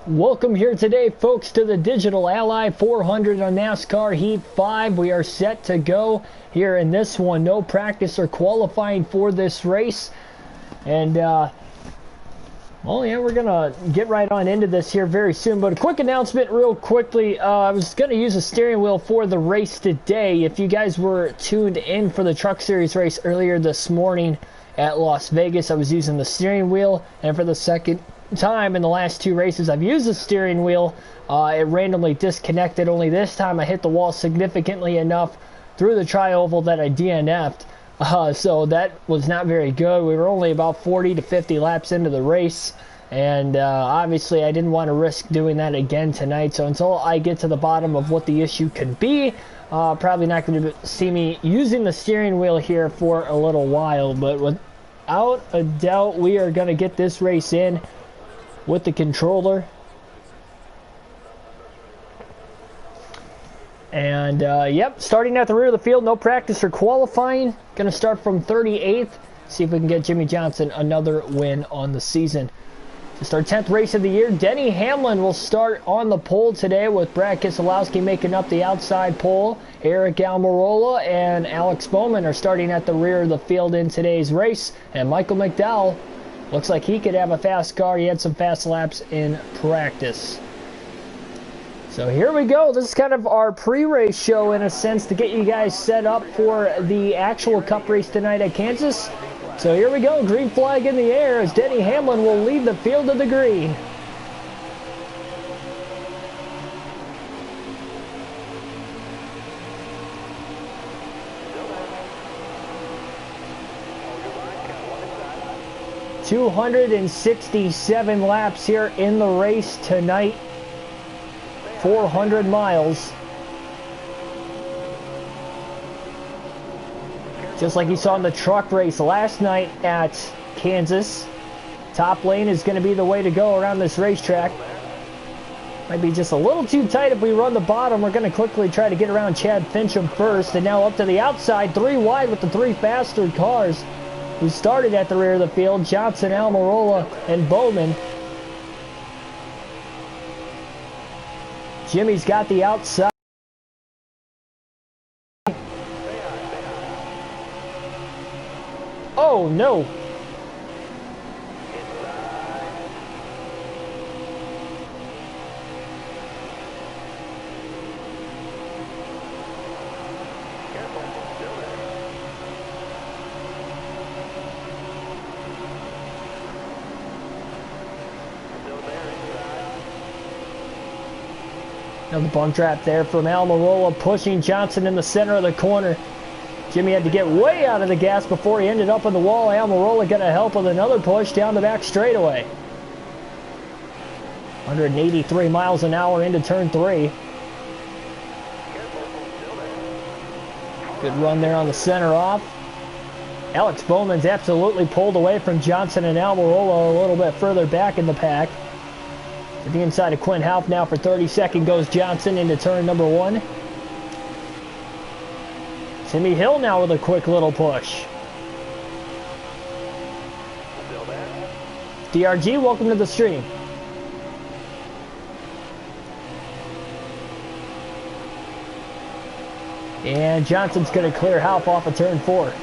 Welcome here today, folks, to the Digital Ally 400 on NASCAR Heat 5. We are set to go here in this one. No practice or qualifying for this race. And, well, yeah, we're going to get right on into this here very soon. But a quick announcement real quickly. I was going to use a steering wheel for the race today. If you guys were tuned in for the Truck Series race earlier this morning at Las Vegas, I was using the steering wheel. And for the second time in the last two races I've used the steering wheel, it randomly disconnected. Only this time I hit the wall significantly enough through the tri-oval that I DNF'd, so that was not very good. We were only about 40 to 50 laps into the race, and obviously I didn't want to risk doing that again tonight. So until I get to the bottom of what the issue could be, probably not going to see me using the steering wheel here for a little while. But without a doubt, we are going to get this race in with the controller. And yep, starting at the rear of the field, no practice or qualifying. Gonna start from 38th, see if we can get Jimmy Johnson another win on the season. Just our 10th race of the year. Denny Hamlin will start on the pole today, with Brad Keselowski making up the outside pole. Eric Almirola and Alex Bowman are starting at the rear of the field in today's race. And Michael McDowell looks like he could have a fast car. He had some fast laps in practice. So here we go. This is kind of our pre-race show in a sense to get you guys set up for the actual Cup race tonight at Kansas. So here we go. Green flag in the air as Denny Hamlin will lead the field of the green. ...267 laps here in the race tonight. 400 miles. Just like you saw in the truck race last night at Kansas. Top lane is going to be the way to go around this racetrack. Might be just a little too tight if we run the bottom. We're going to quickly try to get around Chad Fincham first. And now up to the outside, three wide with the three faster cars who started at the rear of the field: Johnson, Almirola, and Bowman. Jimmy's got the outside. Oh, no. Another bump trap there from Almirola, pushing Johnson in the center of the corner. Jimmy had to get way out of the gas before he ended up on the wall. Almirola got to help with another push down the back straightaway. 183 miles an hour into turn 3. Good run there on the center off. Alex Bowman's absolutely pulled away from Johnson and Almirola a little bit further back in the pack. To the inside of Quinn Houff now for 32nd goes Johnson into turn number 1. Timmy Hill now with a quick little push. DRG, welcome to the stream. And Johnson's going to clear Houff off of turn 4.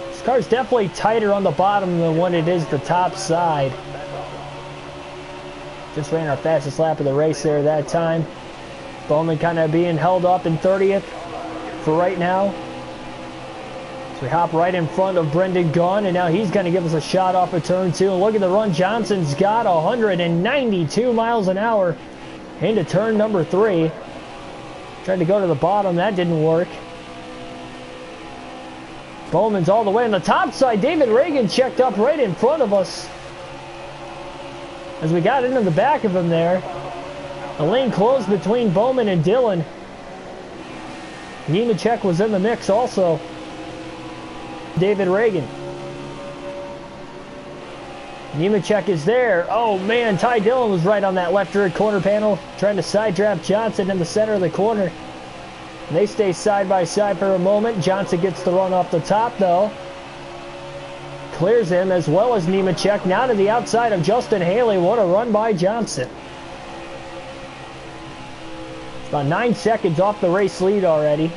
This car's definitely tighter on the bottom than what it is the top side. Just ran our fastest lap of the race there that time. Bowman kind of being held up in 30th for right now. So we hop right in front of Brendan Gaughan, and now he's going to give us a shot off of turn 2. And look at the run Johnson's got, 192 miles an hour into turn number 3. Tried to go to the bottom, that didn't work. Bowman's all the way on the top side. David Reagan checked up right in front of us as we got into the back of him there. The lane closed between Bowman and Dillon. Nemechek was in the mix also. David Reagan. Nemechek is there. Oh man, Ty Dillon was right on that left rear corner panel, trying to side draft Johnson in the center of the corner. And they stay side by side for a moment. Johnson gets the run off the top though. clears him, as well as Nemechek. Now to the outside of Justin Haley. What a run by Johnson. About 9 seconds off the race lead already.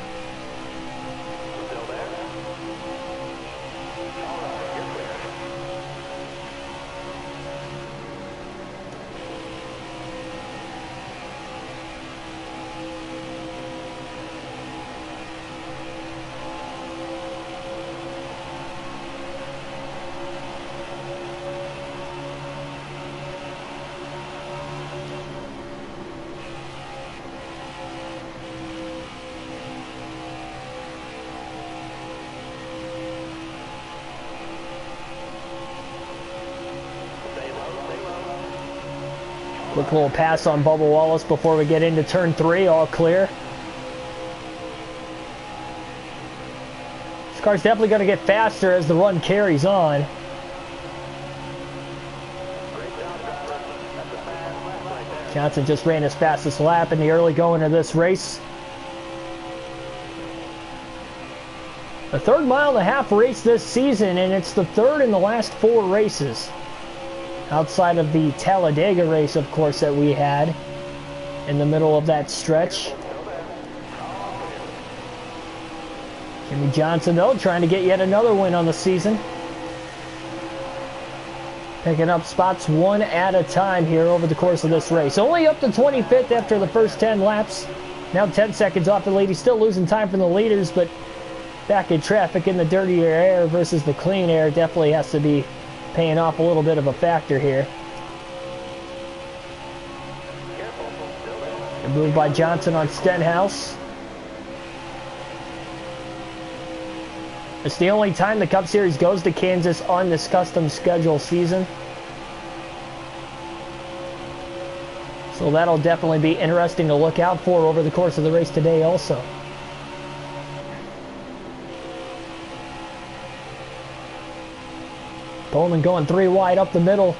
Quick little pass on Bubba Wallace before we get into turn 3, all clear. This car's definitely going to get faster as the run carries on. Johnson just ran his fastest lap in the early going of this race. The third mile-and-a-half race this season, and it's the third in the last 4 races. Outside of the Talladega race, of course, that we had in the middle of that stretch. Jimmy Johnson, though, trying to get yet another win on the season. Picking up spots one at a time here over the course of this race. Only up to 25th after the first 10 laps. Now 10 seconds off the lead. He's still losing time from the leaders, but back in traffic in the dirtier air versus the clean air definitely has to be paying off a little bit of a factor here. A move by Johnson on Stenhouse. It's the only time the Cup Series goes to Kansas on this custom schedule season. So that'll definitely be interesting to look out for over the course of the race today also. Bowman going 3 wide up the middle.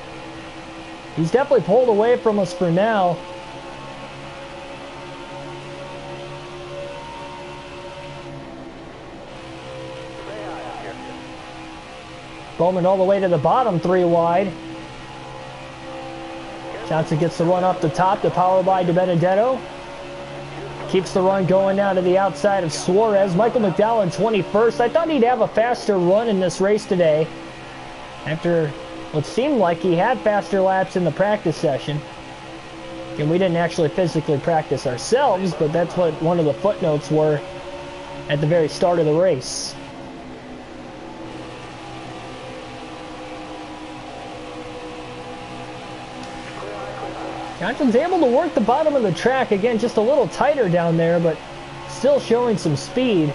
He's definitely pulled away from us for now. Bowman all the way to the bottom, 3 wide. Johnson gets the run up the top, the power by DiBenedetto. Keeps the run going now to the outside of Suarez. Michael McDowell in 21st. I thought he'd have a faster run in this race today, after what seemed like he had faster laps in the practice session. And we didn't actually physically practice ourselves, but that's what one of the footnotes were at the very start of the race. Johnson's able to work the bottom of the track. Again, just a little tighter down there, but still showing some speed.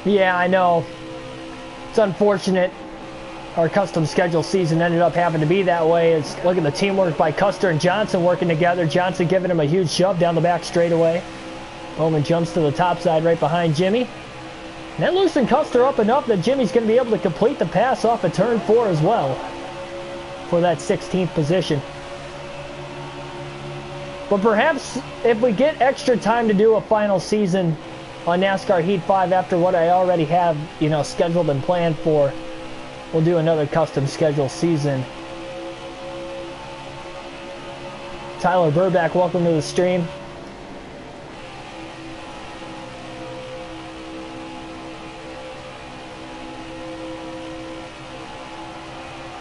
Yeah, I know. It's unfortunate our custom schedule season ended up having to be that way. It's, look at the teamwork by Custer and Johnson working together. Johnson giving him a huge shove down the back straightaway. Bowman jumps to the top side right behind Jimmy. And that loosened Custer up enough that Jimmy's going to be able to complete the pass off of turn 4 as well for that 16th position. But perhaps if we get extra time to do a final season on NASCAR Heat 5 after what I already have, scheduled and planned for, we'll do another custom schedule season. Tyler Burback, welcome to the stream.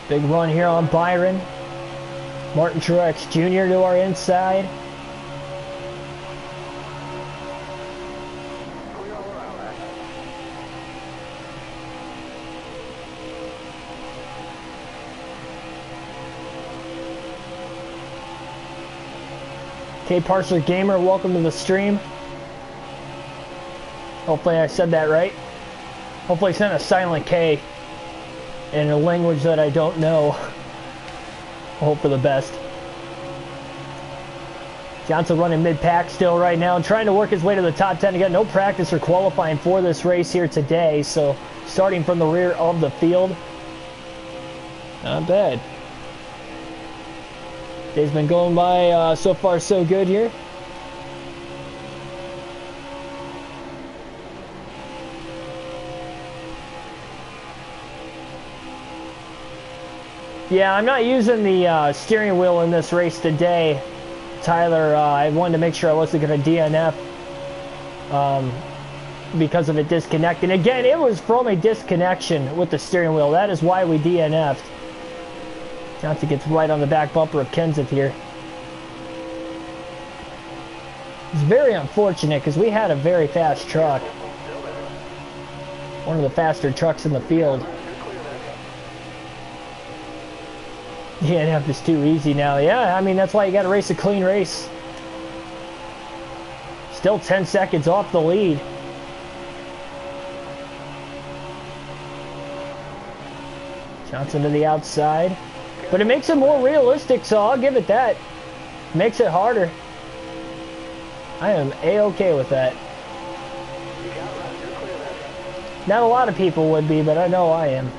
Big run here on Byron. Martin Truex Jr. to our inside. Okay, Parser Gamer, welcome to the stream. Hopefully I said that right. Hopefully it's not a silent K in a language that I don't know. Hope for the best. Johnson running mid-pack still right now, trying to work his way to the top 10 again. No practice or qualifying for this race here today, so starting from the rear of the field. Not bad. Day's been going by so far so good here. Yeah, I'm not using the steering wheel in this race today, Tyler. I wanted to make sure I wasn't going to DNF because of it disconnecting. Again, it was from a disconnection with the steering wheel. That is why we DNF'd. Johnson gets right on the back bumper of Kenseth here. It's very unfortunate because we had a very fast truck. One of the faster trucks in the field. DNF is too easy now. Yeah, I mean, that's why you got to race a clean race. Still 10 seconds off the lead. Johnson to the outside. But it makes it more realistic, so I'll give it that. Makes it harder. I am A-okay with that. Not a lot of people would be, but I know I am.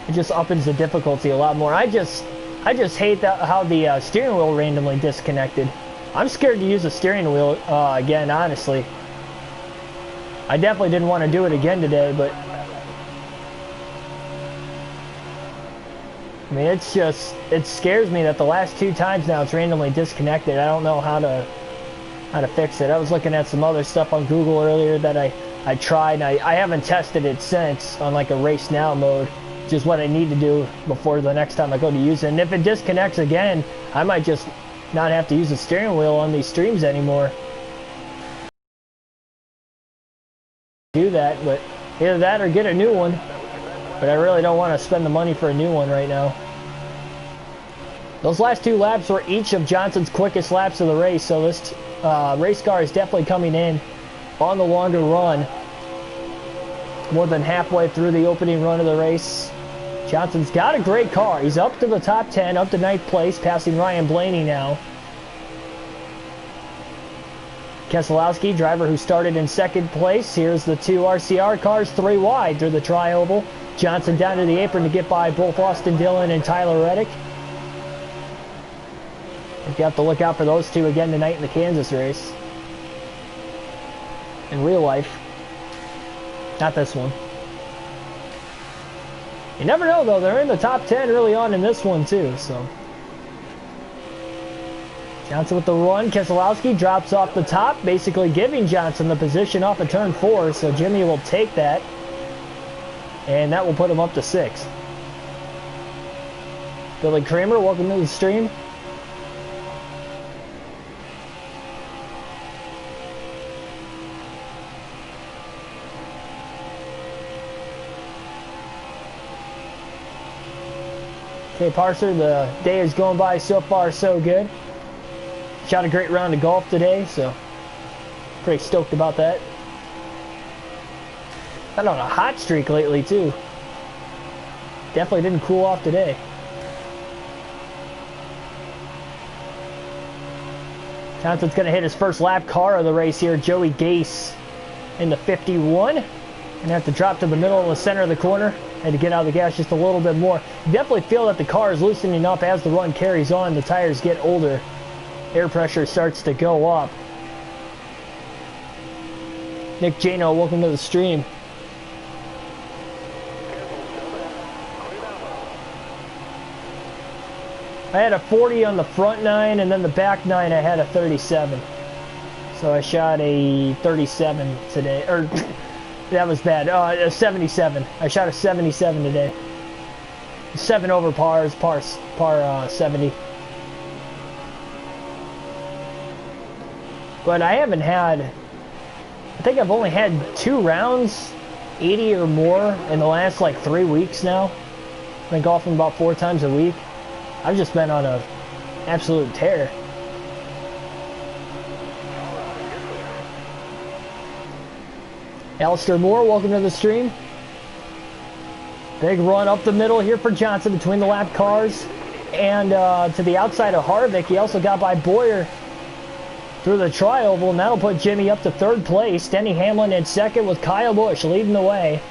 It just uppens the difficulty a lot more. I just hate that how the steering wheel randomly disconnected. I'm scared to use the steering wheel again, honestly. I definitely didn't want to do it again today, but I mean, it's just, it scares me that the last 2 times now it's randomly disconnected. I don't know how to fix it. I was looking at some other stuff on Google earlier that I tried, and I haven't tested it since on like a race now mode. Just what I need to do before the next time I go to use it. And if it disconnects again, I might just not have to use the steering wheel on these streams anymore. Do that, but either that or get a new one. But I really don't want to spend the money for a new one right now. Those last 2 laps were each of Johnson's quickest laps of the race, so this race car is definitely coming in on the longer run. More than halfway through the opening run of the race. Johnson's got a great car. He's up to the top 10, up to 9th place, passing Ryan Blaney now. Keselowski, driver who started in 2nd place. Here's the 2 RCR cars, 3 wide through the tri-oval. Johnson down to the apron to get by both Austin Dillon and Tyler Reddick. You have to look out for those 2 again tonight in the Kansas race. In real life. Not this one. You never know, though. They're in the top 10 early on in this one, too. So Johnson with the run. Keselowski drops off the top, basically giving Johnson the position off of turn 4. So Jimmy will take that. And that will put him up to 6th. Billy Kramer, welcome to the stream. Okay, Parser, the day is going by so far so good. Shot a great round of golf today, so pretty stoked about that. Been on a hot streak lately, too. Definitely didn't cool off today. Johnson's going to hit his first lap car of the race here. Joey Gase in the 51. Going to have to drop to the middle of the center of the corner. Had to get out of the gas just a little bit more. You definitely feel that the car is loosening up as the run carries on. The tires get older. Air pressure starts to go up. Nick Jano, welcome to the stream. I had a 40 on the front 9, and then the back 9 I had a 37. So I shot a 37 today, or that was bad, a 77. I shot a 77 today. 7 over par 70. But I haven't had, I think I've only had 2 rounds, 80 or more in the last like 3 weeks now. I've been golfing about 4 times a week. I've just been on a absolute tear. Alistair Moore, welcome to the stream. Big run up the middle here for Johnson between the lap cars. And to the outside of Harvick. He also got by Boyer through the tri-oval, and that'll put Jimmy up to third place. Denny Hamlin in second with Kyle Busch leading the way.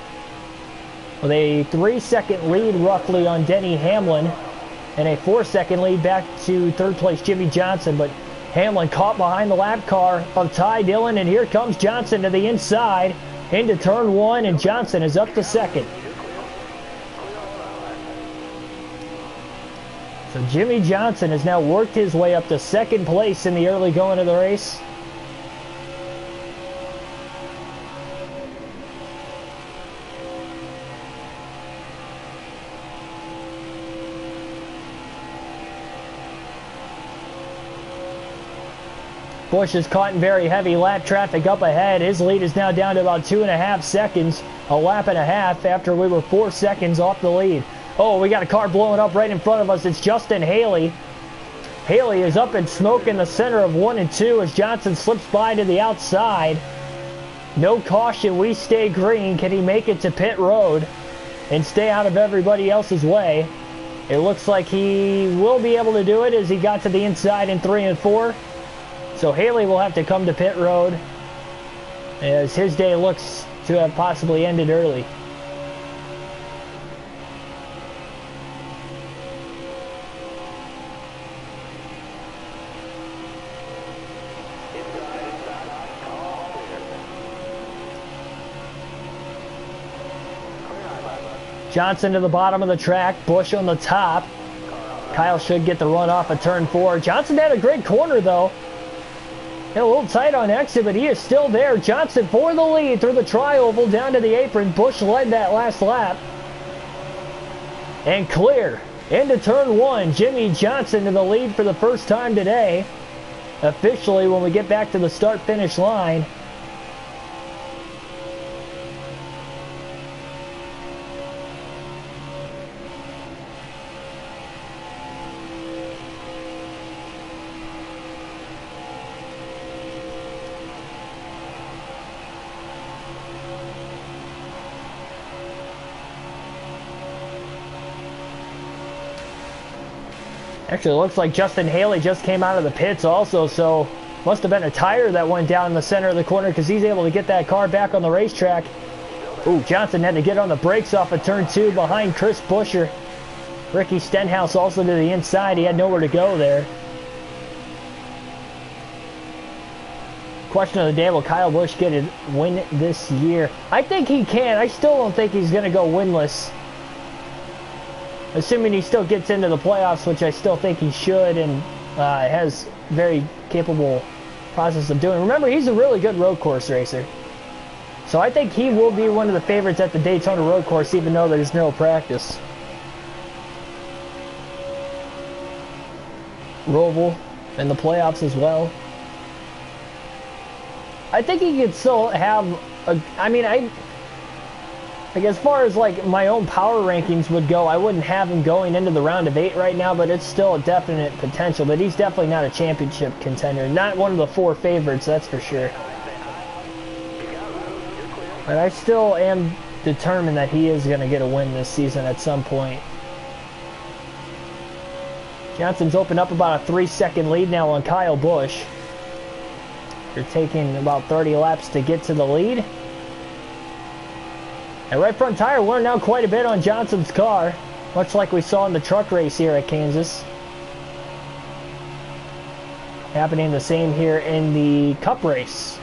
With a 3-second lead roughly on Denny Hamlin. And a 4-second lead back to third place Jimmy Johnson. But Hamlin caught behind the lap car of Ty Dillon, and here comes Johnson to the inside into turn one, and Johnson is up to second. So Jimmy Johnson has now worked his way up to second place in the early going of the race. Busch is caught in very heavy lap traffic up ahead. His lead is now down to about 2.5 seconds, a lap and a half after we were 4 seconds off the lead. Oh, we got a car blowing up right in front of us. It's Justin Haley. Haley is up in smoke in the center of 1 and 2 as Johnson slips by to the outside. No caution, we stay green. Can he make it to pit road and stay out of everybody else's way? It looks like he will be able to do it as he got to the inside in 3 and 4. So Haley will have to come to pit road as his day looks to have possibly ended early. Johnson to the bottom of the track, Busch on the top. Kyle should get the run off of turn 4. Johnson had a great corner though. Hit a little tight on exit, but he is still there. Johnson for the lead through the tri-oval down to the apron. Busch led that last lap. And clear into turn 1. Jimmy Johnson in the lead for the first time today. Officially when we get back to the start-finish line. Actually, it looks like Justin Haley just came out of the pits also, so must have been a tire that went down in the center of the corner because he's able to get that car back on the racetrack. Ooh, Johnson had to get on the brakes off of turn 2 behind Chris Buescher. Ricky Stenhouse also to the inside. He had nowhere to go there. Question of the day, will Kyle Busch get a win this year? I think he can. I still don't think he's going to go winless. Assuming he still gets into the playoffs, which I still think he should, and has very capable process of doing. Remember, he's a really good road course racer. So I think he will be one of the favorites at the Daytona road course, even though there's no practice. Roval in the playoffs as well. I think he could still have a, I mean, like as far as like my own power rankings would go, I wouldn't have him going into the round of 8 right now, but it's still a definite potential. But he's definitely not a championship contender. Not one of the 4 favorites, that's for sure. But I still am determined that he is going to get a win this season at some point. Johnson's opened up about a 3-second lead now on Kyle Busch. They're taking about 30 laps to get to the lead. And right front tire worn out quite a bit on Johnson's car, much like we saw in the truck race here at Kansas. Happening the same here in the Cup race.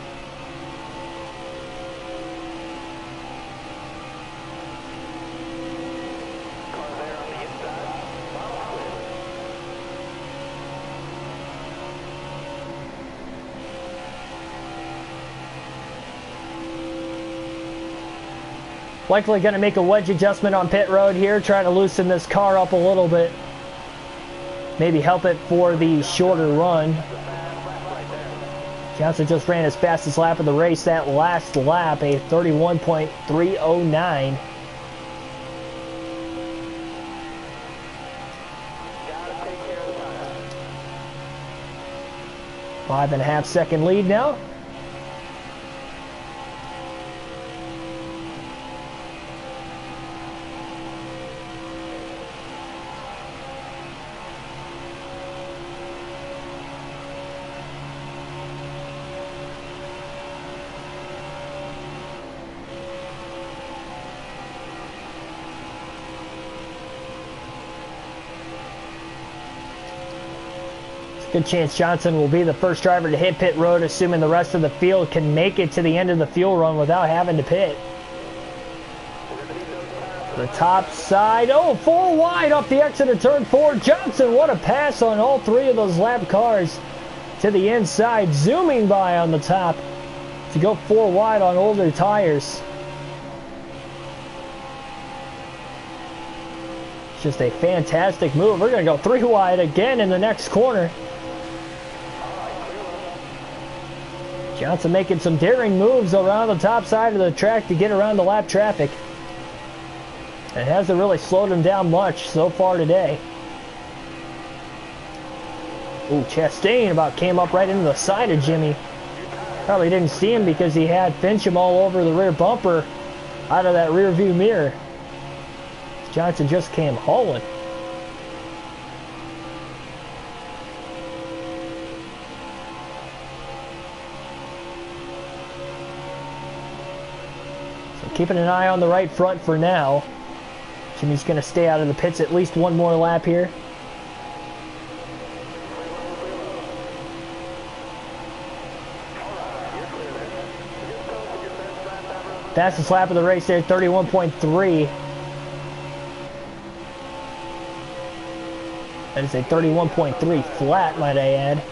Likely going to make a wedge adjustment on pit road here, trying to loosen this car up a little bit. Maybe help it for the shorter run. Johnson just ran his fastest lap of the race, that last lap, a 31.309. Five and a half second lead now. Good chance Johnson will be the first driver to hit pit road, assuming the rest of the field can make it to the end of the fuel run without having to pit. The top side, oh, 4 wide off the exit of turn 4. Johnson, what a pass on all 3 of those lap cars to the inside, zooming by on the top to go 4 wide on older tires. Just a fantastic move. We're going to go 3 wide again in the next corner. Johnson making some daring moves around the top side of the track to get around the lap traffic. It hasn't really slowed him down much so far today. Ooh, Chastain about came up right into the side of Jimmy. Probably didn't see him because he had Fincham all over the rear bumper out of that rear view mirror. Johnson just came hauling. So keeping an eye on the right front for now. Jimmy's going to stay out of the pits at least 1 more lap here. Fastest lap of the race there, 31.3. That is a 31.3 flat, might I add.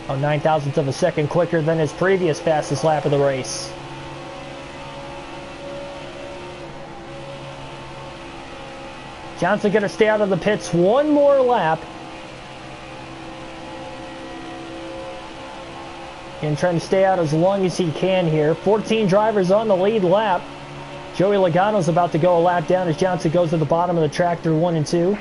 Oh, 9,000ths of a second quicker than his previous fastest lap of the race. Johnson going to stay out of the pits 1 more lap. And trying to stay out as long as he can here. 14 drivers on the lead lap. Joey Logano's about to go a lap down as Johnson goes to the bottom of the track through 1 and 2.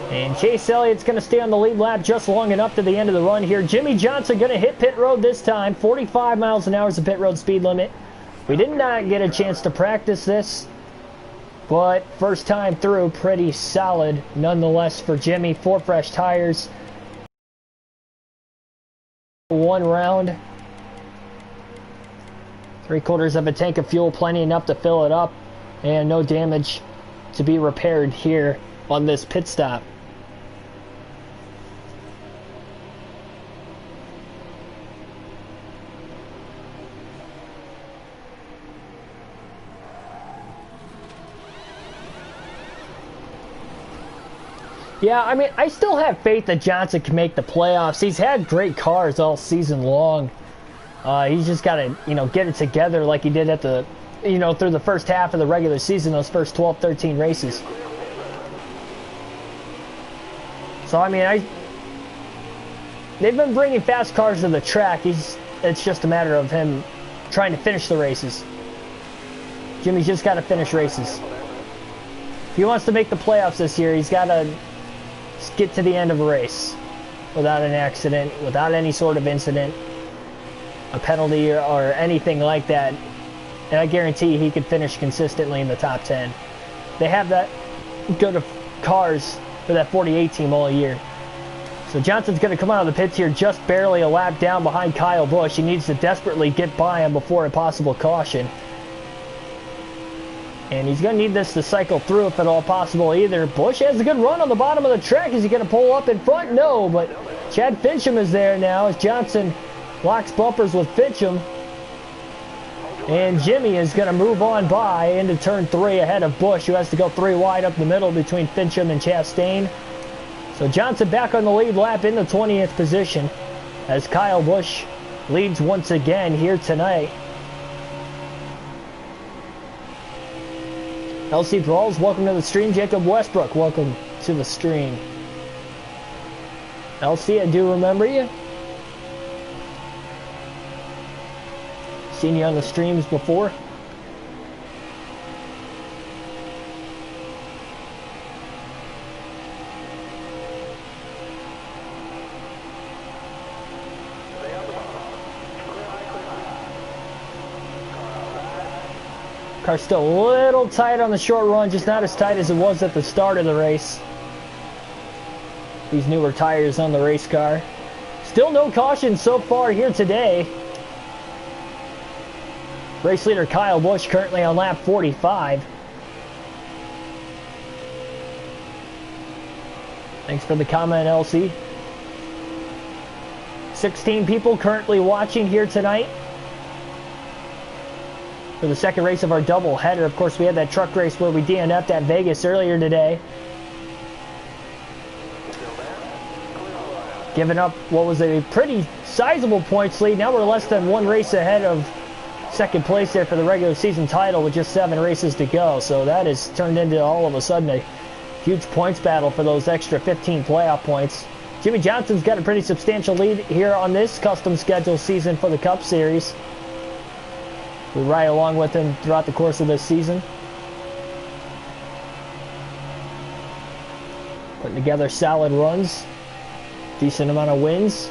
And Chase Elliott's going to stay on the lead lap just long enough to the end of the run here. Jimmy Johnson going to hit pit road this time. 45 miles an hour is the pit road speed limit. We did not get a chance to practice this, but first time through, pretty solid nonetheless for Jimmy. 4 fresh tires. 1 round. 3/4 of a tank of fuel, plenty enough to fill it up, and no damage to be repaired here on this pit stop. Yeah, I mean, I still have faith that Johnson can make the playoffs. He's had great cars all season long. He's just got to, get it together like he did at the, through the first half of the regular season, those first 12, 13 races. So, I mean, they've been bringing fast cars to the track. It's just a matter of him trying to finish the races. Jimmy's just got to finish races. If he wants to make the playoffs this year, he's got to get to the end of a race without an accident, without any sort of incident, a penalty or anything like that. And I guarantee he could finish consistently in the top 10. They have that good of cars for that 48 team all year. So Johnson's going to come out of the pits here just barely a lap down behind Kyle Busch. He needs to desperately get by him before a possible caution. And he's going to need this to cycle through if at all possible either. Busch has a good run on the bottom of the track. Is he going to pull up in front? No, but Chad Fincham is there now as Johnson locks bumpers with Fincham. And Jimmy is going to move on by into turn 3 ahead of Busch, who has to go 3 wide up the middle between Fincham and Chastain. So Johnson back on the lead lap in the 20th position as Kyle Busch leads once again here tonight. LC Brawls, welcome to the stream. Jacob Westbrook, welcome to the stream. LC, I do remember you. Seen you on the streams before. Car's still a little tight on the short run, just not as tight as it was at the start of the race. These newer tires on the race car. Still no caution so far here today. Race leader Kyle Busch currently on lap 45. Thanks for the comment, LC. 16 people currently watching here tonight for the second race of our double header. Of course, we had that truck race where we DNF'd at Vegas earlier today, giving up what was a pretty sizable points lead. Now we're less than one race ahead of second place there for the regular season title with just 7 races to go. So that has turned into all of a sudden a huge points battle for those extra 15 playoff points. Jimmy Johnson's got a pretty substantial lead here on this custom schedule season for the Cup Series. We ride along with him throughout the course of this season, putting together solid runs, decent amount of wins.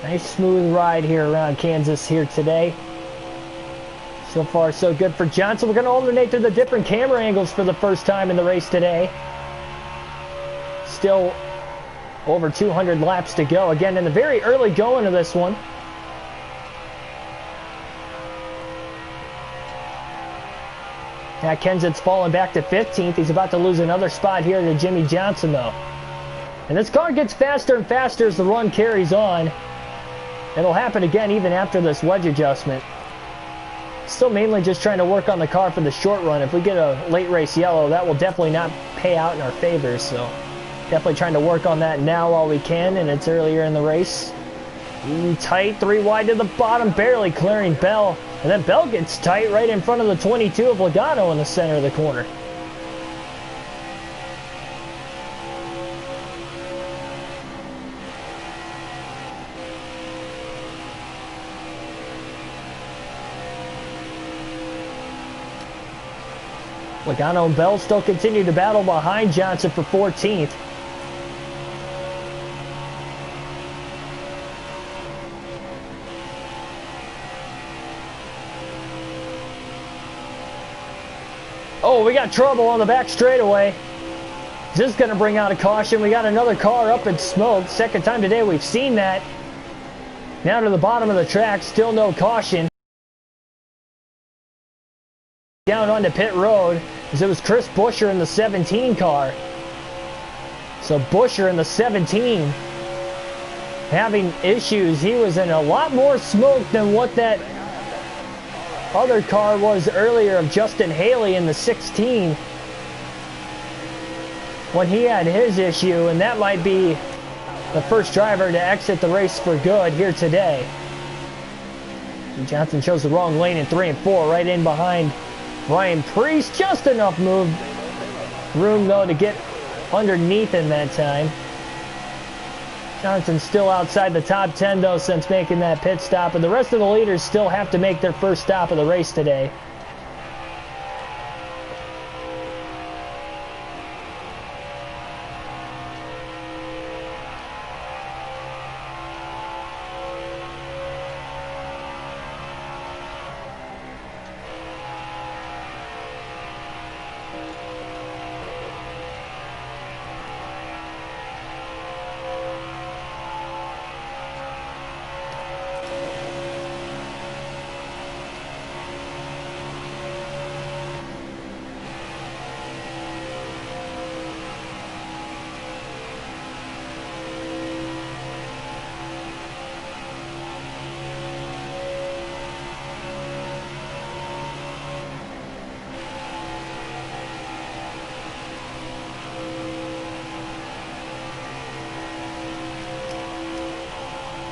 Nice smooth ride here around Kansas here today. So far, so good for Johnson. We're going to alternate through the different camera angles for the first time in the race today. Still over 200 laps to go. Again, in the very early going of this one. Now Kenseth's falling back to 15th. He's about to lose another spot here to Jimmy Johnson, though. And this car gets faster and faster as the run carries on. It'll happen again even after this wedge adjustment. Still mainly just trying to work on the car for the short run. If we get a late race yellow, that will definitely not pay out in our favor. So definitely trying to work on that now while we can, and it's earlier in the race. Tight, 3 wide to the bottom, barely clearing Bell. And then Bell gets tight right in front of the 22 of Logano in the center of the corner. Logano and Bell still continue to battle behind Johnson for 14th. Oh, we got trouble on the back straightaway. Is this going to bring out a caution? We got another car up in smoke. Second time today we've seen that. Now to the bottom of the track, still no caution. Down onto pit road, as it was Chris Buescher in the 17 car. So Buescher in the 17 having issues. He was in a lot more smoke than what that other car was earlier of Justin Haley in the 16 when he had his issue, and that might be the first driver to exit the race for good here today. Johnson chose the wrong lane in 3 and 4, right in behind Ryan Preece. Just enough room though to get underneath him that time. Johnson's still outside the top 10 though since making that pit stop, and the rest of the leaders still have to make their first stop of the race today.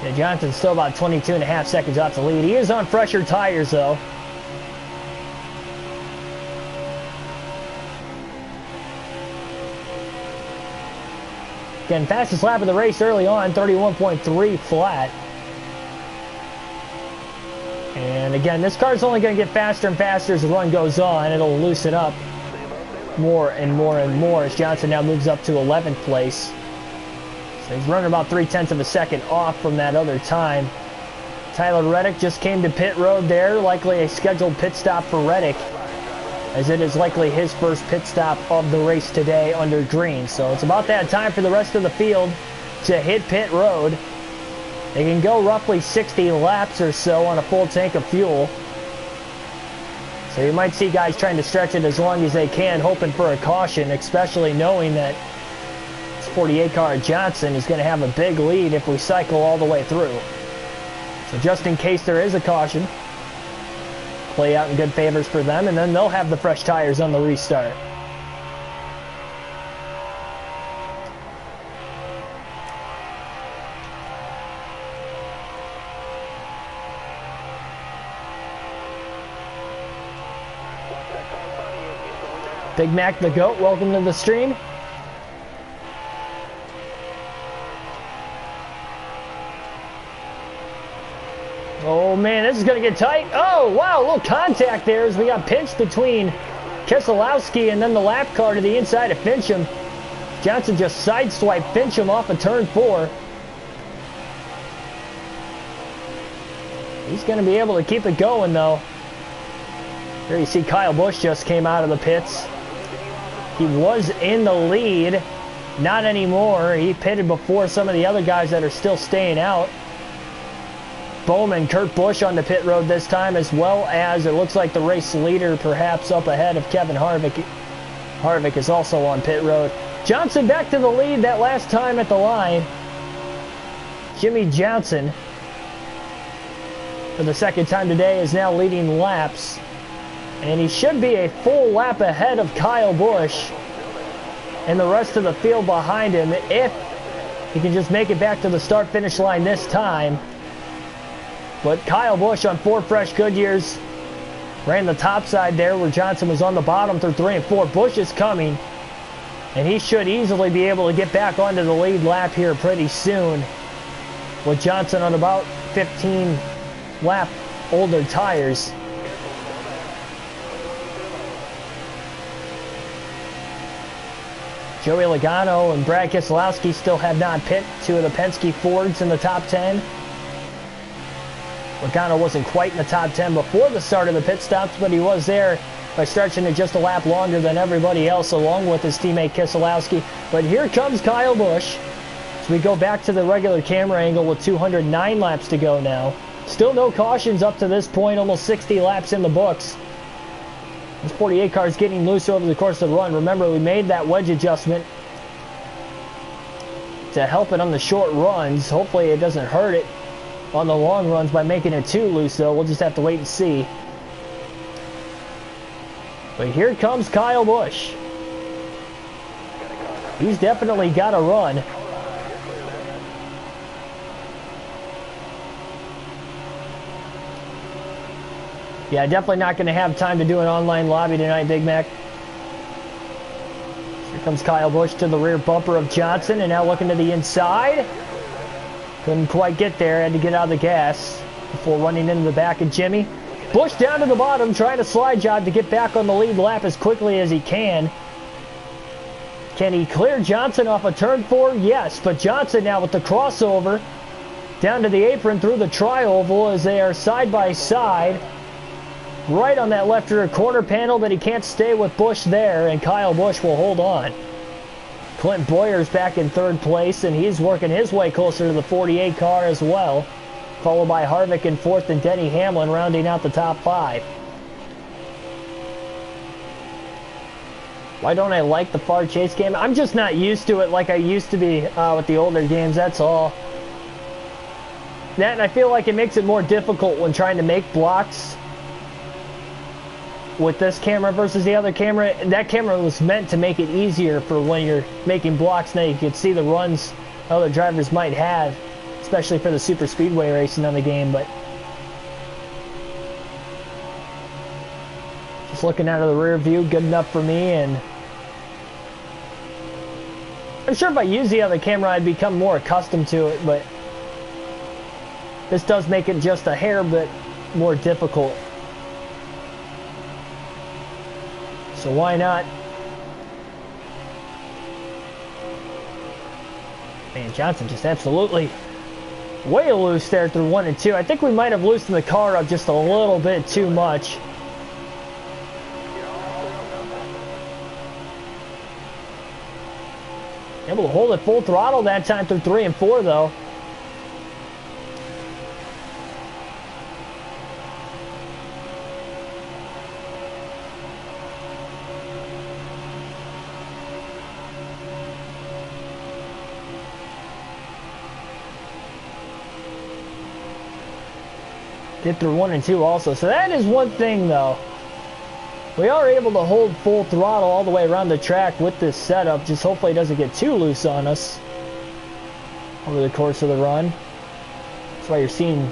Yeah, Johnson's still about 22.5 seconds off the lead. He is on fresher tires, though. Again, fastest lap of the race early on, 31.3 flat. And again, this car's only going to get faster and faster as the run goes on. It'll loosen up more and more and more as Johnson now moves up to 11th place. So he's running about 0.3 of a second off from that other time. Tyler Reddick just came to pit road there, likely a scheduled pit stop for Reddick, as it is likely his first pit stop of the race today under green. So it's about that time for the rest of the field to hit pit road. They can go roughly 60 laps or so on a full tank of fuel. So you might see guys trying to stretch it as long as they can, hoping for a caution, especially knowing that this 48 car Johnson is going to have a big lead if we cycle all the way through. So just in case there is a caution, play out in good favors for them, and then they'll have the fresh tires on the restart. Big Mac the GOAT, welcome to the stream. Oh man, this is going to get tight. Oh wow, a little contact there as we got pinched between Keselowski and then the lap car to the inside of Fincham. Johnson just sideswiped Fincham off of turn 4. He's going to be able to keep it going though. Here you see Kyle Busch just came out of the pits. He was in the lead, not anymore. He pitted before some of the other guys that are still staying out. Bowman, Kurt Busch on the pit road this time, as well as it looks like the race leader perhaps up ahead of Kevin Harvick. Harvick is also on pit road. Johnson back to the lead that last time at the line. Jimmy Johnson, for the second time today, is now leading laps. And he should be a full lap ahead of Kyle Busch and the rest of the field behind him if he can just make it back to the start-finish line this time. But Kyle Busch on 4 fresh Goodyears ran the top side there where Johnson was on the bottom through 3 and 4. Busch is coming, and he should easily be able to get back onto the lead lap here pretty soon with Johnson on about 15 lap older tires. Joey Logano and Brad Keselowski still have not pit, 2 of the Penske Fords in the top 10. Logano wasn't quite in the top 10 before the start of the pit stops, but he was there by stretching it just a lap longer than everybody else, along with his teammate Keselowski. But here comes Kyle Busch. So we go back to the regular camera angle with 209 laps to go now. Still no cautions up to this point, almost 60 laps in the books. This 48 car is getting loose over the course of the run. Remember, we made that wedge adjustment to help it on the short runs. Hopefully it doesn't hurt it on the long runs by making it too loose, though. We'll just have to wait and see. But here comes Kyle Busch. He's definitely got a run. Yeah, definitely not going to have time to do an online lobby tonight, Big Mac. Here comes Kyle Busch to the rear bumper of Johnson, and now looking to the inside. Couldn't quite get there, had to get out of the gas before running into the back of Jimmy. Busch down to the bottom, trying to slide job to get back on the lead lap as quickly as he can. Can he clear Johnson off of turn 4? Yes, but Johnson now with the crossover down to the apron through the tri-oval as they are side by side. Right on that left rear corner panel, but he can't stay with Busch there, and Kyle Busch will hold on. Clint Boyer's back in 3rd place, and he's working his way closer to the 48 car as well, followed by Harvick in 4th and Denny Hamlin rounding out the top 5. Why don't I like the far chase game? I'm just not used to it like I used to be with the older games, that's all. That, and I feel like it makes it more difficult when trying to make blocks with this camera versus the other camera. That camera was meant to make it easier for when you're making blocks. Now you can see the runs other drivers might have, especially for the super speedway racing on the game. But just looking out of the rear view, good enough for me. And I'm sure if I use the other camera I'd become more accustomed to it, but this does make it just a hair bit more difficult. So why not Man, Johnson just absolutely way loose there through 1 and 2. I think we might have loosened the car up just a little bit too much. Able to hold it full throttle that time through 3 and 4 though. Get through 1 and 2 also. So that is one thing though. We are able to hold full throttle all the way around the track with this setup. Just hopefully it doesn't get too loose on us over the course of the run. That's why you're seeing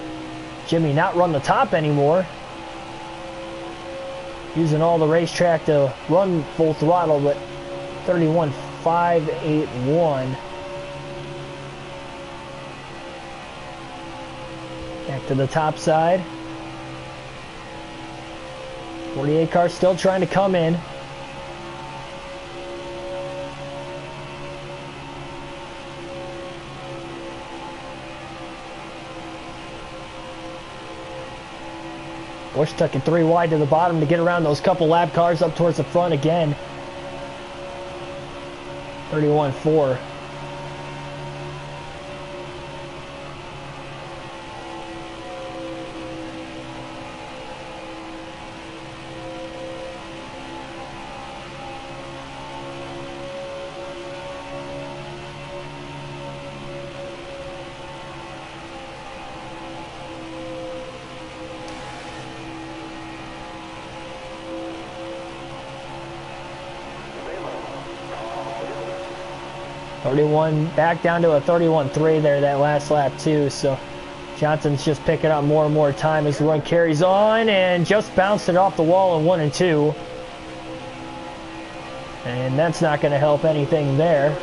Jimmy not run the top anymore. Using all the racetrack to run full throttle, but 31.581. Back to the top side. 48 car still trying to come in. Busch tucking 3 wide to the bottom to get around those couple lap cars up towards the front again. 31.4. Back down to a 31.3 there that last lap too, so Johnson's just picking up more and more time as the run carries on, and just bounced it off the wall in 1 and 2, and that's not going to help anything there.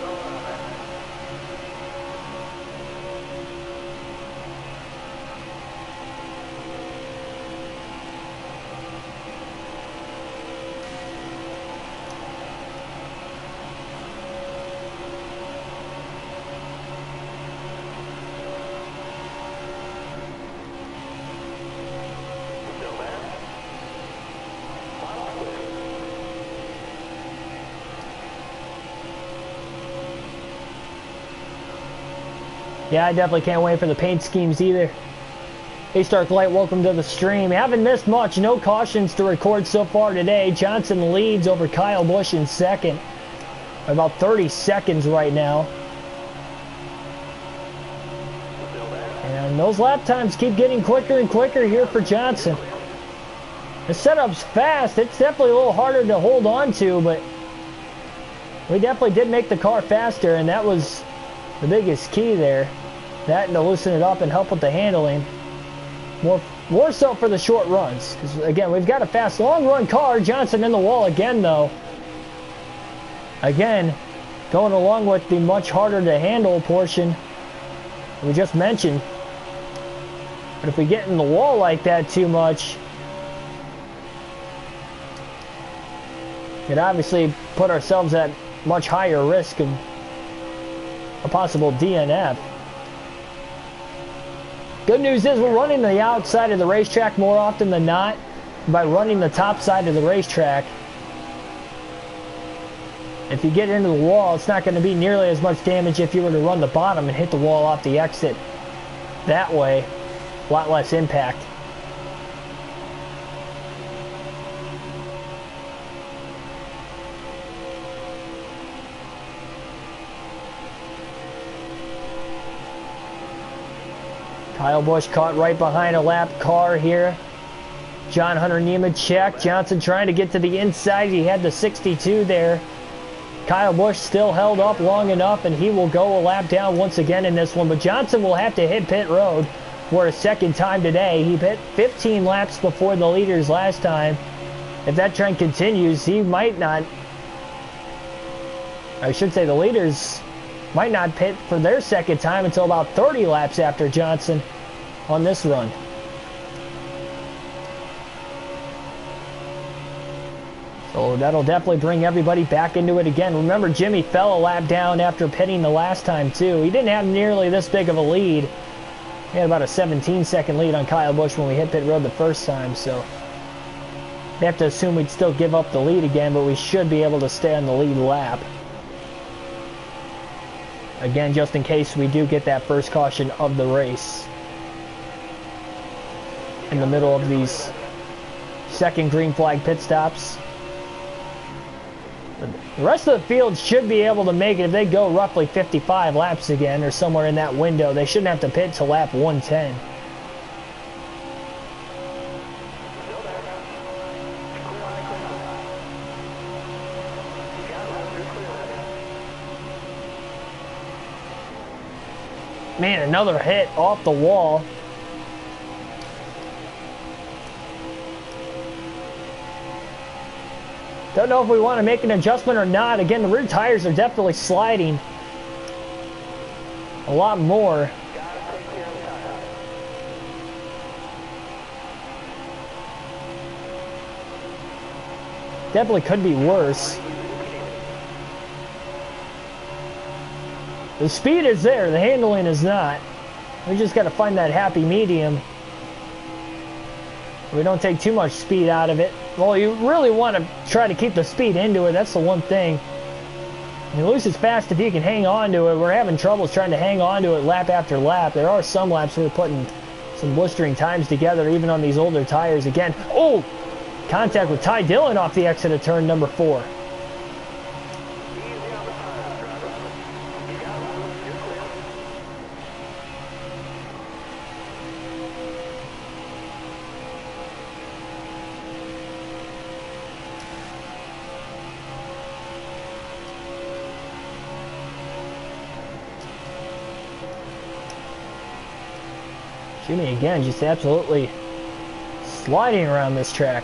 Yeah, I definitely can't wait for the paint schemes either. Hey Stark Light, welcome to the stream. Haven't missed much, no cautions to record so far today. Johnson leads over Kyle Busch in second. About 30 seconds right now. And those lap times keep getting quicker and quicker here for Johnson. The setup's fast. It's definitely a little harder to hold on to, but we definitely did make the car faster, and that was the biggest key there. That and to loosen it up and help with the handling. More so for the short runs. Because again, we've got a fast long run car. Johnson in the wall again though. Again, going along with the much harder to handle portion we just mentioned. But if we get in the wall like that too much, it obviously put ourselves at much higher risk of a possible DNF. Good news is we're running the outside of the racetrack more often than not. By running the top side of the racetrack, if you get into the wall, it's not going to be nearly as much damage if you were to run the bottom and hit the wall off the exit. That way, a lot less impact. Kyle Busch caught right behind a lap car here. John Hunter Nemechek. Johnson trying to get to the inside. He had the 62 there. Kyle Busch still held up long enough, and he will go a lap down once again in this one. But Johnson will have to hit pit road for a second time today. He hit 15 laps before the leaders last time. If that trend continues, he might not... I should say the leaders might not pit for their second time until about 30 laps after Johnson on this run. So that'll definitely bring everybody back into it again. Remember, Jimmy fell a lap down after pitting the last time, too. He didn't have nearly this big of a lead. He had about a 17-second lead on Kyle Busch when we hit pit road the first time, so we have to assume we'd still give up the lead again, but we should be able to stay on the lead lap. Again, just in case we do get that first caution of the race. In the middle of these second green flag pit stops. The rest of the field should be able to make it if they go roughly 55 laps again or somewhere in that window. They shouldn't have to pit to lap 110. Man, another hit off the wall. Don't know if we want to make an adjustment or not. Again, the rear tires are definitely sliding a lot more. Definitely could be worse. The speed is there, the handling is not. We just got to find that happy medium. We don't take too much speed out of it. Well, you really want to try to keep the speed into it. That's the one thing. You lose as fast if you can hang on to it. We're having troubles trying to hang on to it lap after lap. There are some laps we're putting some blistering times together, even on these older tires. Again, oh! Contact with Ty Dillon off the exit of turn number 4. Jimmy again just absolutely sliding around this track.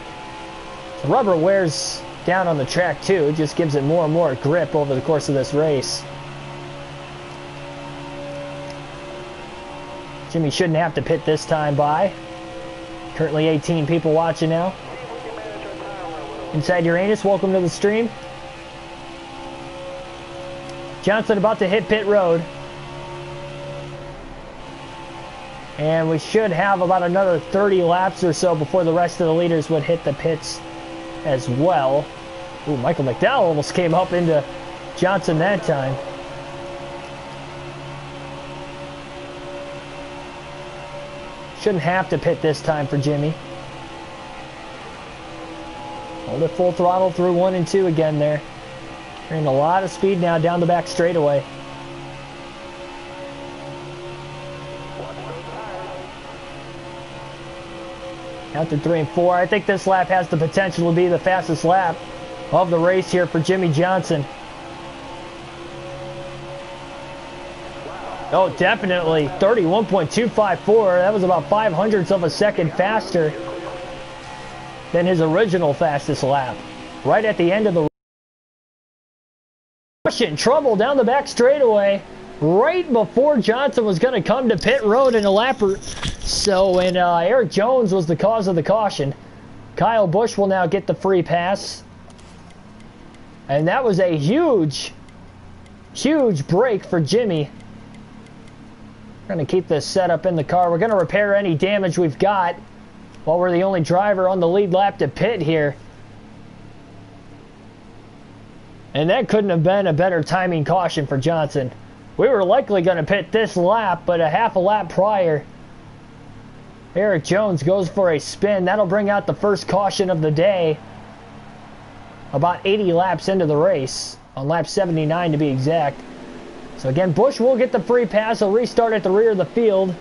The rubber wears down on the track too. It just gives it more and more grip over the course of this race. Jimmy shouldn't have to pit this time by. Currently 18 people watching now. Inside Uranus, welcome to the stream. Johnson about to hit pit road. And we should have about another 30 laps or so before the rest of the leaders would hit the pits as well. Ooh, Michael McDowell almost came up into Johnson that time. Shouldn't have to pit this time for Jimmy. Hold it full throttle through 1 and 2 again there. Carrying a lot of speed now down the back straightaway. After 3 and 4, I think this lap has the potential to be the fastest lap of the race here for Jimmy Johnson. Oh, definitely 31.254. That was about 0.05 of a second faster than his original fastest lap. Right at the end of the race. In trouble down the back straightaway. Right before Johnson was going to come to pit road in a lap or so, and Eric Jones was the cause of the caution. Kyle Busch will now get the free pass. And that was a huge break for Jimmy. We're going to keep this set up in the car. We're going to repair any damage we've got while we're the only driver on the lead lap to pit here. And that couldn't have been a better timing caution for Johnson. We were likely going to pit this lap, but a half a lap prior, Eric Jones goes for a spin. That'll bring out the first caution of the day. About 80 laps into the race, on lap 79 to be exact. So again, Busch will get the free pass. He'll restart at the rear of the field.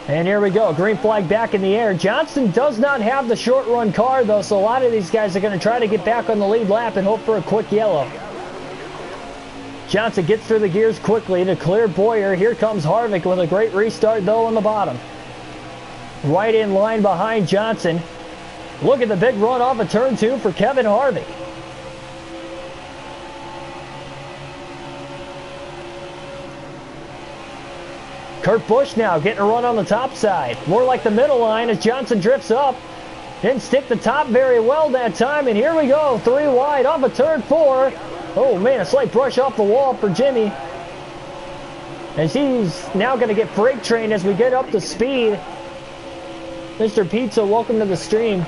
And here we go, green flag back in the air. Johnson does not have the short run car though, so a lot of these guys are going to try to get back on the lead lap and hope for a quick yellow. Johnson gets through the gears quickly to clear Boyer. Here comes Harvick with a great restart though on the bottom. Right in line behind Johnson. Look at the big run off of turn 2 for Kevin Harvick. Kurt Busch now getting a run on the top side. More like the middle line as Johnson drifts up. Didn't stick the top very well that time, and here we go. 3 wide off of turn 4. Oh man, a slight brush off the wall for Jimmy. As he's now going to get freight trained as we get up to speed. Mr. Pizza, welcome to the stream.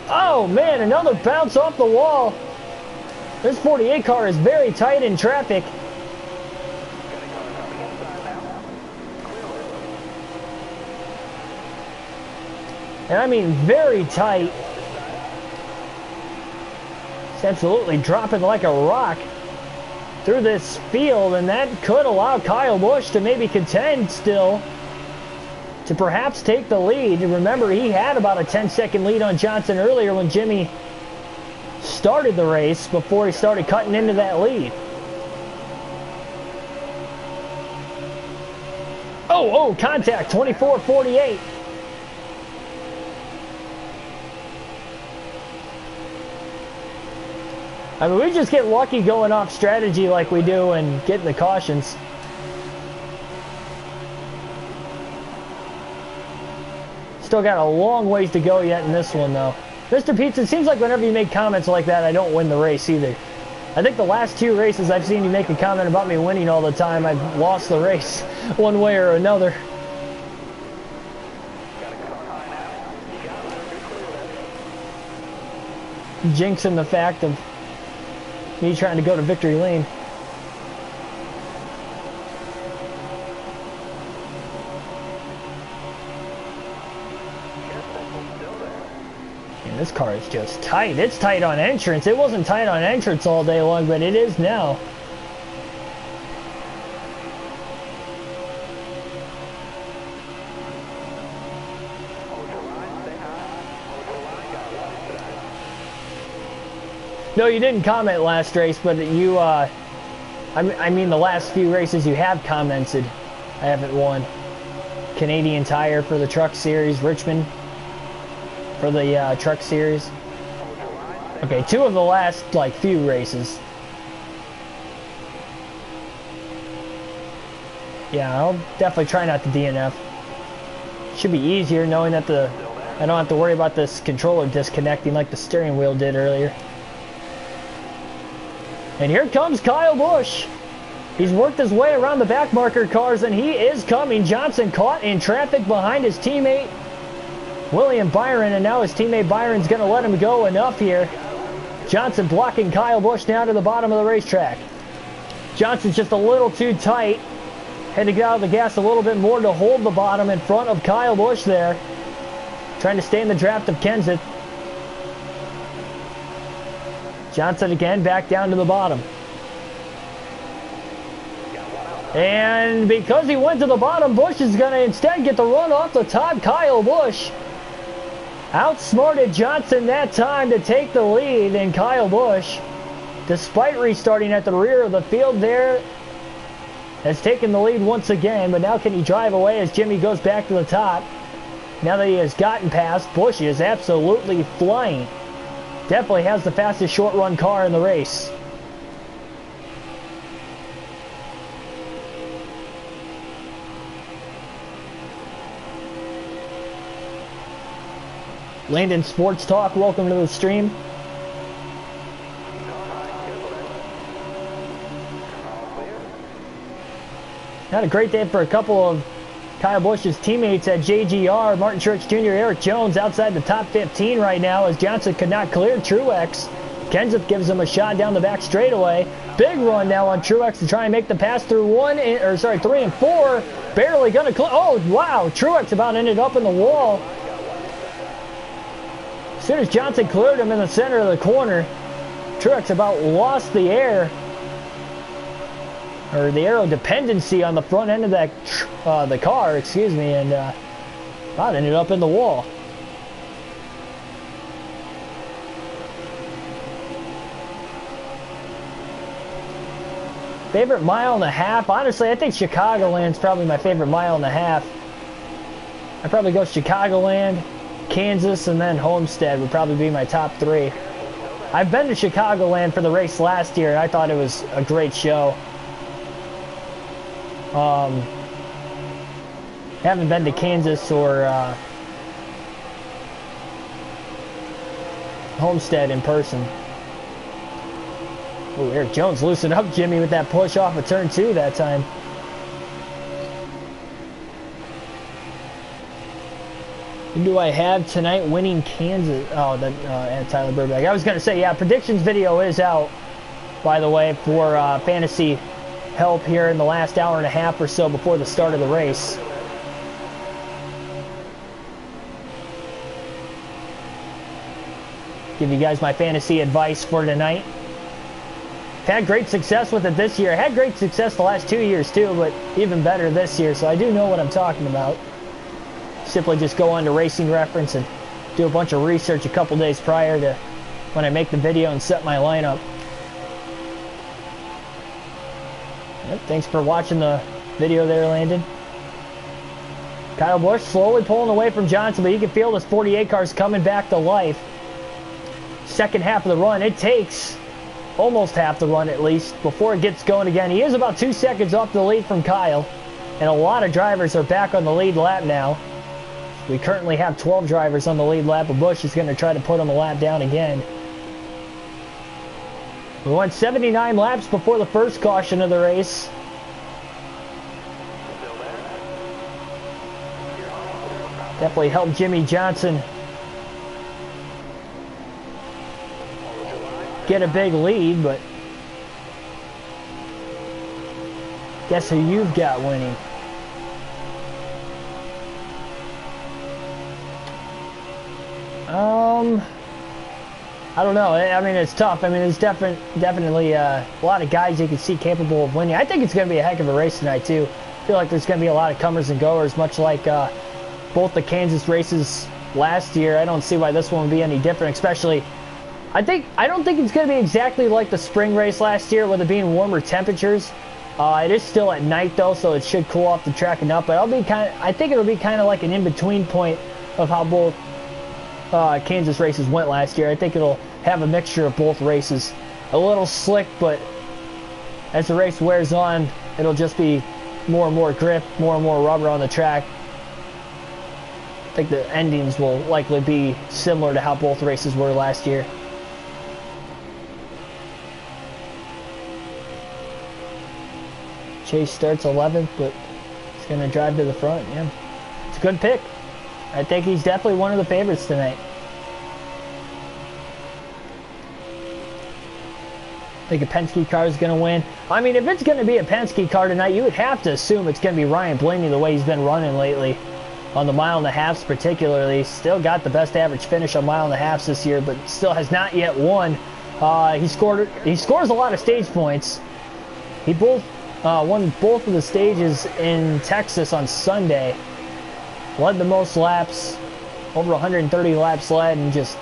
Oh man, another bounce off the wall. This 48 car is very tight in traffic. And I mean very tight. It's absolutely dropping like a rock through this field, and that could allow Kyle Busch to maybe contend still, to perhaps take the lead. Remember, he had about a 10-second lead on Johnson earlier when Jimmy started the race before he started cutting into that lead. Oh, contact, 24-48. I mean, we just get lucky going off strategy like we do and getting the cautions. Still got a long ways to go yet in this one, though. Mr. Pizza, it seems like whenever you make comments like that, I don't win the race either. I think the last 2 races I've seen you make a comment about me winning all the time, I've lost the race one way or another. Jinxing the fact of me trying to go to victory lane. And this car is just tight. It's tight on entrance. It wasn't tight on entrance all day long, but it is now. No, you didn't comment last race, but you, I mean the last few races you have commented. I haven't won. Canadian Tire for the Truck Series, Richmond for the Truck Series. Okay, 2 of the last, like, few races. Yeah, I'll definitely try not to DNF. Should be easier knowing that I don't have to worry about this controller disconnecting like the steering wheel did earlier. And here comes Kyle Busch. He's worked his way around the back marker cars, and he is coming. Johnson caught in traffic behind his teammate, William Byron, and now his teammate Byron's going to let him go enough here. Johnson blocking Kyle Busch down to the bottom of the racetrack. Johnson's just a little too tight. Had to get out of the gas a little bit more to hold the bottom in front of Kyle Busch there. Trying to stay in the draft of Kenseth. Johnson again back down to the bottom. And because he went to the bottom, Busch is going to instead get the run off the top. Kyle Busch outsmarted Johnson that time to take the lead, and Kyle Busch, despite restarting at the rear of the field there, has taken the lead once again. But now can he drive away as Jimmy goes back to the top? Now that he has gotten past, Busch is absolutely flying. Definitely has the fastest short run car in the race. Landon Sports Talk, welcome to the stream. Had a great day for a couple of Kyle Busch's teammates at JGR. Martin Truex Jr., Eric Jones outside the top 15 right now as Johnson could not clear Truex. Kenseth gives him a shot down the back straightaway. Big run now on Truex to try and make the pass through 3 and 4. Barely gonna clear. Oh wow, Truex about ended up in the wall. As soon as Johnson cleared him in the center of the corner, Truex about lost the air, or the aero dependency on the front end of that the car, excuse me, and about ended up in the wall. Favorite mile and a half? Honestly, I think Chicagoland's probably my favorite mile and a half. I'd probably go Chicagoland, Kansas, and then Homestead would probably be my top 3. I've been to Chicagoland for the race last year, and I thought it was a great show. Haven't been to Kansas or Homestead in person. Oh, Eric Jones loosened up Jimmy with that push off of turn 2 that time. Who do I have tonight winning Kansas? Oh, and Tyler Burbank. I was going to say, yeah, predictions video is out, by the way, for fantasy help here in the last hour and a half or so before the start of the race. Give you guys my fantasy advice for tonight. Had great success with it this year. Had great success the last 2 years too, but even better this year, so I do know what I'm talking about. Simply just go on to Racing Reference and do a bunch of research a couple days prior to when I make the video and set my lineup. Yep, thanks for watching the video there, Landon. Kyle Busch slowly pulling away from Johnson, but you can feel this 48 car's coming back to life. Second half of the run, it takes almost half the run at least before it gets going again. He is about 2 seconds off the lead from Kyle, and a lot of drivers are back on the lead lap now. We currently have 12 drivers on the lead lap, but Busch is going to try to put him a lap down again. We went 79 laps before the first caution of the race. Definitely helped Jimmy Johnson get a big lead, but guess who you've got winning? I don't know. I mean, it's tough. I mean, there's definitely a lot of guys you can see capable of winning. I think it's going to be a heck of a race tonight, too. I feel like there's going to be a lot of comers and goers, much like both the Kansas races last year. I don't see why this one would be any different, especially... I don't think it's going to be exactly like the spring race last year with it being warmer temperatures. It is still at night, though, so it should cool off the track enough. But I think it'll be kind of like an in-between point of how both Kansas races went last year. I think it'll have a mixture of both races. A little slick, but as the race wears on, it'll just be more and more grip, more and more rubber on the track. I think the endings will likely be similar to how both races were last year. Chase starts 11th, but he's going to drive to the front. Yeah, it's a good pick. I think he's definitely one of the favorites tonight. I think a Penske car is going to win. I mean, if it's going to be a Penske car tonight, you would have to assume it's going to be Ryan Blaney the way he's been running lately. On the mile and a halves particularly. Still got the best average finish on mile and a halves this year, but still has not yet won. He scores a lot of stage points. He won both of the stages in Texas on Sunday. Led the most laps, over 130 laps led, and just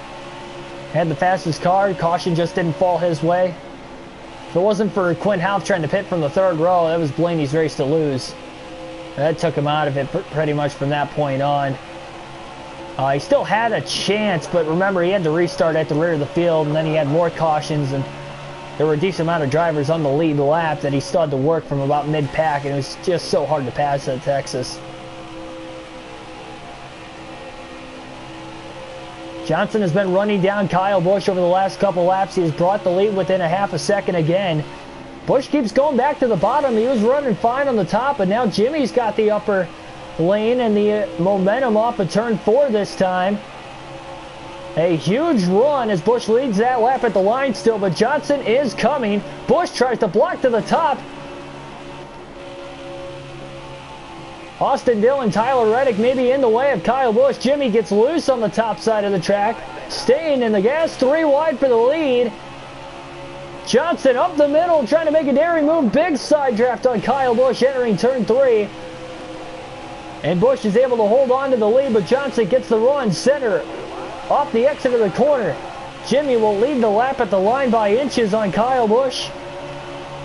had the fastest car. Caution just didn't fall his way. If it wasn't for Quinn Houff trying to pit from the third row, that was Blaney's race to lose. That took him out of it pretty much from that point on. He still had a chance, but remember, he had to restart at the rear of the field, and then he had more cautions, and there were a decent amount of drivers on the lead lap that he still had to work from about mid-pack, and it was just so hard to pass at Texas. Johnson has been running down Kyle Busch over the last couple laps. He has brought the lead within a half a second again. Busch keeps going back to the bottom. He was running fine on the top, but now Jimmy's got the upper lane and the momentum off of turn 4 this time. A huge run as Busch leads that lap at the line still, but Johnson is coming. Busch tries to block to the top. Austin Dillon, Tyler Reddick maybe in the way of Kyle Busch. Jimmy gets loose on the top side of the track, staying in the gas, 3 wide for the lead. Johnson up the middle, trying to make a dairy move. Big side draft on Kyle Busch entering turn 3. And Busch is able to hold on to the lead, but Johnson gets the run center off the exit of the corner. Jimmy will lead the lap at the line by inches on Kyle Busch.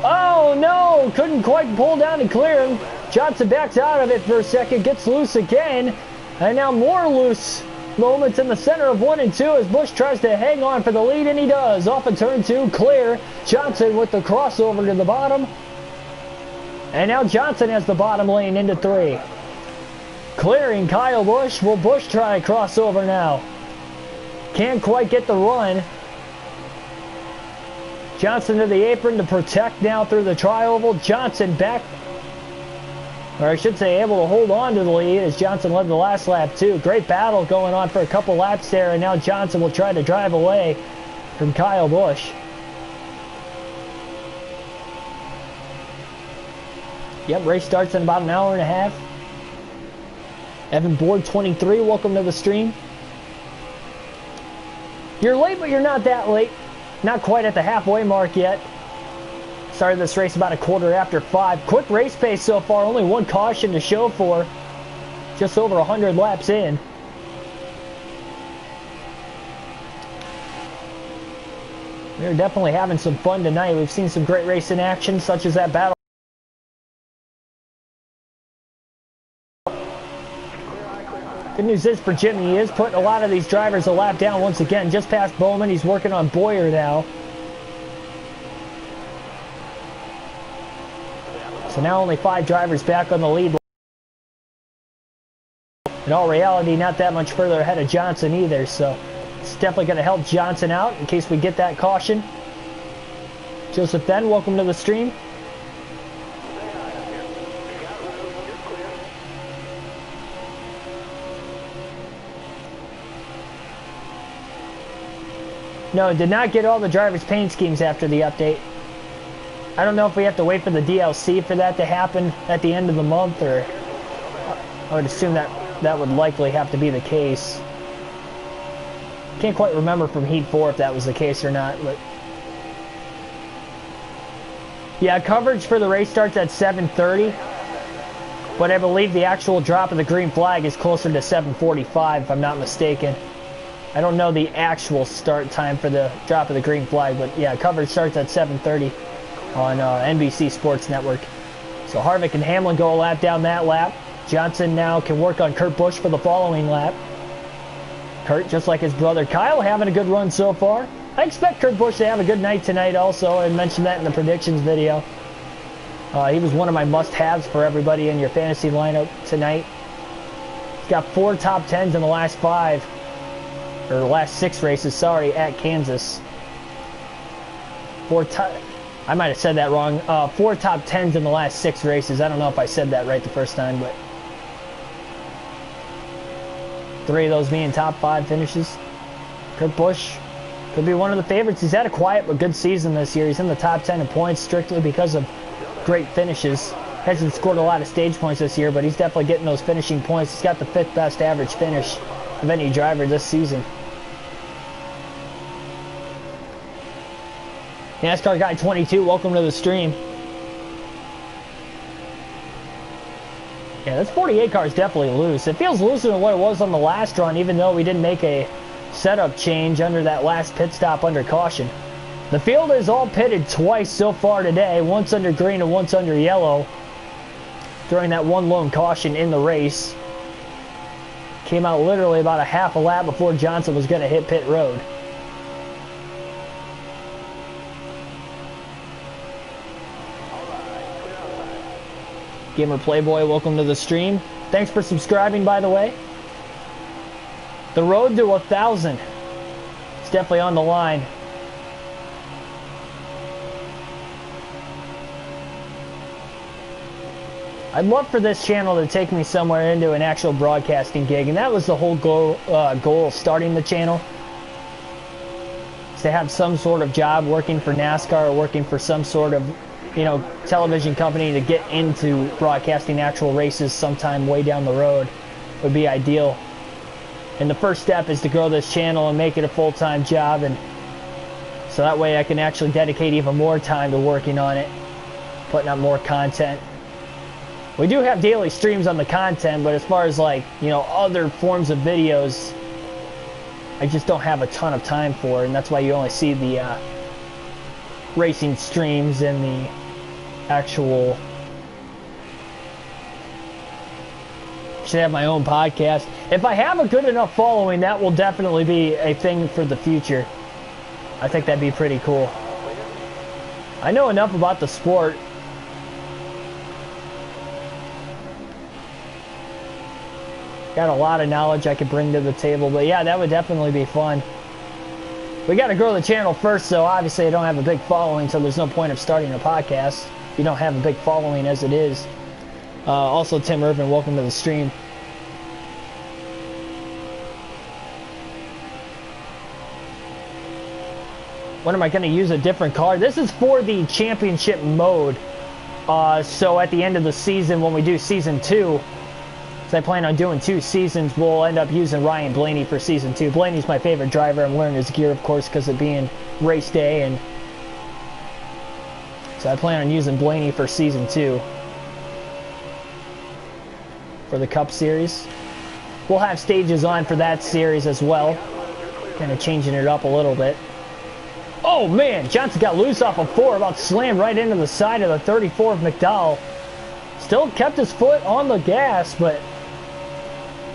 Oh no, couldn't quite pull down and clear him. Johnson backs out of it for a second, gets loose again, and now more loose moments in the center of 1 and 2 as Busch tries to hang on for the lead, and he does. Off of turn 2, clear. Johnson with the crossover to the bottom. And now Johnson has the bottom lane into 3. Clearing Kyle Busch. Will Busch try a crossover now? Can't quite get the run. Johnson to the apron to protect now through the tri-oval. Johnson back, or I should say able to hold on to the lead as Johnson led the last lap too. Great battle going on for a couple laps there, and now Johnson will try to drive away from Kyle Busch. Yep, race starts in about an hour and a half. Evan Board 23, welcome to the stream. You're late, but you're not that late. Not quite at the halfway mark yet. Started this race about a quarter after 5. Quick race pace so far, only one caution to show for. Just over 100 laps in. We're definitely having some fun tonight. We've seen some great racing action, such as that battle. Good news is for Jimmy, he is putting a lot of these drivers a lap down once again. Just past Bowman, he's working on Boyer now. So now only 5 drivers back on the lead. In all reality, not that much further ahead of Johnson either, so it's definitely going to help Johnson out in case we get that caution. Joseph Ben, welcome to the stream. No, did not get all the drivers' paint schemes after the update. I don't know if we have to wait for the DLC for that to happen at the end of the month, or I would assume that would likely have to be the case. Can't quite remember from Heat 4 if that was the case or not, but yeah, coverage for the race starts at 7:30, but I believe the actual drop of the green flag is closer to 7:45 if I'm not mistaken. I don't know the actual start time for the drop of the green flag, but yeah, coverage starts at 7:30 on NBC Sports Network. So Harvick and Hamlin go a lap down that lap. Johnson now can work on Kurt Busch for the following lap. Kurt, just like his brother Kyle, having a good run so far. I expect Kurt Busch to have a good night tonight also. I mentioned that in the predictions video. He was one of my must-haves for everybody in your fantasy lineup tonight. He's got 4 top 10s in the last 5. Or the last 6 races, sorry, at Kansas. I might have said that wrong. 4 top 10s in the last 6 races. I don't know if I said that right the first time, but 3 of those being top 5 finishes. Kurt Busch could be one of the favorites. He's had a quiet but good season this year. He's in the top 10 in points strictly because of great finishes. Hasn't scored a lot of stage points this year, but he's definitely getting those finishing points. He's got the 5th best average finish of any driver this season. NASCAR Guy 22, welcome to the stream. Yeah, this 48 car is definitely loose. It feels looser than what it was on the last run, even though we didn't make a setup change under that last pit stop under caution. The field is all pitted twice so far today, once under green and once under yellow, during that one lone caution in the race. Came out literally about a half a lap before Johnson was going to hit pit road. Gamer Playboy, welcome to the stream. Thanks for subscribing, by the way. The road to 1,000. It's definitely on the line. I'd love for this channel to take me somewhere into an actual broadcasting gig, and that was the whole goal of starting the channel. Is to have some sort of job working for NASCAR or working for some sort of, you know, television company to get into broadcasting actual races sometime way down the road would be ideal. And the first step is to grow this channel and make it a full-time job, and so that way I can actually dedicate even more time to working on it, putting up more content. We do have daily streams on the content, but as far as, like, you know, other forms of videos, I just don't have a ton of time for it, and that's why you only see the racing streams and the actual. Should have my own podcast. If I have a good enough following, that will definitely be a thing for the future. I think that'd be pretty cool. I know enough about the sport Got a lot of knowledge I could bring to the table, but yeah, that would definitely be fun. We got to grow the channel first, so obviously I don't have a big following, so there's no point of starting a podcast if you don't have a big following as it is. Also, Tim Irvin, welcome to the stream. When am I going to use a different car? This is for the championship mode. So at the end of the season, when we do season 2, so I plan on doing 2 seasons, we'll end up using Ryan Blaney for season 2. Blaney's my favorite driver. I'm learning his gear, of course, because of being race day, and so I plan on using Blaney for season 2 for the Cup Series. We'll have stages on for that series as well, kind of changing it up a little bit. Oh man, Johnson got loose off of 4, about slammed right into the side of the 34 of McDowell. Still kept his foot on the gas, but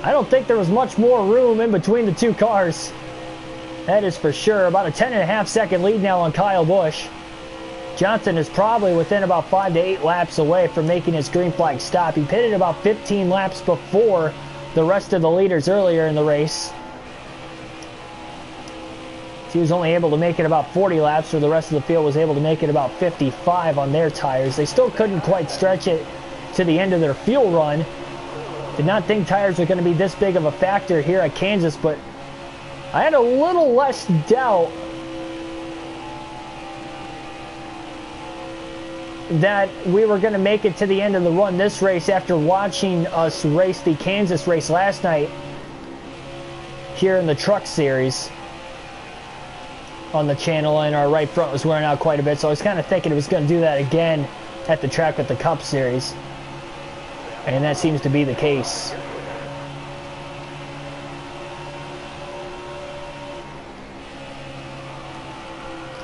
I don't think there was much more room in between the 2 cars. That is for sure. About a 10.5 second lead now on Kyle Busch. Johnson is probably within about 5 to 8 laps away from making his green flag stop. He pitted about 15 laps before the rest of the leaders earlier in the race. He was only able to make it about 40 laps, where the rest of the field was able to make it about 55 on their tires. They still couldn't quite stretch it to the end of their fuel run. Did not think tires were going to be this big of a factor here at Kansas, but I had a little less doubt that we were going to make it to the end of the run this race after watching us race the Kansas race last night here in the Truck Series on the channel, and our right front was wearing out quite a bit, so I was kind of thinking it was going to do that again at the track with the Cup Series, and that seems to be the case.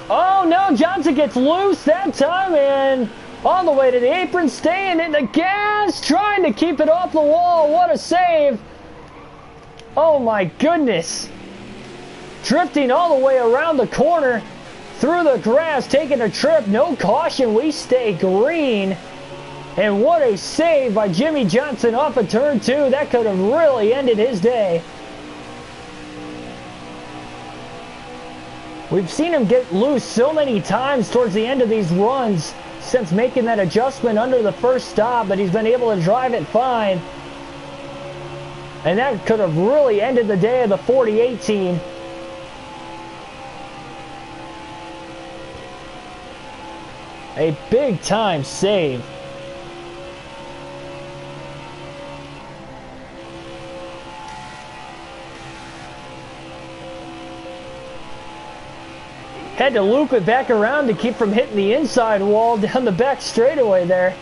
Oh no, Johnson gets loose that time, and all the way to the apron, staying in the gas, trying to keep it off the wall. What a save. Oh my goodness. Drifting all the way around the corner, through the grass, taking a trip, no caution, we stay green. And what a save by Jimmy Johnson off of turn 2. That could have really ended his day. We've seen him get loose so many times towards the end of these runs since making that adjustment under the first stop, but he's been able to drive it fine. And that could have really ended the day of the 40-18. A big time save. Had to loop it back around to keep from hitting the inside wall down the back straightaway there.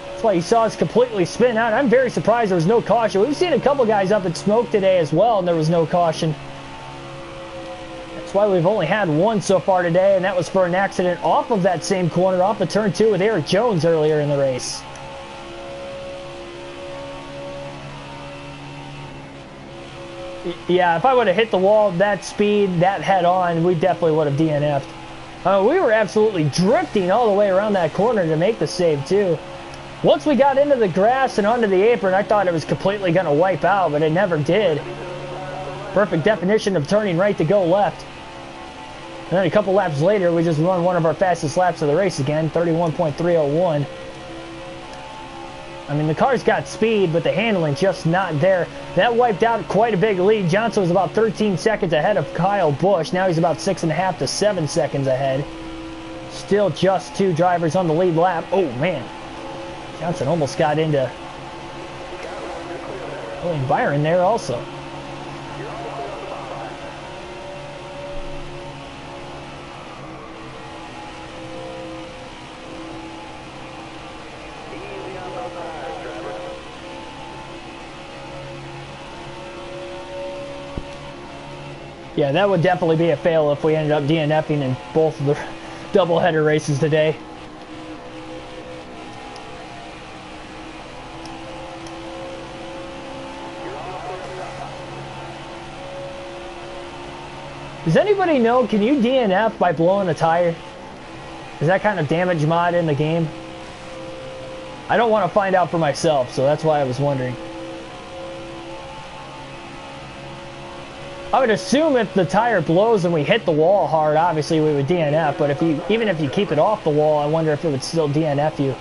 That's why you saw us completely spin out. I'm very surprised there was no caution. We've seen a couple guys up in smoke today as well, and there was no caution. That's why we've only had one so far today, and that was for an accident off of that same corner, off of turn 2 with Eric Jones earlier in the race. Yeah, if I would have hit the wall that speed, that head on, we definitely would have DNF'd. We were absolutely drifting all the way around that corner to make the save too. Once we got into the grass and onto the apron, I thought it was completely going to wipe out, but it never did. Perfect definition of turning right to go left. And then a couple laps later, we just run one of our fastest laps of the race again, 31.301. I mean, the car's got speed, but the handling just not there. That wiped out quite a big lead. Johnson was about 13 seconds ahead of Kyle Busch. Now he's about 6.5 to 7 seconds ahead. Still just 2 drivers on the lead lap. Oh, man. Johnson almost got into Byron there also. Yeah, that would definitely be a fail if we ended up DNFing in both of the doubleheader races today. Does anybody know, can you DNF by blowing a tire? Is that kind of damage mod in the game? I don't want to find out for myself, so that's why I was wondering. I would assume if the tire blows and we hit the wall hard, obviously we would DNF, but if you, even if you keep it off the wall, I wonder if it would still DNF you.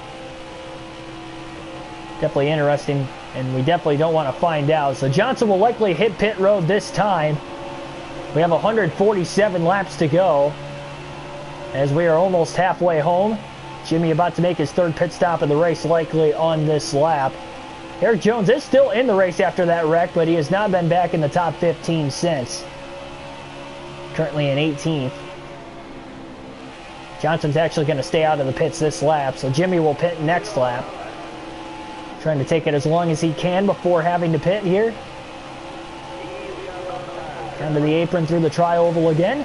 Definitely interesting, and we definitely don't want to find out. So Johnson will likely hit pit road this time. We have 147 laps to go as we are almost halfway home. Jimmy about to make his third pit stop of the race, likely on this lap. Eric Jones is still in the race after that wreck, but he has not been back in the top 15 since. Currently in 18th. Johnson's actually going to stay out of the pits this lap, so Jimmy will pit next lap. Trying to take it as long as he can before having to pit here. Down to the apron through the tri-oval again.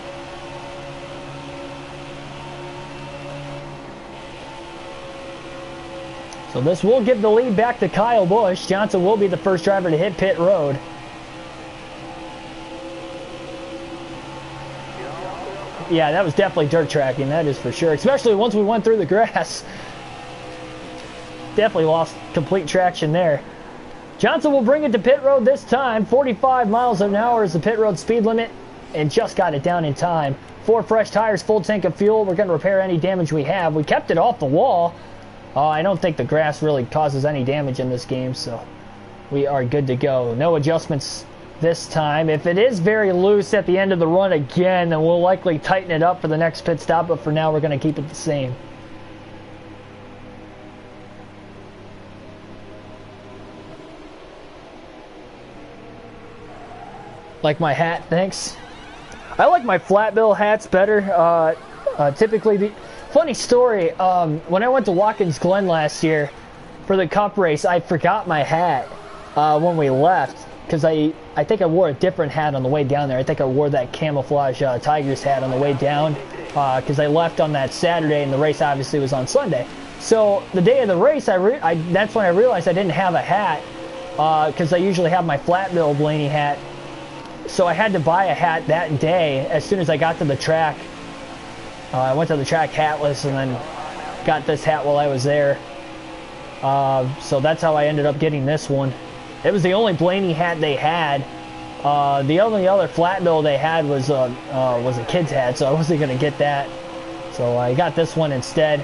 So this will give the lead back to Kyle Busch. Johnson will be the first driver to hit pit road. Yeah, that was definitely dirt tracking, that is for sure. Especially once we went through the grass. Definitely lost complete traction there. Johnson will bring it to pit road this time. 45 miles an hour is the pit road speed limit, and just got it down in time. 4 fresh tires, full tank of fuel. We're going to repair any damage we have. We kept it off the wall. I don't think the grass really causes any damage in this game, so we are good to go. No adjustments this time. If it is very loose at the end of the run again, then we'll likely tighten it up for the next pit stop, but for now we're going to keep it the same. Like my hat, thanks. I like my flat bill hats better. Typically, funny story, when I went to Watkins Glen last year for the Cup race, I forgot my hat when we left, because I think I wore a different hat on the way down there. I think I wore that camouflage Tigers hat on the way down, because I left on that Saturday and the race obviously was on Sunday. So the day of the race, that's when I realized I didn't have a hat, because I usually have my flat bill Blaney hat. So I had to buy a hat that day as soon as I got to the track. I went to the track hatless and then got this hat while I was there. So that's how I ended up getting this one. It was the only Blaney hat they had. The only other flat bill they had was a kid's hat, so I wasn't going to get that. So I got this one instead.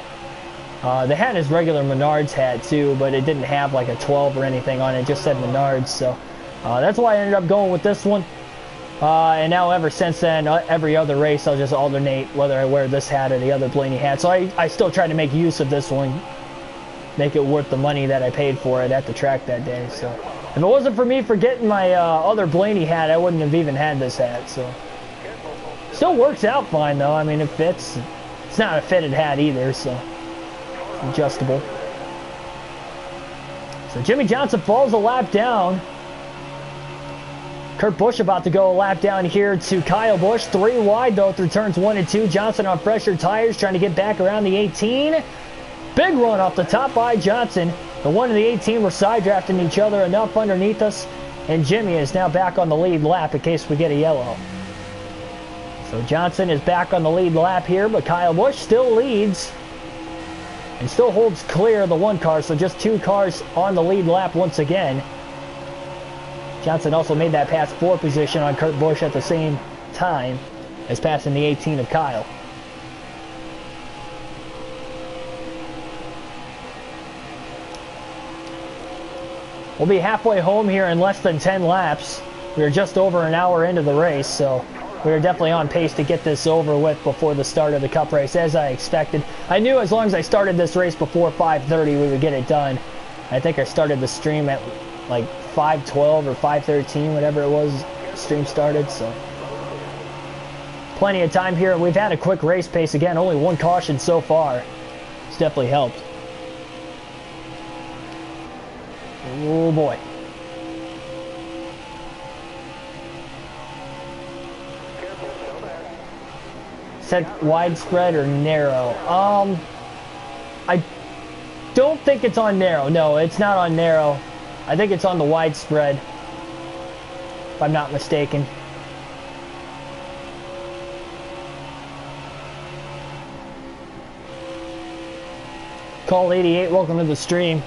The hat is regular Menards hat too, but it didn't have like a 12 or anything on it. It just said Menards, so that's why I ended up going with this one. And now ever since then, every other race I'll just alternate whether I wear this hat or the other Blaney hat. So I still try to make use of this one, make it worth the money that I paid for it at the track that day. So if it wasn't for me for getting my other Blaney hat, I wouldn't have even had this hat. So still works out fine though. I mean, it fits. It's not a fitted hat either, so it's adjustable. So Jimmy Johnson falls a lap down. Kurt Busch about to go a lap down here to Kyle Busch. 3 wide though through turns 1 and 2. Johnson on fresher tires trying to get back around the 18. Big run off the top by Johnson. The 1 and the 18 were side drafting each other enough underneath us. And Jimmy is now back on the lead lap in case we get a yellow. So Johnson is back on the lead lap here, but Kyle Busch still leads. And still holds clear of the 1 car, so just 2 cars on the lead lap once again. Johnson also made that pass 4 position on Kurt Busch at the same time as passing the 18 of Kyle. We'll be halfway home here in less than 10 laps. We are just over an hour into the race, so we are definitely on pace to get this over with before the start of the Cup race, as I expected. I knew as long as I started this race before 5:30, we would get it done. I think I started the stream at like 5:12 or 5:13, whatever it was, stream started, so plenty of time here. We've had a quick race pace again, only 1 caution so far. It's definitely helped. Oh boy. Set widespread or narrow? I don't think it's on narrow. No, it's not on narrow. I think it's on the widespread, if I'm not mistaken. Call 88, welcome to the stream.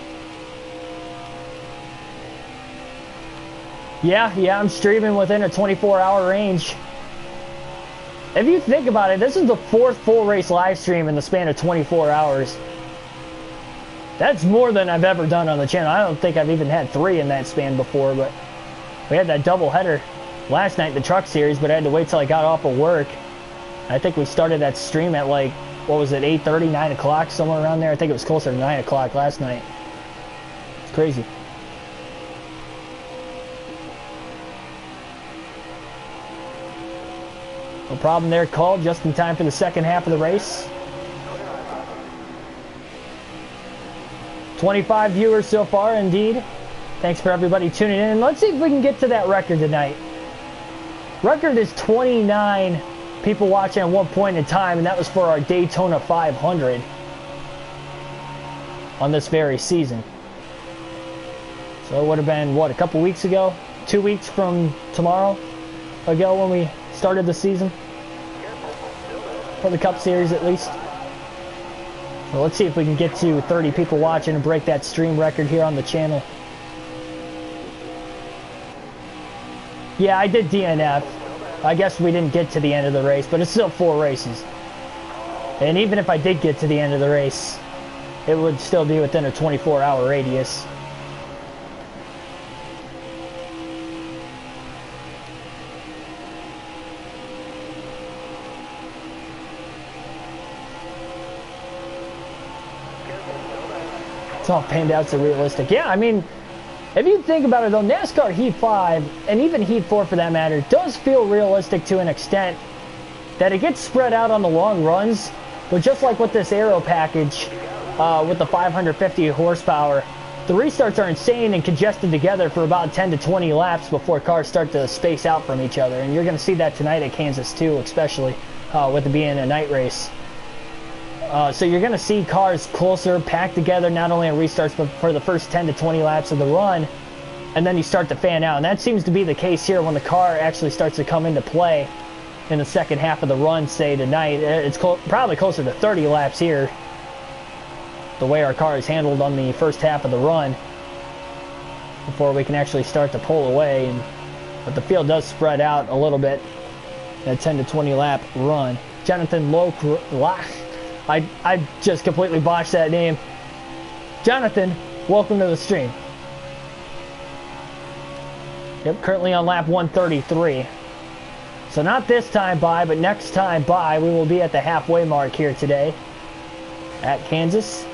Yeah, I'm streaming within a 24-hour range. If you think about it, this is the 4th full race live stream in the span of 24 hours. That's more than I've ever done on the channel. I don't think I've even had 3 in that span before, but we had that double header last night, the truck series, but I had to wait till I got off of work. I think we started that stream at like, what was it, 8:30, 9 o'clock, somewhere around there. I think it was closer to 9 o'clock last night. It's crazy. No problem there, called just in time for the second half of the race. 25 viewers so far, indeed. Thanks for everybody tuning in. Let's see if we can get to that record tonight. Record is 29 people watching at one point in time, and that was for our Daytona 500 on this very season. So it would have been, what, a couple weeks ago? 2 weeks from tomorrow ago when we started the season? For the Cup Series, at least. So let's see if we can get to 30 people watching and break that stream record here on the channel. Yeah, I did DNF. I guess we didn't get to the end of the race, but it's still 4 races. And even if I did get to the end of the race, it would still be within a 24-hour radius. It's all panned out so realistic. Yeah, I mean, if you think about it though, NASCAR Heat 5, and even Heat 4 for that matter, does feel realistic to an extent that it gets spread out on the long runs, but just like with this aero package, with the 550 horsepower, the restarts are insane and congested together for about 10 to 20 laps before cars start to space out from each other. And you're going to see that tonight at Kansas too, especially with it being a night race. So you're going to see cars closer, packed together, not only in restarts, but for the first 10 to 20 laps of the run. And then you start to fan out. And that seems to be the case here when the car actually starts to come into play in the second half of the run, say, tonight. It's probably closer to 30 laps here, the way our car is handled on the first half of the run, before we can actually start to pull away. But the field does spread out a little bit, that 10 to 20 lap run. Jonathan Lach. I just completely botched that name. Jonathan, welcome to the stream. Yep, currently on lap 133. So not this time by, but next time by, we will be at the halfway mark here today at Kansas.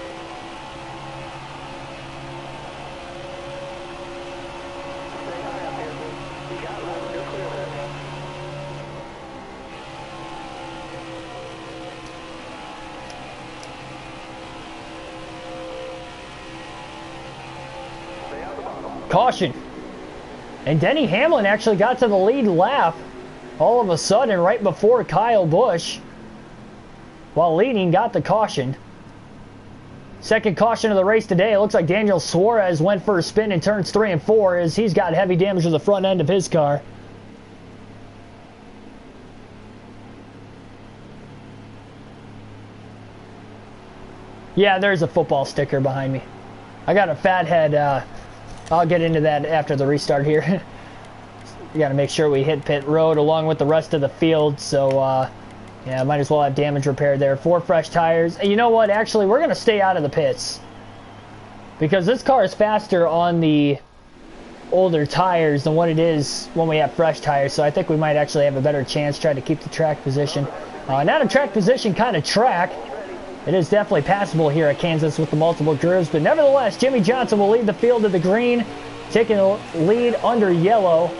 Caution. And Denny Hamlin actually got to the lead lap all of a sudden right before Kyle Busch, while leading, got the caution. Second caution of the race today. It looks like Daniel Suarez went for a spin in turns 3 and 4 as he's got heavy damage to the front end of his car. Yeah, there's a football sticker behind me. I got a fat head. I'll get into that after the restart here. We got to make sure we hit pit road along with the rest of the field. So, yeah, might as well have damage repaired there. 4 fresh tires. And you know what? Actually, we're going to stay out of the pits, because this car is faster on the older tires than what it is when we have fresh tires. So I think we might actually have a better chance trying to keep the track position. Not a track position kind of track. It is definitely passable here at Kansas with the multiple grooves, but nevertheless, Jimmy Johnson will lead the field to the green, taking a lead under yellow.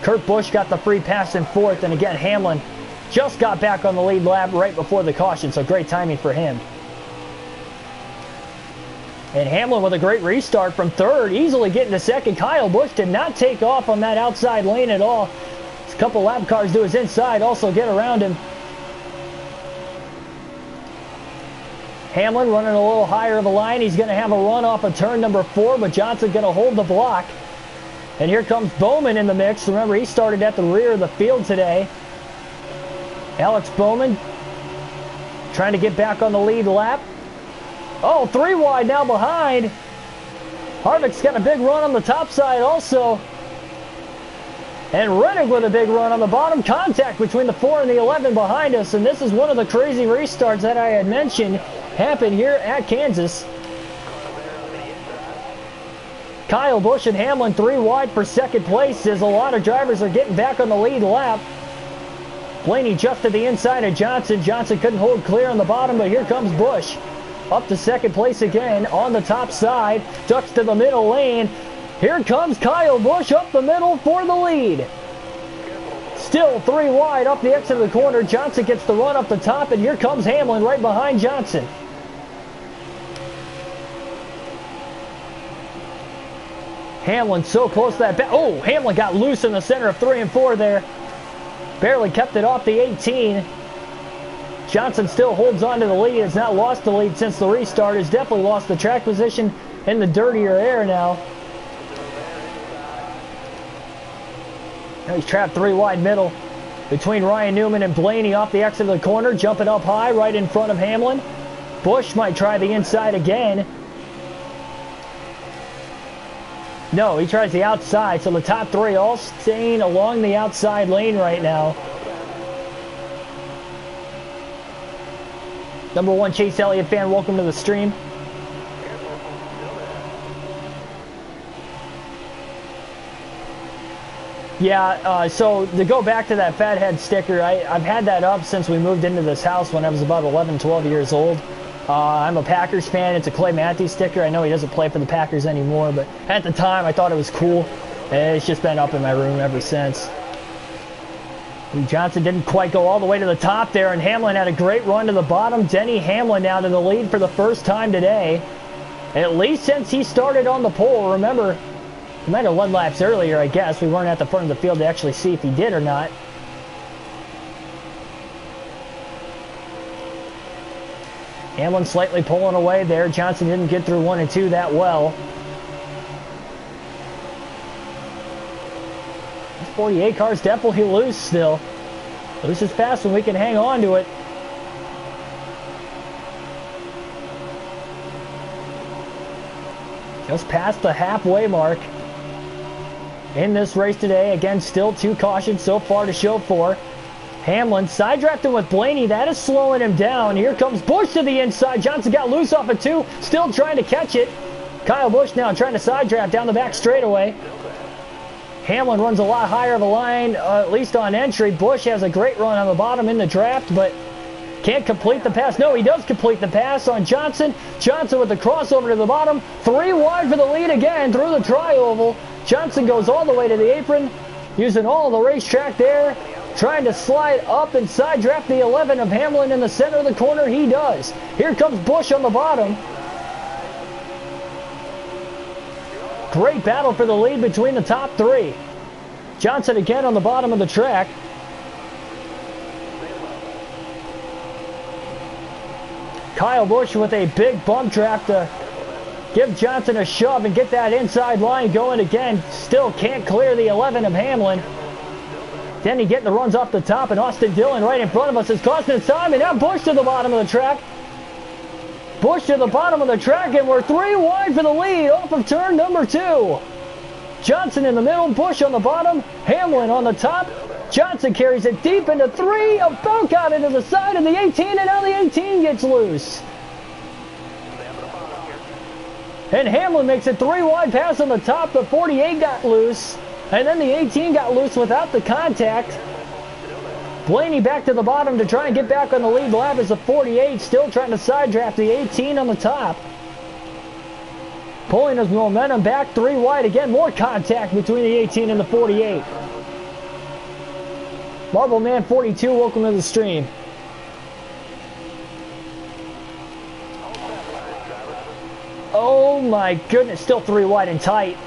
Kurt Busch got the free pass in 4th, and again, Hamlin just got back on the lead lap right before the caution, so great timing for him. And Hamlin with a great restart from 3rd, easily getting to 2nd. Kyle Busch did not take off on that outside lane at all. A couple lap cars to his inside also get around him. Hamlin running a little higher of a line. He's going to have a run off of turn number 4, but Johnson's going to hold the block. And here comes Bowman in the mix. Remember, he started at the rear of the field today. Alex Bowman trying to get back on the lead lap. Oh, 3 wide now behind. Harvick's got a big run on the top side also. And Rennick with a big run on the bottom. Contact between the 4 and the 11 behind us. And this is one of the crazy restarts that I had mentioned happened here at Kansas. Kyle Busch and Hamlin 3 wide for second place as a lot of drivers are getting back on the lead lap. Blaney just to the inside of Johnson. Johnson couldn't hold clear on the bottom, but here comes Busch. Up to second place again on the top side. Ducks to the middle lane. Here comes Kyle Busch up the middle for the lead. Still 3 wide up the exit of the corner. Johnson gets the run up the top, and here comes Hamlin right behind Johnson. Hamlin so close to that. Oh, Hamlin got loose in the center of 3 and 4 there. Barely kept it off the 18. Johnson still holds on to the lead. Has not lost the lead since the restart. Has definitely lost the track position in the dirtier air now. Now he's trapped 3 wide middle between Ryan Newman and Blaney off the exit of the corner. Jumping up high right in front of Hamlin. Busch might try the inside again. No, he tries the outside. So the top 3 all staying along the outside lane right now. Number 1 Chase Elliott fan, welcome to the stream. Yeah, so to go back to that Fathead sticker, I've had that up since we moved into this house when I was about 11, 12 years old. I'm a Packers fan. It's a Clay Matthews sticker. I know he doesn't play for the Packers anymore, but at the time I thought it was cool. And it's just been up in my room ever since. Johnson didn't quite go all the way to the top there, and Hamlin had a great run to the bottom. Denny Hamlin now to the lead for the first time today, at least since he started on the pole. Remember, he might have led laps earlier, I guess. We weren't at the front of the field to actually see if he did or not. Hamlin slightly pulling away there. Johnson didn't get through 1 and 2 that well. This 48 car's definitely loose still. Loose is fast when we can hang on to it. Just past the halfway mark in this race today. Again, still 2 cautions so far to show for. Hamlin side drafting with Blaney. That is slowing him down. Here comes Busch to the inside. Johnson got loose off of 2. Still trying to catch it. Kyle Busch now trying to side draft down the back straightaway. Hamlin runs a lot higher of a line, at least on entry. Busch has a great run on the bottom in the draft, but can't complete the pass. No, he does complete the pass on Johnson. Johnson with the crossover to the bottom. 3 wide for the lead again through the tri-oval. Johnson goes all the way to the apron, using all the racetrack there. Trying to slide up and side draft the 11 of Hamlin in the center of the corner. He does. Here comes Busch on the bottom. Great battle for the lead between the top 3. Johnson again on the bottom of the track. Kyle Busch with a big bump draft to give Johnson a shove and get that inside line going again. Still can't clear the 11 of Hamlin. Denny getting the runs off the top, and Austin Dillon right in front of us is costing us time, and now Busch to the bottom of the track. Busch to the bottom of the track, and we're 3 wide for the lead off of turn number 2. Johnson in the middle, Busch on the bottom, Hamlin on the top. Johnson carries it deep into 3, about got into the side of the 18, and now the 18 gets loose. And Hamlin makes a 3 wide pass on the top, the 48 got loose. And then the 18 got loose without the contact. Blaney back to the bottom to try and get back on the lead lap as the 48 still trying to side draft the 18 on the top. Pulling his momentum back 3 wide again. More contact between the 18 and the 48. Marble Man 42, welcome to the stream. Oh my goodness, still 3 wide and tight.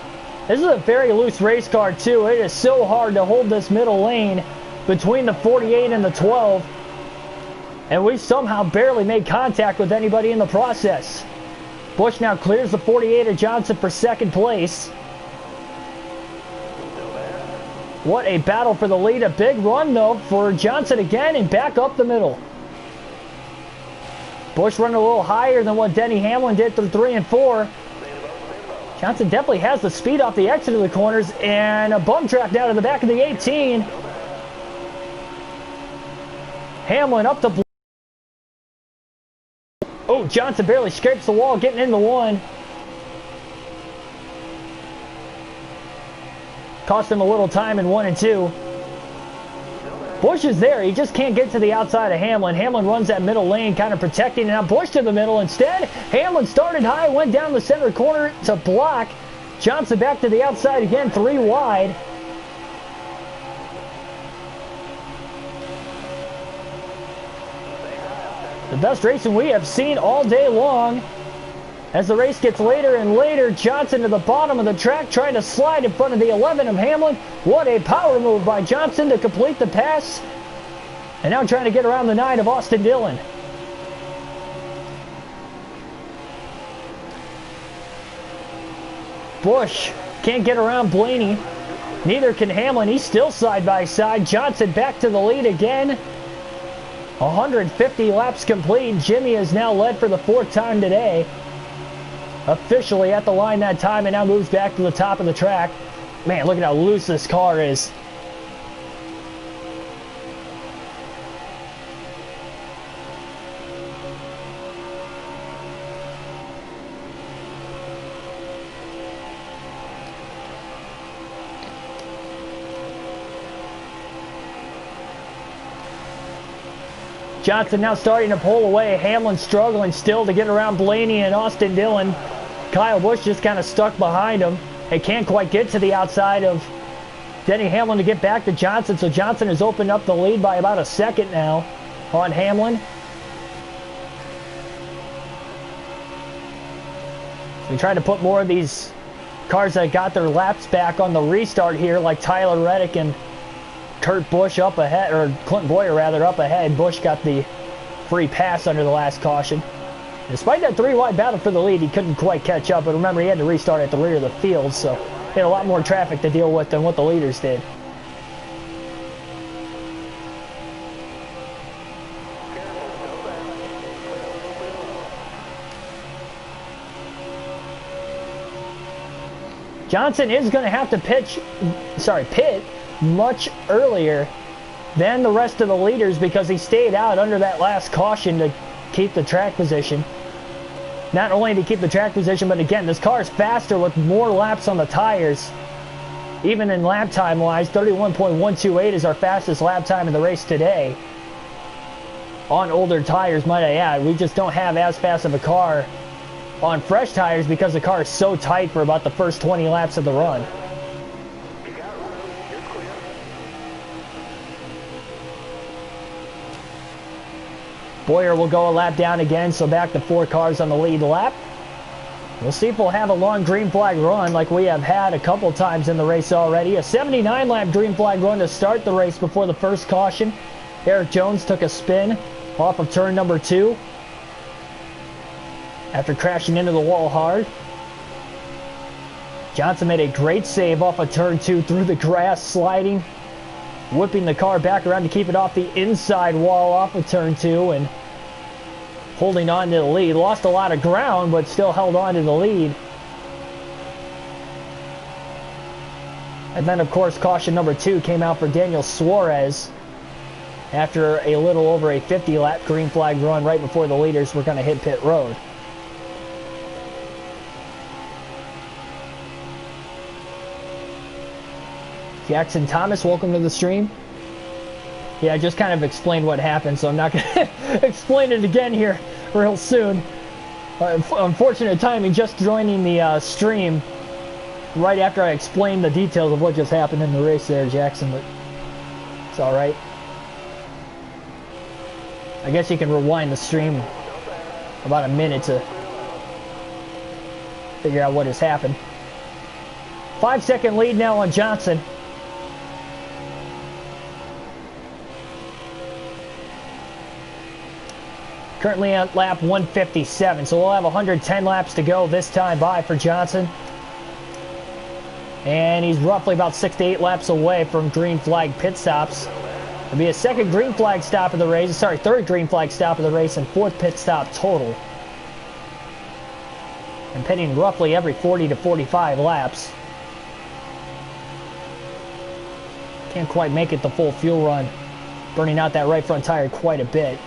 This is a very loose race car too. It is so hard to hold this middle lane between the 48 and the 12. And we somehow barely made contact with anybody in the process. Busch now clears the 48 of Johnson for second place. What a battle for the lead. A big run though for Johnson again and back up the middle. Busch running a little higher than what Denny Hamlin did through 3 and 4. Johnson definitely has the speed off the exit of the corners, and a bump track down to the back of the 18. Hamlin up the... Oh, Johnson barely scrapes the wall, getting into one. Cost him a little time in 1 and 2. Busch is there. He just can't get to the outside of Hamlin. Hamlin runs that middle lane, kind of protecting, and now Busch to the middle instead. Hamlin started high, went down the center corner to block. Johnson back to the outside again, 3 wide. The best racing we have seen all day long. As the race gets later and later, Johnson to the bottom of the track, trying to slide in front of the 11 of Hamlin. What a power move by Johnson to complete the pass. And now trying to get around the 9 of Austin Dillon. Busch can't get around Blaney. Neither can Hamlin. He's still side by side. Johnson back to the lead again. 150 laps complete. Jimmy has now led for the 4th time today. Officially at the line that time, and now moves back to the top of the track. Man, look at how loose this car is. Johnson now starting to pull away. Hamlin struggling still to get around Blaney and Austin Dillon. Kyle Busch just kind of stuck behind him. They can't quite get to the outside of Denny Hamlin to get back to Johnson. So Johnson has opened up the lead by about a second now on Hamlin. So we try to put more of these cars that got their laps back on the restart here, like Tyler Reddick and Kurt Busch up ahead, or Clint Boyer rather, up ahead. Busch got the free pass under the last caution. Despite that 3-wide battle for the lead, he couldn't quite catch up. But remember, he had to restart at the rear of the field, so he had a lot more traffic to deal with than what the leaders did. Johnson is going to have to pit much earlier than the rest of the leaders because he stayed out under that last caution to keep the track position. Not only to keep the track position, but again, this car is faster with more laps on the tires. Even in lap time wise, 31.128 is our fastest lap time in the race today. On older tires, might I add. We just don't have as fast of a car on fresh tires because the car is so tight for about the first 20 laps of the run. Boyer will go a lap down again, so back to 4 cars on the lead lap. We'll see if we'll have a long green flag run like we have had a couple times in the race already. A 79-lap green flag run to start the race before the first caution. Eric Jones took a spin off of turn number 2 after crashing into the wall hard. Johnson made a great save off of turn 2 through the grass, sliding, whipping the car back around to keep it off the inside wall off of turn 2 and holding on to the lead. Lost a lot of ground, but still held on to the lead. And then, of course, caution number 2 came out for Daniel Suarez after a little over a 50-lap green flag run right before the leaders were going to hit pit road. Jackson Thomas, welcome to the stream. Yeah, I just kind of explained what happened, so I'm not going to explain it again here real soon. Unfortunate timing, just joining the stream right after I explained the details of what just happened in the race there, Jackson, but it's alright. I guess you can rewind the stream about a minute to figure out what has happened. 5-second lead now on Johnson. Currently at lap 157, so we'll have 110 laps to go this time by for Johnson. And he's roughly about 6 to 8 laps away from green flag pit stops. It'll be a second green flag stop of the race, third green flag stop of the race, and 4th pit stop total. and pitting roughly every 40 to 45 laps. Can't quite make it the full fuel run, burning out that right front tire quite a bit.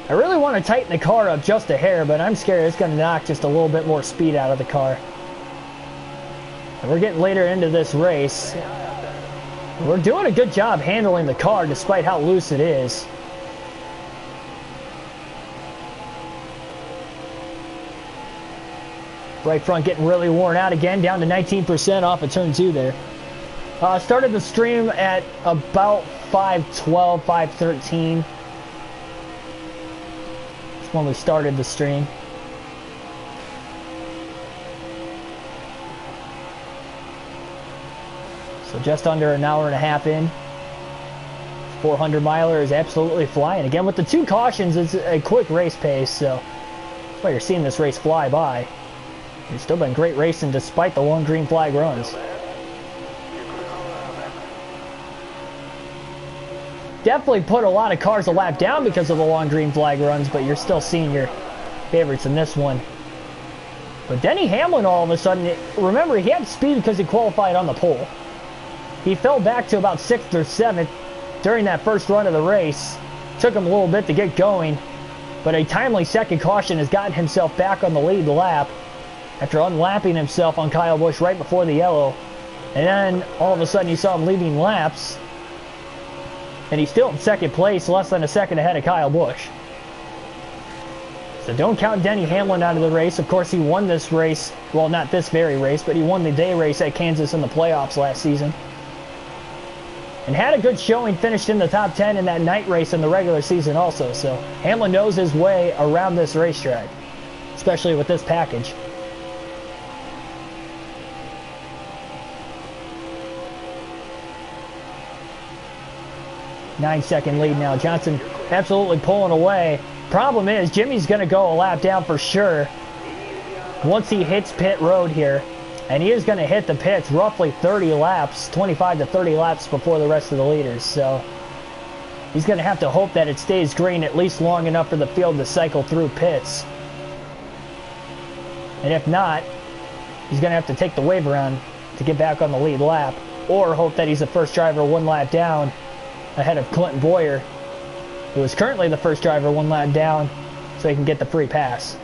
I really want to tighten the car up just a hair, but I'm scared it's going to knock just a little bit more speed out of the car. And we're getting later into this race. We're doing a good job handling the car despite how loose it is. Right front getting really worn out again, down to 19% off of turn 2 there. Started the stream at about 5:12, 5:13. That's when we started the stream. So just under an hour and a half in. 400 miler is absolutely flying. Again, with the 2 cautions, it's a quick race pace, so that's why you're seeing this race fly by. It's still been great racing despite the long green flag runs. Definitely put a lot of cars a lap down because of the long green flag runs, but you're still seeing your favorites in this one. But Denny Hamlin all of a sudden, remember, he had speed because he qualified on the pole. He fell back to about 6th or 7th during that first run of the race. Took him a little bit to get going, but a timely second caution has gotten himself back on the lead lap after unlapping himself on Kyle Busch right before the yellow. And then all of a sudden you saw him leading laps, and he's still in second place, less than a second ahead of Kyle Busch. So don't count Denny Hamlin out of the race. Of course, he won this race, well, not this very race, but he won the day race at Kansas in the playoffs last season. And had a good showing, finished in the top 10 in that night race in the regular season also. So Hamlin knows his way around this racetrack, especially with this package. Nine-second lead now. Johnson absolutely pulling away. Problem is, Jimmy's going to go a lap down for sure once he hits pit road here. And he is going to hit the pits roughly 30 laps, 25 to 30 laps before the rest of the leaders. So he's going to have to hope that it stays green at least long enough for the field to cycle through pits. And if not, he's going to have to take the wave around to get back on the lead lap, or hope that he's the first driver 1 lap down ahead of Clinton Boyer, who is currently the first driver 1 lap down, so he can get the free pass.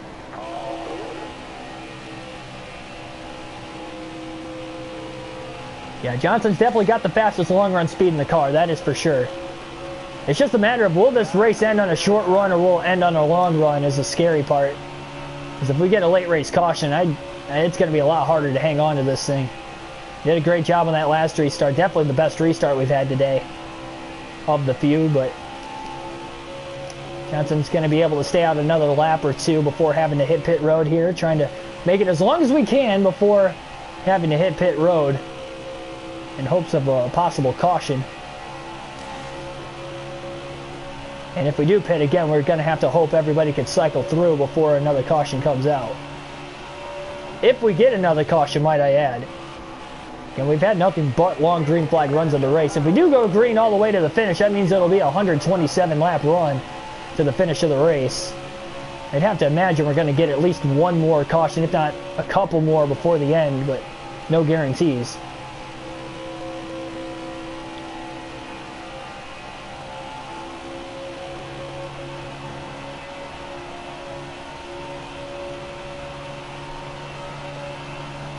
Yeah, Johnson's definitely got the fastest long-run speed in the car, that is for sure. It's just a matter of, will this race end on a short run or will it end on a long run is the scary part. Because if we get a late race caution, it's going to be a lot harder to hang on to this thing. Did a great job on that last restart. Definitely the best restart we've had today of the few, but Johnson's going to be able to stay out another lap or 2 before having to hit pit road here, trying to make it as long as we can before having to hit pit road in hopes of a possible caution. And if we do pit again, we're going to have to hope everybody can cycle through before another caution comes out. If we get another caution, might I add. And we've had nothing but long green flag runs of the race. If we do go green all the way to the finish, that means it'll be a 127 lap run to the finish of the race. I'd have to imagine we're going to get at least 1 more caution, if not a couple more before the end, but no guarantees.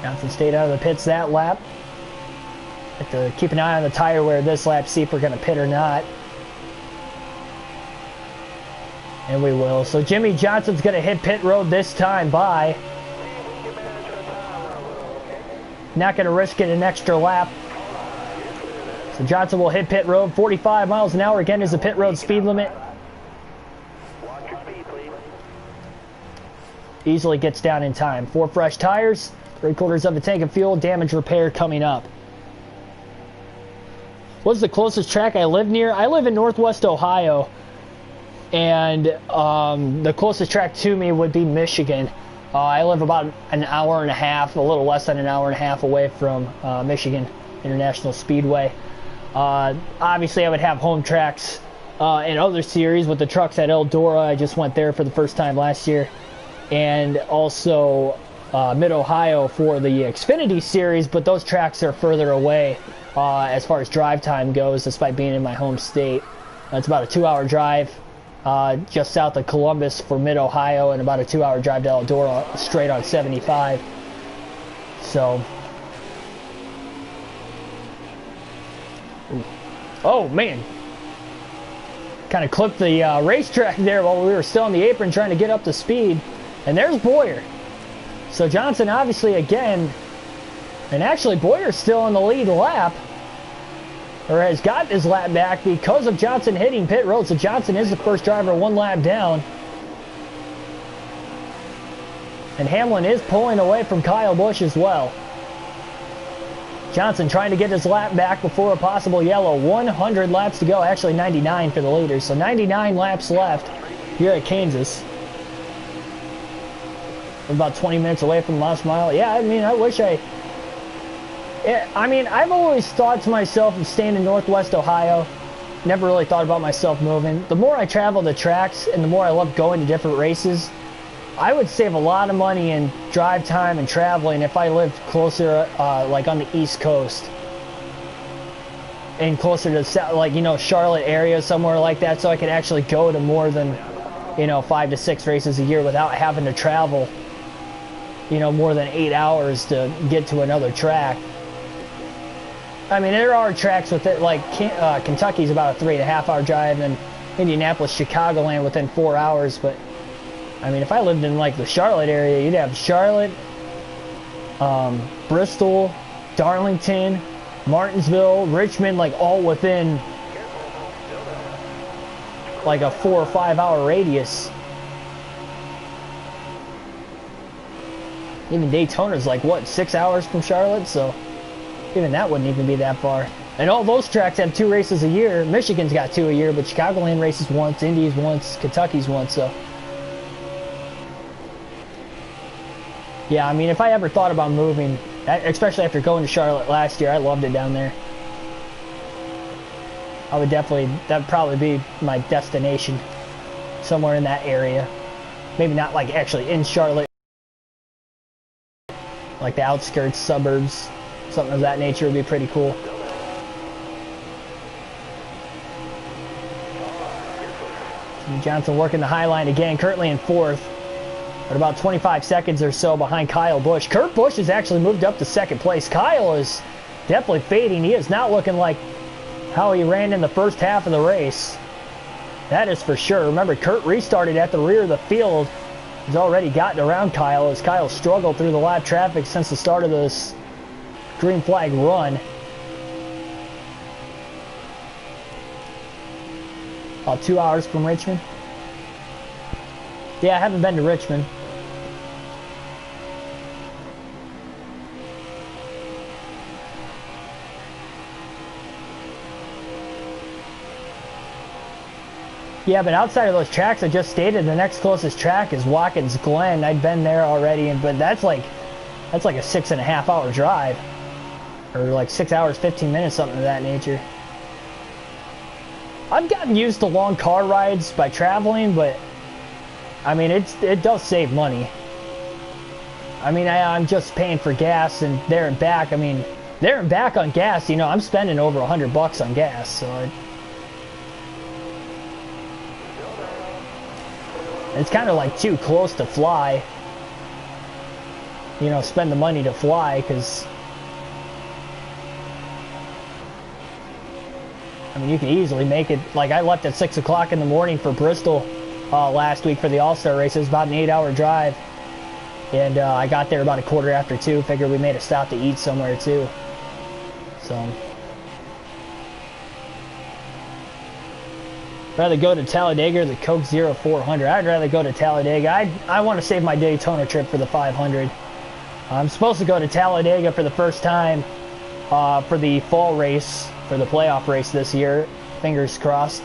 Johnson stayed out of the pits that lap. Have to keep an eye on the tire wear this lap, see if we're going to pit or not. And we will. So Jimmy Johnson's going to hit pit road this time by. Not going to risk it an extra lap. So Johnson will hit pit road. 45 miles an hour again is the pit road speed limit. Easily gets down in time. 4 fresh tires. 3/4 of a tank of fuel, damage repair coming up. What's the closest track I live near? I live in Northwest Ohio, and the closest track to me would be Michigan. I live about an hour and a half, a little less than an hour and a half away from Michigan International Speedway. Obviously, I would have home tracks in other series with the trucks at Eldora. I just went there for the first time last year. And also Mid-Ohio for the Xfinity series, but those tracks are further away as far as drive time goes, despite being in my home state. It's about a 2-hour drive just south of Columbus for Mid-Ohio, and about a 2-hour drive to Eldora straight on 75. So, oh man, kind of clipped the racetrack there while we were still on the apron trying to get up to speed. And there's Boyer. So Johnson obviously again, and actually Boyer's still in the lead lap, or has got his lap back because of Johnson hitting pit road. So Johnson is the first driver 1 lap down. And Hamlin is pulling away from Kyle Busch as well. Johnson trying to get his lap back before a possible yellow. 100 laps to go, actually 99 for the leaders. So 99 laps left here at Kansas. We're about 20 minutes away from last mile. Yeah, I mean, I wish I've always thought to myself of staying in Northwest Ohio. Never really thought about myself moving. The more I travel the tracks and the more I love going to different races, I would save a lot of money in drive time and traveling if I lived closer, like on the East Coast. And closer to, like, you know, Charlotte area, somewhere like that, so I could actually go to more than, you know, 5 to 6 races a year without having to travel, you know, more than 8 hours to get to another track. I mean, there are tracks with it, like Kentucky's about a 3.5 hour drive, and Indianapolis, Chicagoland within 4 hours. But I mean, if I lived in like the Charlotte area, you'd have Charlotte, Bristol, Darlington, Martinsville, Richmond, like all within like a 4 or 5 hour radius. Even Daytona's like, what, 6 hours from Charlotte? So even that wouldn't even be that far. And all those tracks have 2 races a year. Michigan's got 2 a year, but Chicagoland races once, Indy's once, Kentucky's once. So yeah, I mean, if I ever thought about moving, especially after going to Charlotte last year, I loved it down there. I would definitely, that'd probably be my destination, somewhere in that area. Maybe not like actually in Charlotte, like the outskirts, suburbs, something of that nature would be pretty cool. Johnson working the high line again, currently in 4th. At about 25 seconds or so behind Kyle Busch. Kurt Busch has actually moved up to 2nd place. Kyle is definitely fading. He is not looking like how he ran in the first half of the race. That is for sure. Remember, Kurt restarted at the rear of the field. He's already gotten around Kyle as Kyle struggled through the lap traffic since the start of this green flag run. About 2 hours from Richmond. Yeah, I haven't been to Richmond. Yeah, but outside of those tracks I just stated, the next closest track is Watkins Glen. I'd been there already, but that's like a 6.5 hour drive. Or like 6 hours, 15 minutes, something of that nature. I've gotten used to long car rides by traveling, but I mean, it does save money. I mean, I'm just paying for gas and there and back. I mean, there and back on gas, you know, I'm spending over $100 on gas, so it's kind of like too close to fly. You know, spend the money to fly, because I mean, you can easily make it. Like, I left at 6 o'clock in the morning for Bristol last week for the All-Star race. It was about an 8-hour drive. And I got there about 2:15. Figured we made a stop to eat somewhere, too. So rather go to Talladega or the Coke 0400. I'd rather go to Talladega. I want to save my Daytona trip for the 500. I'm supposed to go to Talladega for the first time for the fall race, for the playoff race this year. Fingers crossed.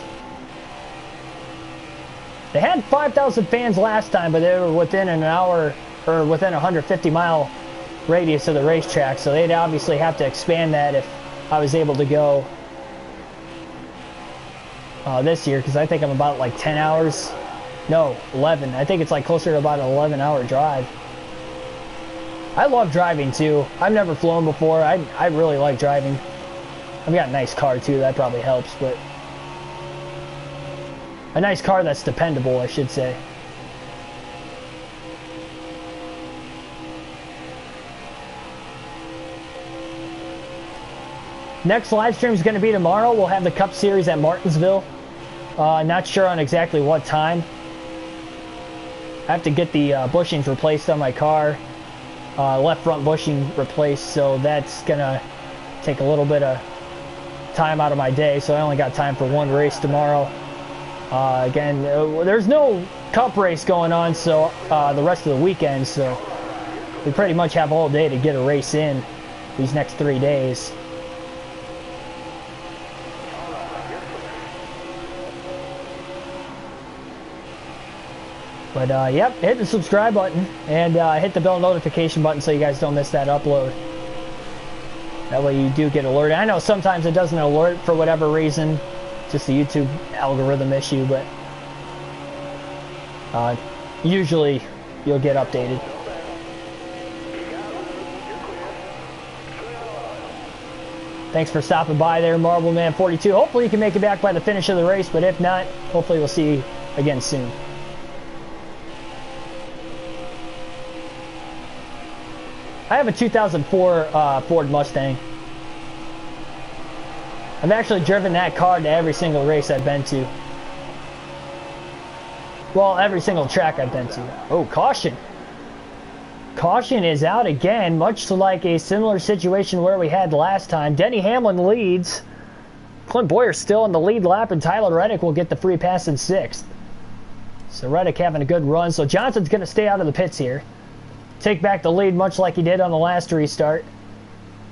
They had 5,000 fans last time, but they were within an hour, or within a 150-mile radius of the racetrack, so they'd obviously have to expand that if I was able to go. this year, because I think I'm about like 10 hours. No, 11. I think it's like closer to about an 11-hour drive. I love driving too. I've never flown before. I really like driving. I've got a nice car too. That probably helps, but a nice car that's dependable, I should say. Next live stream is going to be tomorrow. We'll have the Cup Series at Martinsville. Not sure on exactly what time. I have to get the bushings replaced on my car. Left front bushing replaced, so that's going to take a little bit of time out of my day. So I only got time for one race tomorrow. Again, there's no Cup race going on so the rest of the weekend, so we pretty much have all day to get a race in these next 3 days. But, yep, hit the subscribe button and hit the bell notification button so you guys don't miss that upload. That way you do get alerted. I know sometimes it doesn't alert for whatever reason. Just a YouTube algorithm issue, but usually you'll get updated. Thanks for stopping by there, Marbleman42. Hopefully you can make it back by the finish of the race, but if not, hopefully we'll see you again soon. I have a 2004 Ford Mustang. I've actually driven that car to every single race I've been to. Well, every single track I've been to. Oh, caution. Caution is out again, much like a similar situation where we had last time. Denny Hamlin leads. Clint Bowyer's still in the lead lap, and Tyler Reddick will get the free pass in 6th. So Reddick having a good run. So Johnson's going to stay out of the pits here. Take back the lead much like he did on the last restart.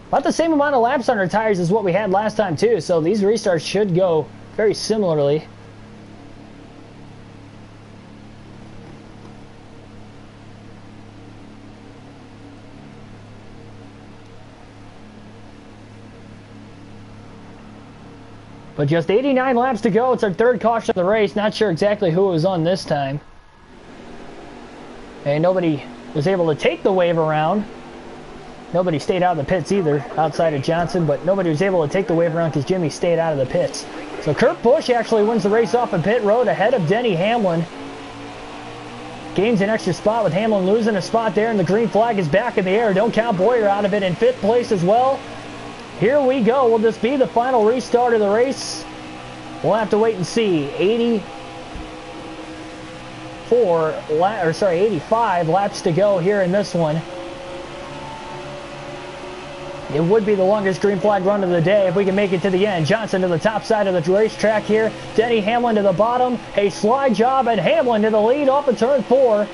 About the same amount of laps on our tires as what we had last time too, so these restarts should go very similarly. But just 89 laps to go. It's our third caution of the race. Not sure exactly who it was on this time. And nobody was able to take the wave around. Nobody stayed out of the pits either, outside of Johnson, but nobody was able to take the wave around because Jimmy stayed out of the pits. So Kurt Busch actually wins the race off of pit road ahead of Denny Hamlin. Gains an extra spot with Hamlin losing a spot there, and the green flag is back in the air. Don't count Bowyer out of it in 5th place as well. Here we go. Will this be the final restart of the race? We'll have to wait and see. 85 laps to go here in this one. It would be the longest green flag run of the day if we can make it to the end. Johnson to the top side of the racetrack here. Denny Hamlin to the bottom. A slide job, and Hamlin to the lead off of turn 4.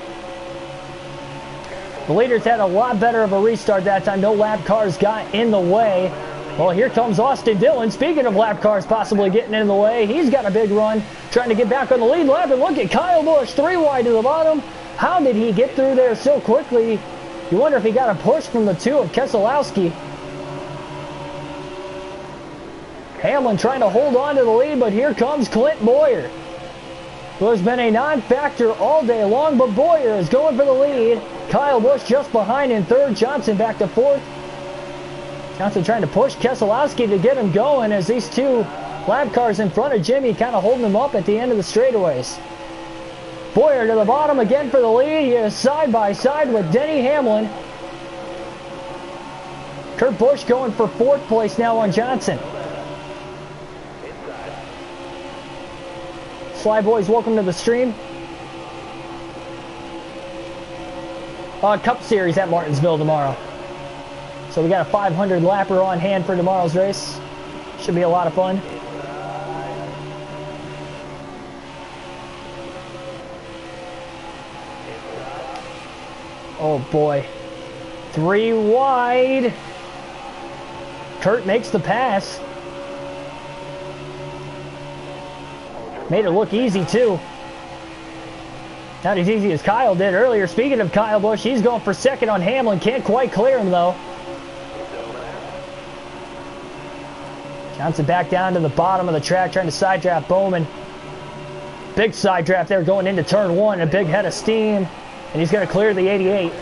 The leaders had a lot better of a restart that time. No lap cars got in the way. Well, here comes Austin Dillon. Speaking of lap cars possibly getting in the way, he's got a big run trying to get back on the lead lap. And look at Kyle Busch, 3 wide to the bottom. How did he get through there so quickly? You wonder if he got a push from the 2 of Keselowski. Hamlin trying to hold on to the lead, but here comes Clint Bowyer, who has been a non-factor all day long, but Bowyer is going for the lead. Kyle Busch just behind in 3rd. Johnson back to 4th. Johnson trying to push Keselowski to get him going as these 2 lap cars in front of Jimmy kind of holding him up at the end of the straightaways. Bowyer to the bottom again for the lead. He is side by side with Denny Hamlin. Kurt Busch going for 4th place now on Johnson. Sly Boys, welcome to the stream. Cup Series at Martinsville tomorrow. So we got a 500 lapper on hand for tomorrow's race. Should be a lot of fun. Oh boy. 3 wide. Kurt makes the pass. Made it look easy too. Not as easy as Kyle did earlier. Speaking of Kyle Busch, he's going for 2nd on Hamlin. Can't quite clear him though. Johnson back down to the bottom of the track trying to side draft Bowman. Big side draft there going into turn 1. A big head of steam. And he's going to clear the 88.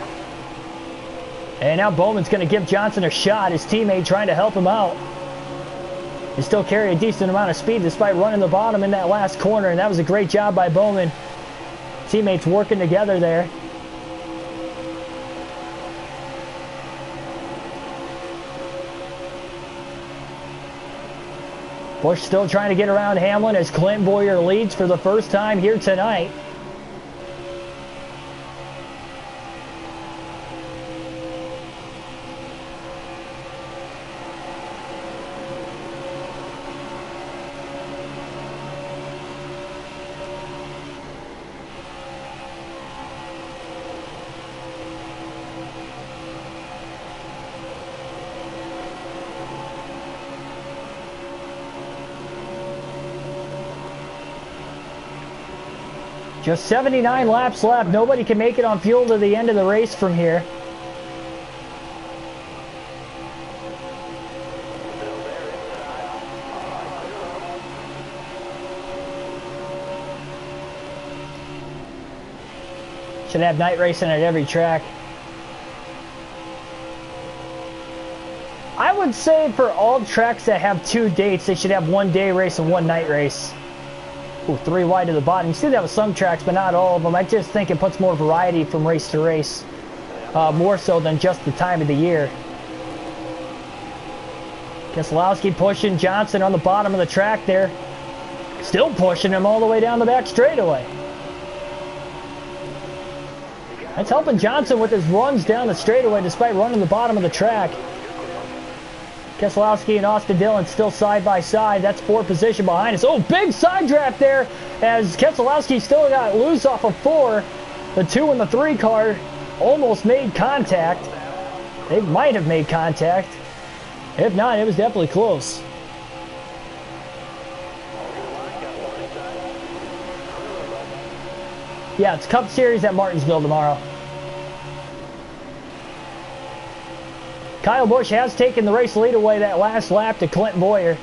And now Bowman's going to give Johnson a shot. His teammate trying to help him out. He still carry a decent amount of speed despite running the bottom in that last corner. And that was a great job by Bowman. Teammates working together there. Busch still trying to get around Hamlin as Clint Boyer leads for the first time here tonight. Just 79 laps left. Nobody can make it on fuel to the end of the race from here. Should have night racing at every track. I would say for all tracks that have 2 dates, they should have 1 day race and 1 night race. Ooh, 3 wide to the bottom. You see that with some tracks, but not all of them. I just think it puts more variety from race to race. More so than just the time of the year. Keselowski pushing Johnson on the bottom of the track there. Still pushing him all the way down the back straightaway. That's helping Johnson with his runs down the straightaway despite running the bottom of the track. Keselowski and Austin Dillon still side by side. That's 4 position behind us. Oh, big side draft there as Keselowski still got loose off of 4. The 2 and the 3 car almost made contact. They might have made contact. If not, it was definitely close. Yeah, it's Cup Series at Martinsville tomorrow. Kyle Busch has taken the race lead away that last lap to Clint Boyer.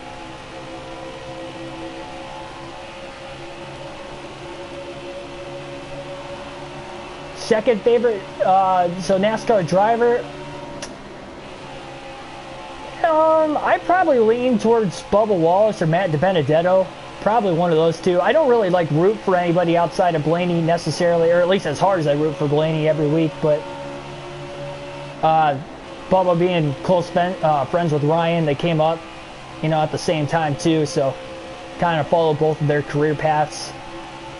Second favorite, so NASCAR driver. I probably lean towards Bubba Wallace or Matt DiBenedetto. Probably one of those two. I don't really like root for anybody outside of Blaney necessarily, or at least as hard as I root for Blaney every week, but Bubba being close friends with Ryan, they came up, at the same time too, so kind of followed both of their career paths.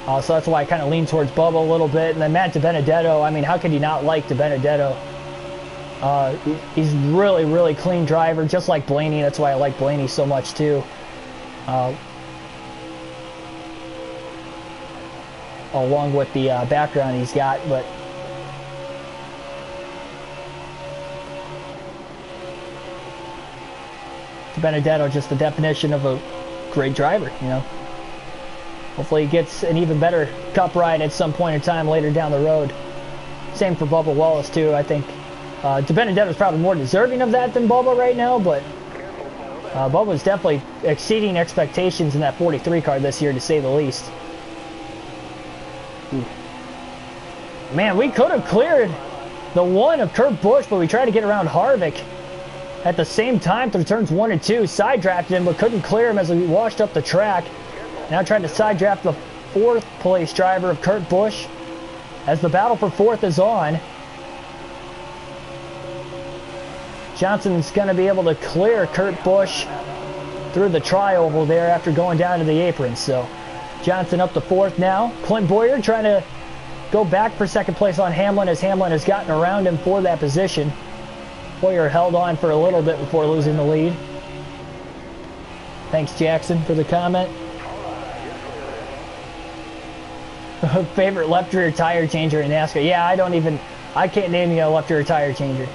So that's why I kind of lean towards Bubba a little bit. And then Matt DiBenedetto, I mean, how could you not like DiBenedetto? He's really, really clean driver, just like Blaney. That's why I like Blaney so much too. Along with the background he's got, but Benedetto, just the definition of a great driver, Hopefully he gets an even better Cup ride at some point in time later down the road. Same for Bubba Wallace too. I think DiBenedetto is probably more deserving of that than Bubba right now, but Bubba's definitely exceeding expectations in that 43 car this year, to say the least. Ooh. Man, we could have cleared the 1 of Kurt Busch, but we tried to get around Harvick at the same time through turns 1 and 2. Side drafted him, but couldn't clear him as we washed up the track. Now trying to side draft the 4th place driver of Kurt Busch as the battle for 4th is on. Johnson's going to be able to clear Kurt Busch through the tri-oval there after going down to the apron. So Johnson up to 4th now. Clint Boyer trying to go back for 2nd place on Hamlin as Hamlin has gotten around him for that position. Boyer held on for a little bit before losing the lead. Thanks, Jackson, for the comment. Favorite left rear tire changer in NASCAR? Yeah, I can't name you a left rear tire changer.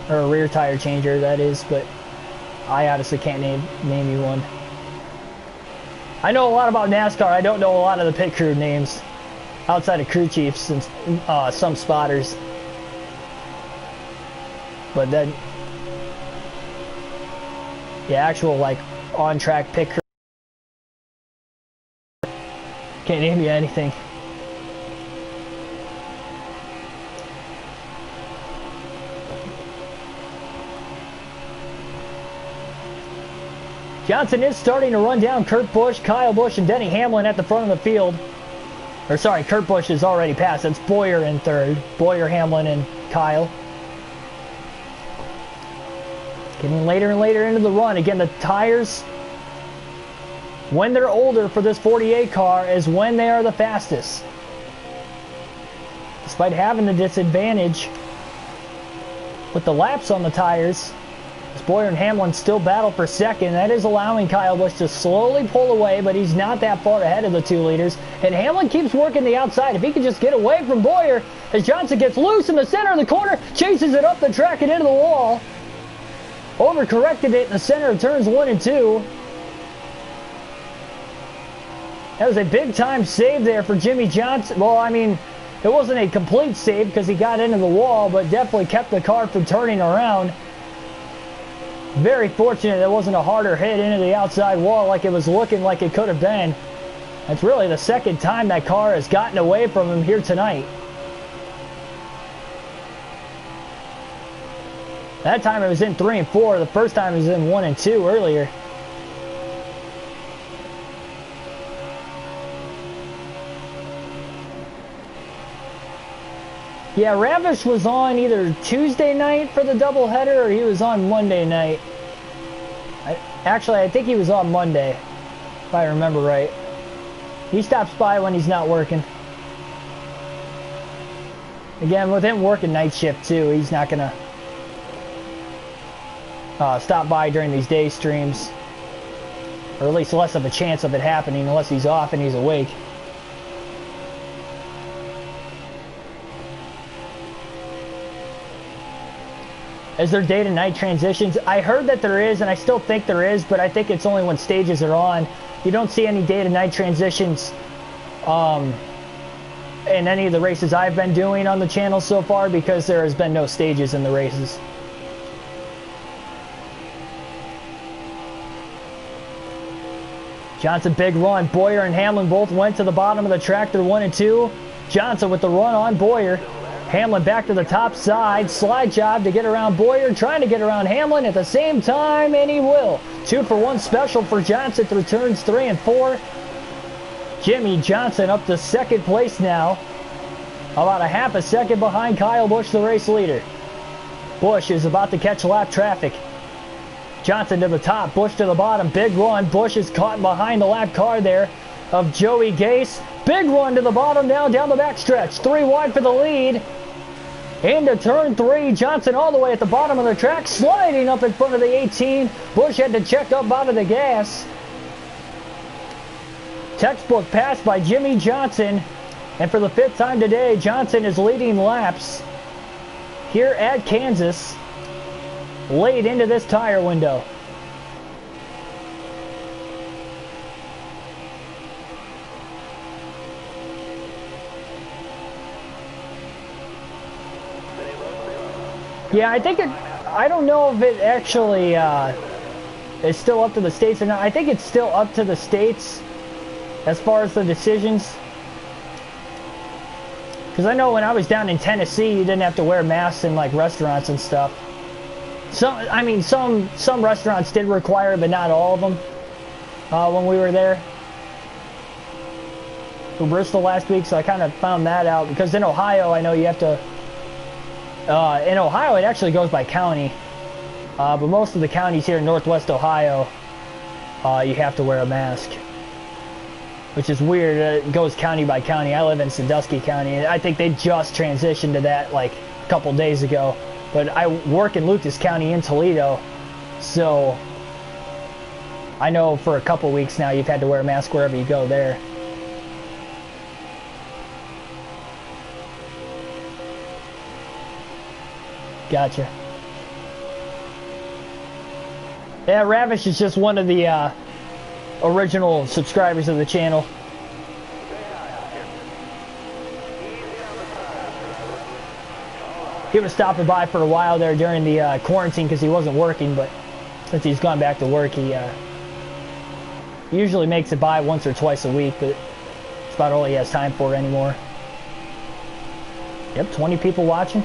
Or a rear tire changer, that is, but I honestly can't name you one. I know a lot about NASCAR. I don't know a lot of the pit crew names outside of crew chiefs and some spotters. But then, the actual like on-track pick. Can't name you anything. Johnson is starting to run down Kurt Busch, Kyle Busch, and Denny Hamlin at the front of the field. Or sorry, Kurt Busch is already passed. It's Bowyer in third. Bowyer, Hamlin, and Kyle. Getting later and later into the run. Again, the tires, when they're older for this 48 car, is when they are the fastest. Despite having the disadvantage with the laps on the tires, Bowyer and Hamlin still battle for second. That is allowing Kyle Busch to slowly pull away, but he's not that far ahead of the 2 leaders. And Hamlin keeps working the outside. If he could just get away from Bowyer, as Johnson gets loose in the center of the corner, chases it up the track and into the wall. Overcorrected it in the center of turns 1 and 2. That was a big-time save there for Jimmy Johnson. Well, I mean, it wasn't a complete save because he got into the wall, but definitely kept the car from turning around. Very fortunate there wasn't a harder hit into the outside wall like it was looking like it could have been. That's really the second time that car has gotten away from him here tonight. That time it was in 3 and 4. The first time it was in 1 and 2 earlier. Yeah, Ravish was on either Tuesday night for the doubleheader or he was on Monday night. Actually, I think he was on Monday, if I remember right. He stops by when he's not working. Again, with him working night shift too, he's not going to stop by during these day streams. Or at least less of a chance of it happening unless he's off and he's awake. Is there day to night transitions? I heard that there is, and I still think there is, but I think it's only when stages are on. You don't see any day to night transitions in any of the races I've been doing on the channel so far because there has been no stages in the races. Johnson, big run. Bowyer and Hamlin both went to the bottom of the track. They're 1 and 2. Johnson with the run on Bowyer. Hamlin back to the top side. Slide job to get around Bowyer. Trying to get around Hamlin at the same time, and he will. 2 for 1 special for Johnson through turns 3 and 4. Jimmy Johnson up to second place now. About a half a second behind Kyle Busch, the race leader. Busch is about to catch lap traffic. Johnson to the top, Busch to the bottom. Big run. Busch is caught behind the lap car there of Joey Gase. Big run to the bottom now, down the backstretch. 3 wide for the lead. Into turn 3. Johnson all the way at the bottom of the track, sliding up in front of the 18. Busch had to check up out of the gas. Textbook pass by Jimmy Johnson. And for the 5th time today, Johnson is leading laps here at Kansas late into this tire window. Yeah, I think I don't know if it actually is still up to the states or not. I think it's still up to the states as far as the decisions. Because I know when I was down in Tennessee, you didn't have to wear masks in like restaurants and stuff. Some restaurants did require it, but not all of them when we were there for Bristol last week. So I kind of found that out because in Ohio, I know you have to. In Ohio, it actually goes by county, but most of the counties here in Northwest Ohio, you have to wear a mask, which is weird. It goes county by county. I live in Sandusky County, and I think they just transitioned to that like a couple days ago. But I work in Lucas County in Toledo, so I know for a couple weeks now you've had to wear a mask wherever you go there. Gotcha. Yeah, Ravish is just one of the original subscribers of the channel. He was stopping by for a while there during the quarantine because he wasn't working, but Since he's gone back to work, he usually makes it by once or twice a week, but it's about all he has time for anymore. Yep, 20 people watching.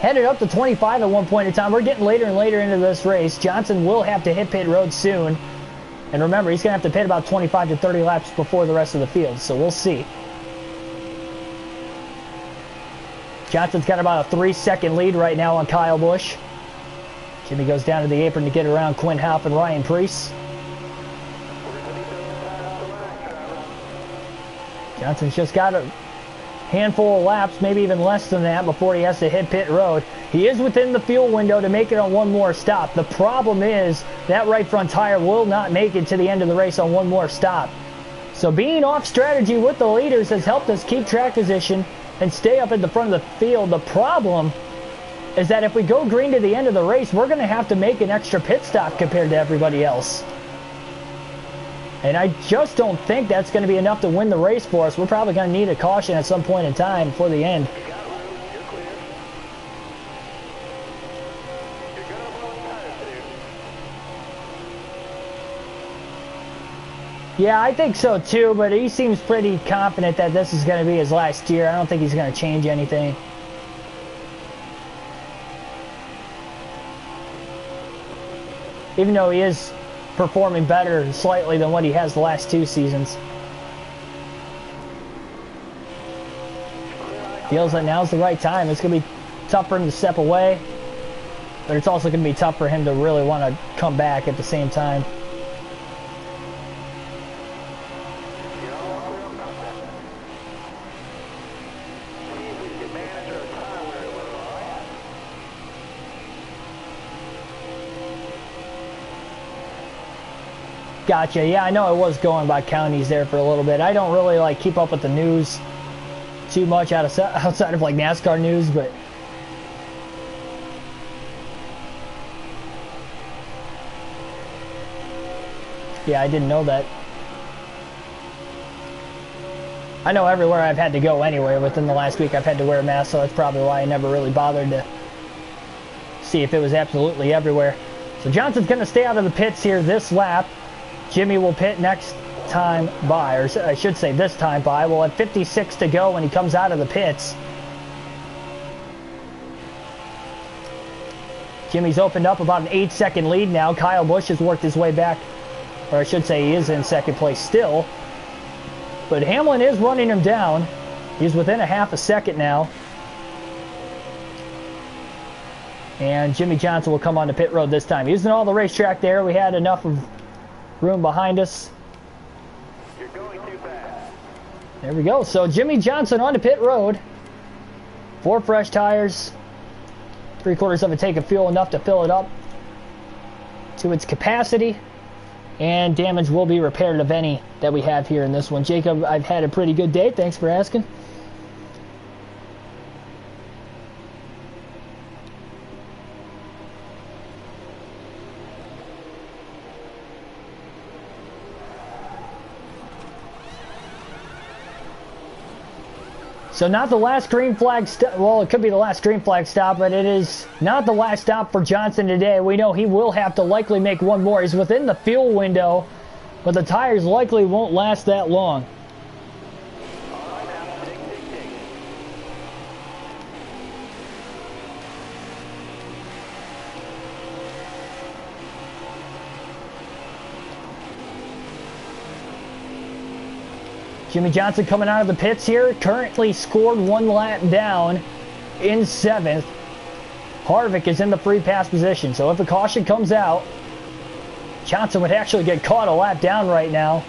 Headed up to 25 at one point in time. We're getting later and later into this race. Johnson will have to hit pit road soon. And remember, he's going to have to pit about 25 to 30 laps before the rest of the field, so we'll see. Johnson's got about a 3-second lead right now on Kyle Busch. Jimmy goes down to the apron to get around Quinn Houff and Ryan Preece. Johnson's just got a handful of laps, maybe even less than that, before he has to hit pit road. He is within the fuel window to make it on one more stop. The problem is that right front tire will not make it to the end of the race on one more stop. So being off strategy with the leaders has helped us keep track position and stay up at the front of the field. The problem is that if we go green to the end of the race, we're going to have to make an extra pit stop compared to everybody else. And I just don't think that's going to be enough to win the race for us. We're probably going to need a caution at some point in time before the end. Yeah, I think so too, but he seems pretty confident that this is going to be his last year. I don't think he's going to change anything. Even though he is performing better slightly than what he has the last 2 seasons. Feels like now's the right time. It's going to be tough for him to step away, but it's also going to be tough for him to really want to come back at the same time. Gotcha. Yeah, I know I was going by counties there for a little bit. I don't really like keep up with the news too much outside of like NASCAR news, but yeah, I didn't know that. I know everywhere I've had to go anyway within the last week I've had to wear a mask, so that's probably why I never really bothered to see if it was absolutely everywhere. So Johnson's going to stay out of the pits here this lap. Jimmy will pit next time by, or I should say this time by. We'll have 56 to go when he comes out of the pits. Jimmy's opened up about an 8-second lead now. Kyle Busch has worked his way back, or I should say he is in second place still. But Hamlin is running him down. He's within a half a second now. And Jimmy Johnson will come on to pit road this time. Using all the racetrack there, we had enough of room behind us. You're going too fast. There we go. So Jimmy Johnson on to pit road. 4 fresh tires. 3/4 of a tank of fuel, enough to fill it up to its capacity. And damage will be repaired, if any, that we have here in this one. Jacob, I've had a pretty good day. Thanks for asking. So not the last green flag stop. Well, it could be the last green flag stop, but it is not the last stop for Johnson today. We know he will have to likely make one more. He's within the fuel window, but the tires likely won't last that long. Jimmy Johnson coming out of the pits here, currently scored 1 lap down in 7th. Harvick is in the free pass position, so if a caution comes out, Johnson would actually get caught a lap down right now.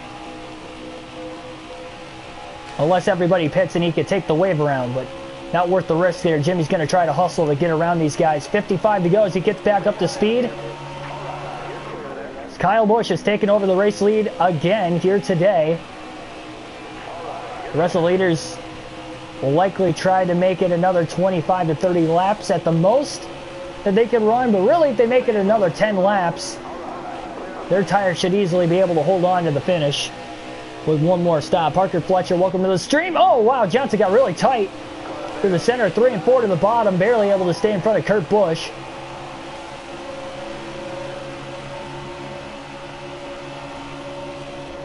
Unless everybody pits and he could take the wave around, but not worth the risk there. Jimmy's going to try to hustle to get around these guys. 55 to go as he gets back up to speed. Kyle Busch has taken over the race lead again here today. The rest of the leaders will likely try to make it another 25 to 30 laps at the most that they can run, but really if they make it another 10 laps, their tires should easily be able to hold on to the finish with one more stop. Parker Fletcher, welcome to the stream. Oh, wow, Johnson got really tight through the center, 3 and 4 to the bottom, barely able to stay in front of Kurt Busch.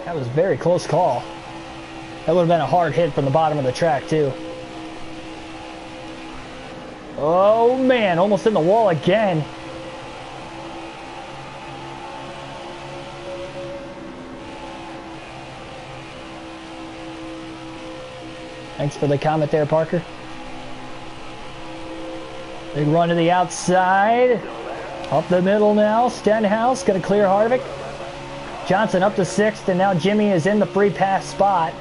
That was a very close call. That would have been a hard hit from the bottom of the track, too. Oh, man. Almost in the wall again. Thanks for the comment there, Parker. Big run to the outside. Up the middle now. Stenhouse going to clear Harvick. Johnson up to 6th, and now Jimmy is in the free pass spot.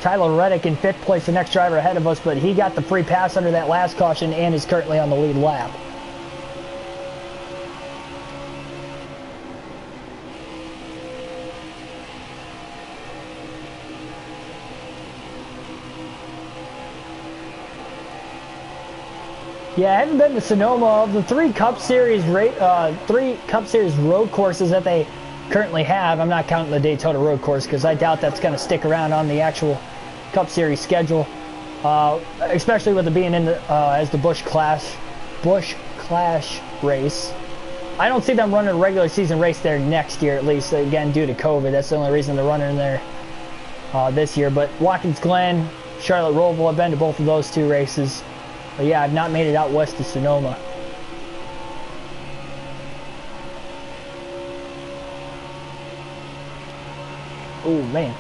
Tyler Reddick in 5th place, the next driver ahead of us, but he got the free pass under that last caution and is currently on the lead lap. Yeah, I haven't been to Sonoma. Of the three Cup Series road courses that they currently have, I'm not counting the Daytona road course because I doubt that's going to stick around on the actual Cup Series schedule, especially with it being in the, as the Busch Clash race. I don't see them running a regular season race there next year, at least, again, due to COVID. That's the only reason they're running there this year. But Watkins Glen, Charlotte Roval, I've been to both of those two races. But yeah, I've not made it out west to Sonoma. Oh, man.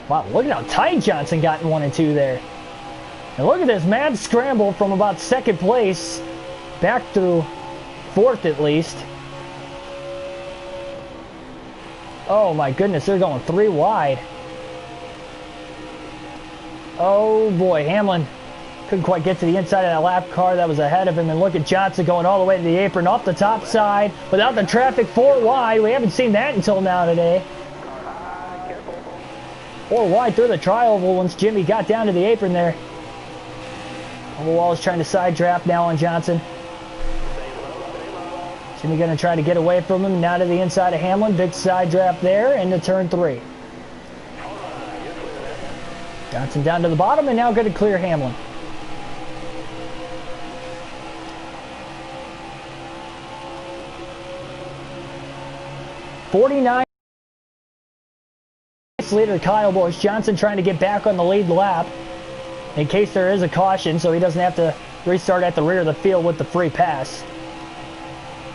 Wow, look at how tight Johnson got in 1 and 2 there. And look at this mad scramble from about 2nd place back to 4th at least. Oh my goodness, they're going 3 wide. Oh boy, Hamlin couldn't quite get to the inside of that lap car that was ahead of him. And look at Johnson going all the way to the apron off the top side without the traffic 4 wide. We haven't seen that until now today. 4 wide through the tri-oval once Jimmy got down to the apron there. Wall is trying to side draft now on Johnson. Jimmy going to try to get away from him. Now to the inside of Hamlin. Big side draft there into turn 3. Johnson down to the bottom and now going to clear Hamlin. '49 leader Kyle Busch. Johnson trying to get back on the lead lap in case there is a caution, so he doesn't have to restart at the rear of the field with the free pass.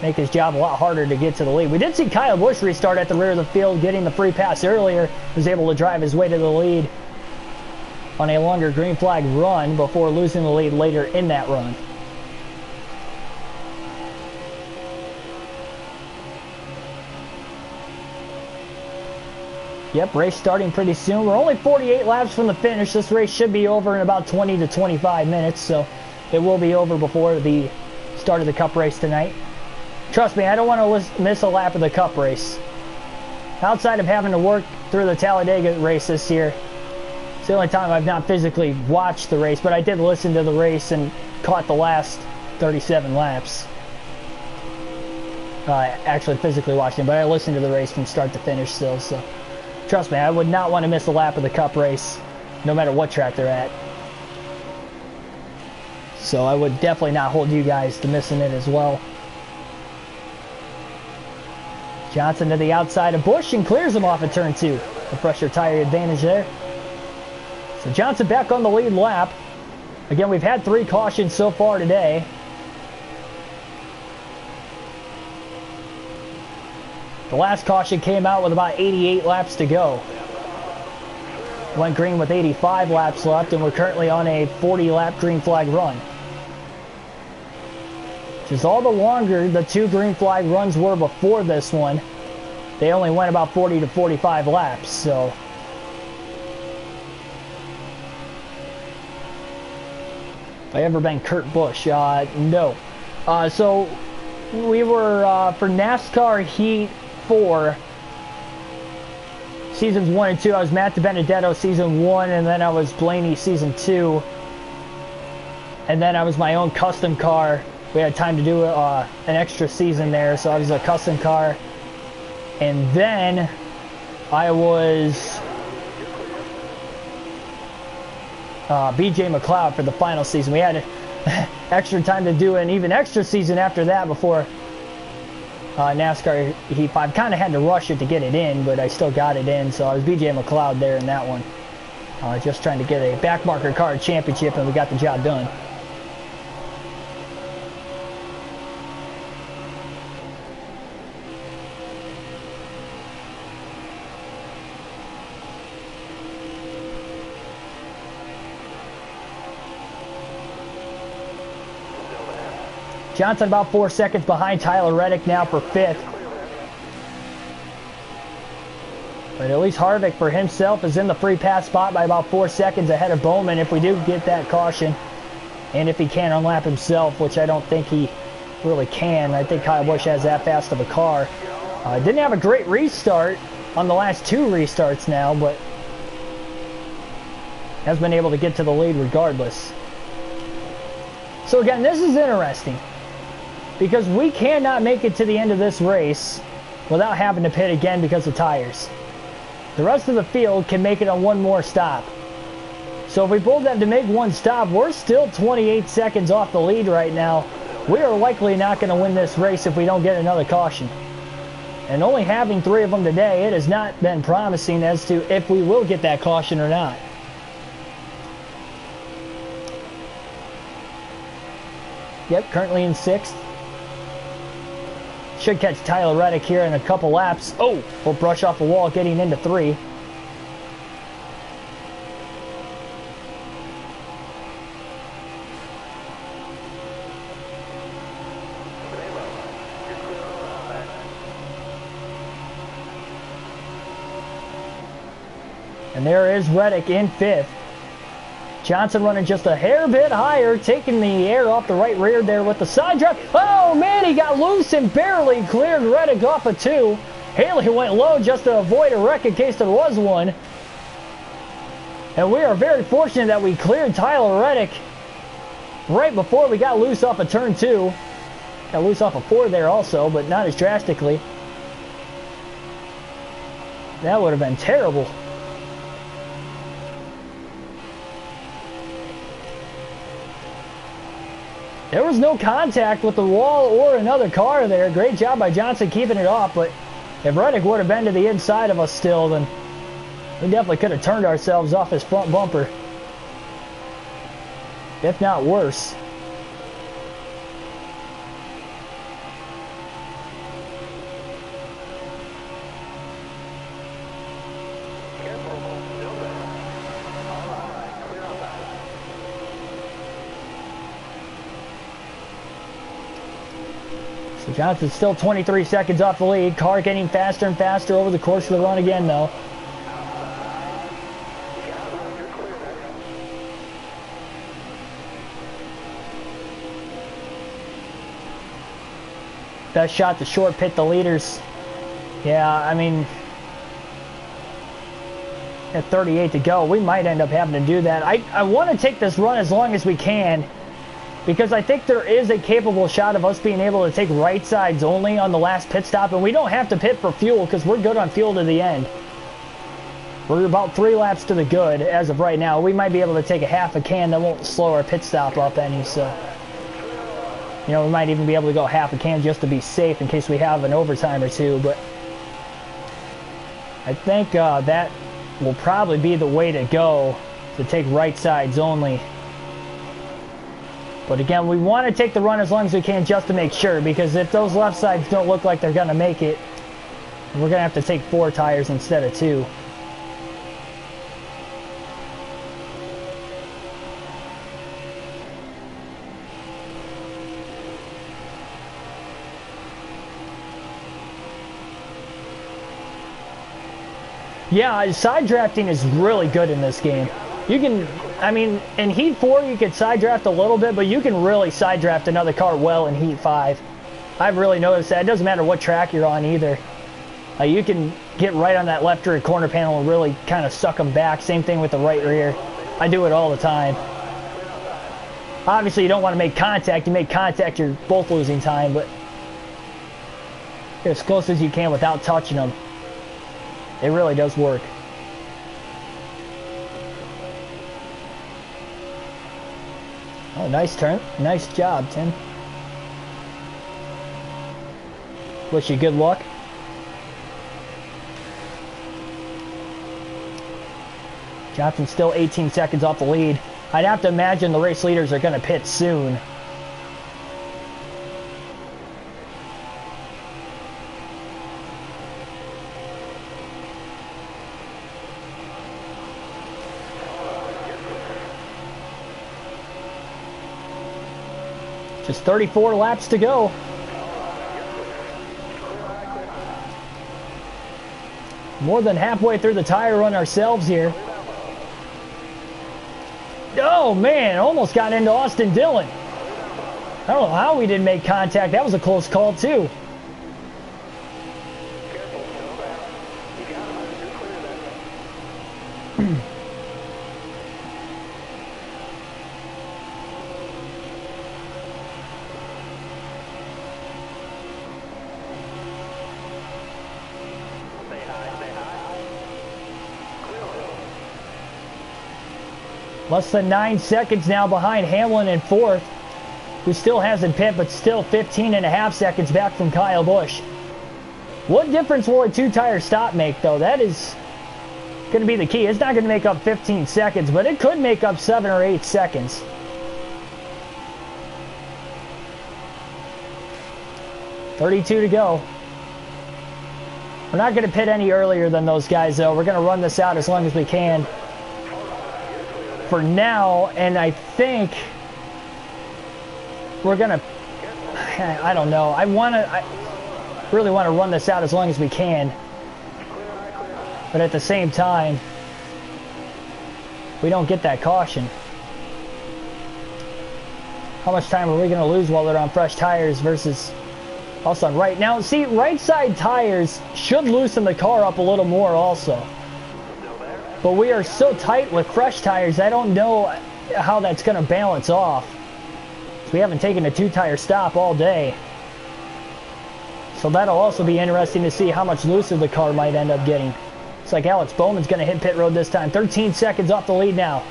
Make his job a lot harder to get to the lead. We did see Kyle Busch restart at the rear of the field, getting the free pass earlier. Was able to drive his way to the lead on a longer green flag run before losing the lead later in that run. Yep, race starting pretty soon. We're only 48 laps from the finish. This race should be over in about 20 to 25 minutes, so it will be over before the start of the Cup race tonight. Trust me, I don't want to miss a lap of the Cup race. Outside of having to work through the Talladega race this year, it's the only time I've not physically watched the race, but I did listen to the race and caught the last 37 laps. Actually physically watching, but I listened to the race from start to finish still, so trust me, I would not want to miss a lap of the Cup race, no matter what track they're at. So I would definitely not hold you guys to missing it as well. Johnson to the outside of Busch and clears him off at turn 2. A fresher tire advantage there. So Johnson back on the lead lap. Again, we've had 3 cautions so far today. The last caution came out with about 88 laps to go. Went green with 85 laps left, and we're currently on a 40-lap green flag run. Which is all the longer the 2 green flag runs were before this one. They only went about 40 to 45 laps, so have I ever been Kurt Busch? No. So we were for NASCAR Heat 4, seasons 1 and 2. I was Matt DiBenedetto season 1, and then I was Blaney season 2, and then I was my own custom car. We had time to do an extra season there, so I was a custom car, and then I was BJ McLeod for the final season. We had extra time to do an even extra season after that before NASCAR Heat 5. Kind of had to rush it to get it in, but I still got it in, so I was BJ McLeod there in that one. Just trying to get a backmarker car championship, and we got the job done. Johnson about 4 seconds behind Tyler Reddick now for 5th. But at least Harvick for himself is in the free pass spot by about 4 seconds ahead of Bowman if we do get that caution. And if he can unlap himself, which I don't think he really can. I think Kyle Busch has that fast of a car. Didn't have a great restart on the last 2 restarts now, but has been able to get to the lead regardless. So again, this is interesting, because we cannot make it to the end of this race without having to pit again because of tires. The rest of the field can make it on one more stop. So if we both have to make one stop, we're still 28 seconds off the lead right now. We are likely not going to win this race if we don't get another caution. And only having 3 of them today, it has not been promising as to if we will get that caution or not. Yep, currently in 6th. Should catch Tyler Reddick here in a couple laps. Oh, we'll brush off the wall getting into 3. And there is Reddick in 5th. Johnson running just a hair bit higher, taking the air off the right rear there with the side drive. Oh man, he got loose and barely cleared Reddick off of 2. Haley went low just to avoid a wreck in case there was one. And we are very fortunate that we cleared Tyler Reddick right before we got loose off of turn 2. Got loose off of 4 there also, but not as drastically. That would have been terrible. There was no contact with the wall or another car there. Great job by Johnson keeping it off, but if Reddick would have been to the inside of us still, then we definitely could have turned ourselves off his front bumper. If not worse. So Johnson's still 23 seconds off the lead. Car getting faster and faster over the course of the run again, though. Best shot to short pit the leaders. Yeah, I mean, at 38 to go, we might end up having to do that. I want to take this run as long as we can, because I think there is a capable shot of us being able to take right sides only on the last pit stop, and we don't have to pit for fuel because we're good on fuel to the end. We're about 3 laps to the good as of right now. We might be able to take a half a can that won't slow our pit stop up any, so you know, we might even be able to go half a can just to be safe in case we have an overtime or two. But I think that will probably be the way to go, to take right sides only. But again, we want to take the run as long as we can just to make sure, because if those left sides don't look like they're going to make it, we're going to have to take 4 tires instead of 2. Yeah, side drafting is really good in this game. You can, I mean, in Heat 4 you could side draft a little bit, but you can really side draft another car well in Heat 5. I've really noticed that. It doesn't matter what track you're on either. You can get right on that left rear corner panel and really kind of suck them back. Same thing with the right rear. I do it all the time. Obviously you don't want to make contact. You make contact, you're both losing time, but get as close as you can without touching them. It really does work. Oh, nice turn. Nice job, Tim. Wish you good luck. Johnson's still 18 seconds off the lead. I'd have to imagine the race leaders are going to pit soon. Just 34 laps to go. More than halfway through the tire run ourselves here. Oh man, almost got into Austin Dillon. I don't know how we didn't make contact. That was a close call too. Less than 9 seconds now behind Hamlin in fourth, who still hasn't pit, but still 15.5 seconds back from Kyle Busch. What difference will a two-tire stop make, though? That is going to be the key. It's not going to make up 15 seconds, but it could make up 7 or 8 seconds. $32 to go. We're not going to pit any earlier than those guys, though. We're going to run this out as long as we can for now, and I think we're gonna, I don't know, I really want to run this out as long as we can, but at the same time we don't get that caution. How much time are we going to lose while they're on fresh tires versus also on right? Now see, right side tires should loosen the car up a little more also. But we are so tight with fresh tires, I don't know how that's going to balance off. We haven't taken a two-tire stop all day. So that'll also be interesting to see how much looser the car might end up getting. It's like Alex Bowman's going to hit pit road this time. 13 seconds off the lead now.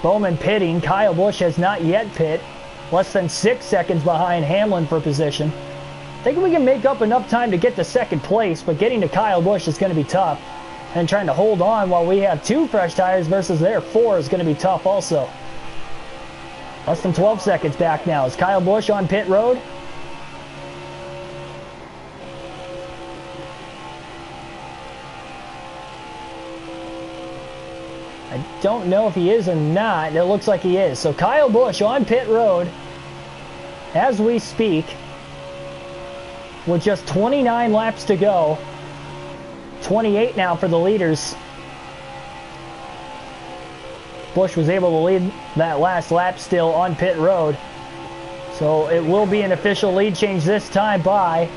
Bowman pitting. Kyle Busch has not yet pit. Less than 6 seconds behind Hamlin for position. I think we can make up enough time to get to second place, but getting to Kyle Busch is going to be tough. And trying to hold on while we have 2 fresh tires versus their 4 is going to be tough also. Less than 12 seconds back now. Is Kyle Busch on pit road? I don't know if he is or not. It looks like he is. So Kyle Busch on pit road as we speak, with just 29 laps to go. 28 now for the leaders. Busch was able to lead that last lap still on pit road. So it will be an official lead change this time by.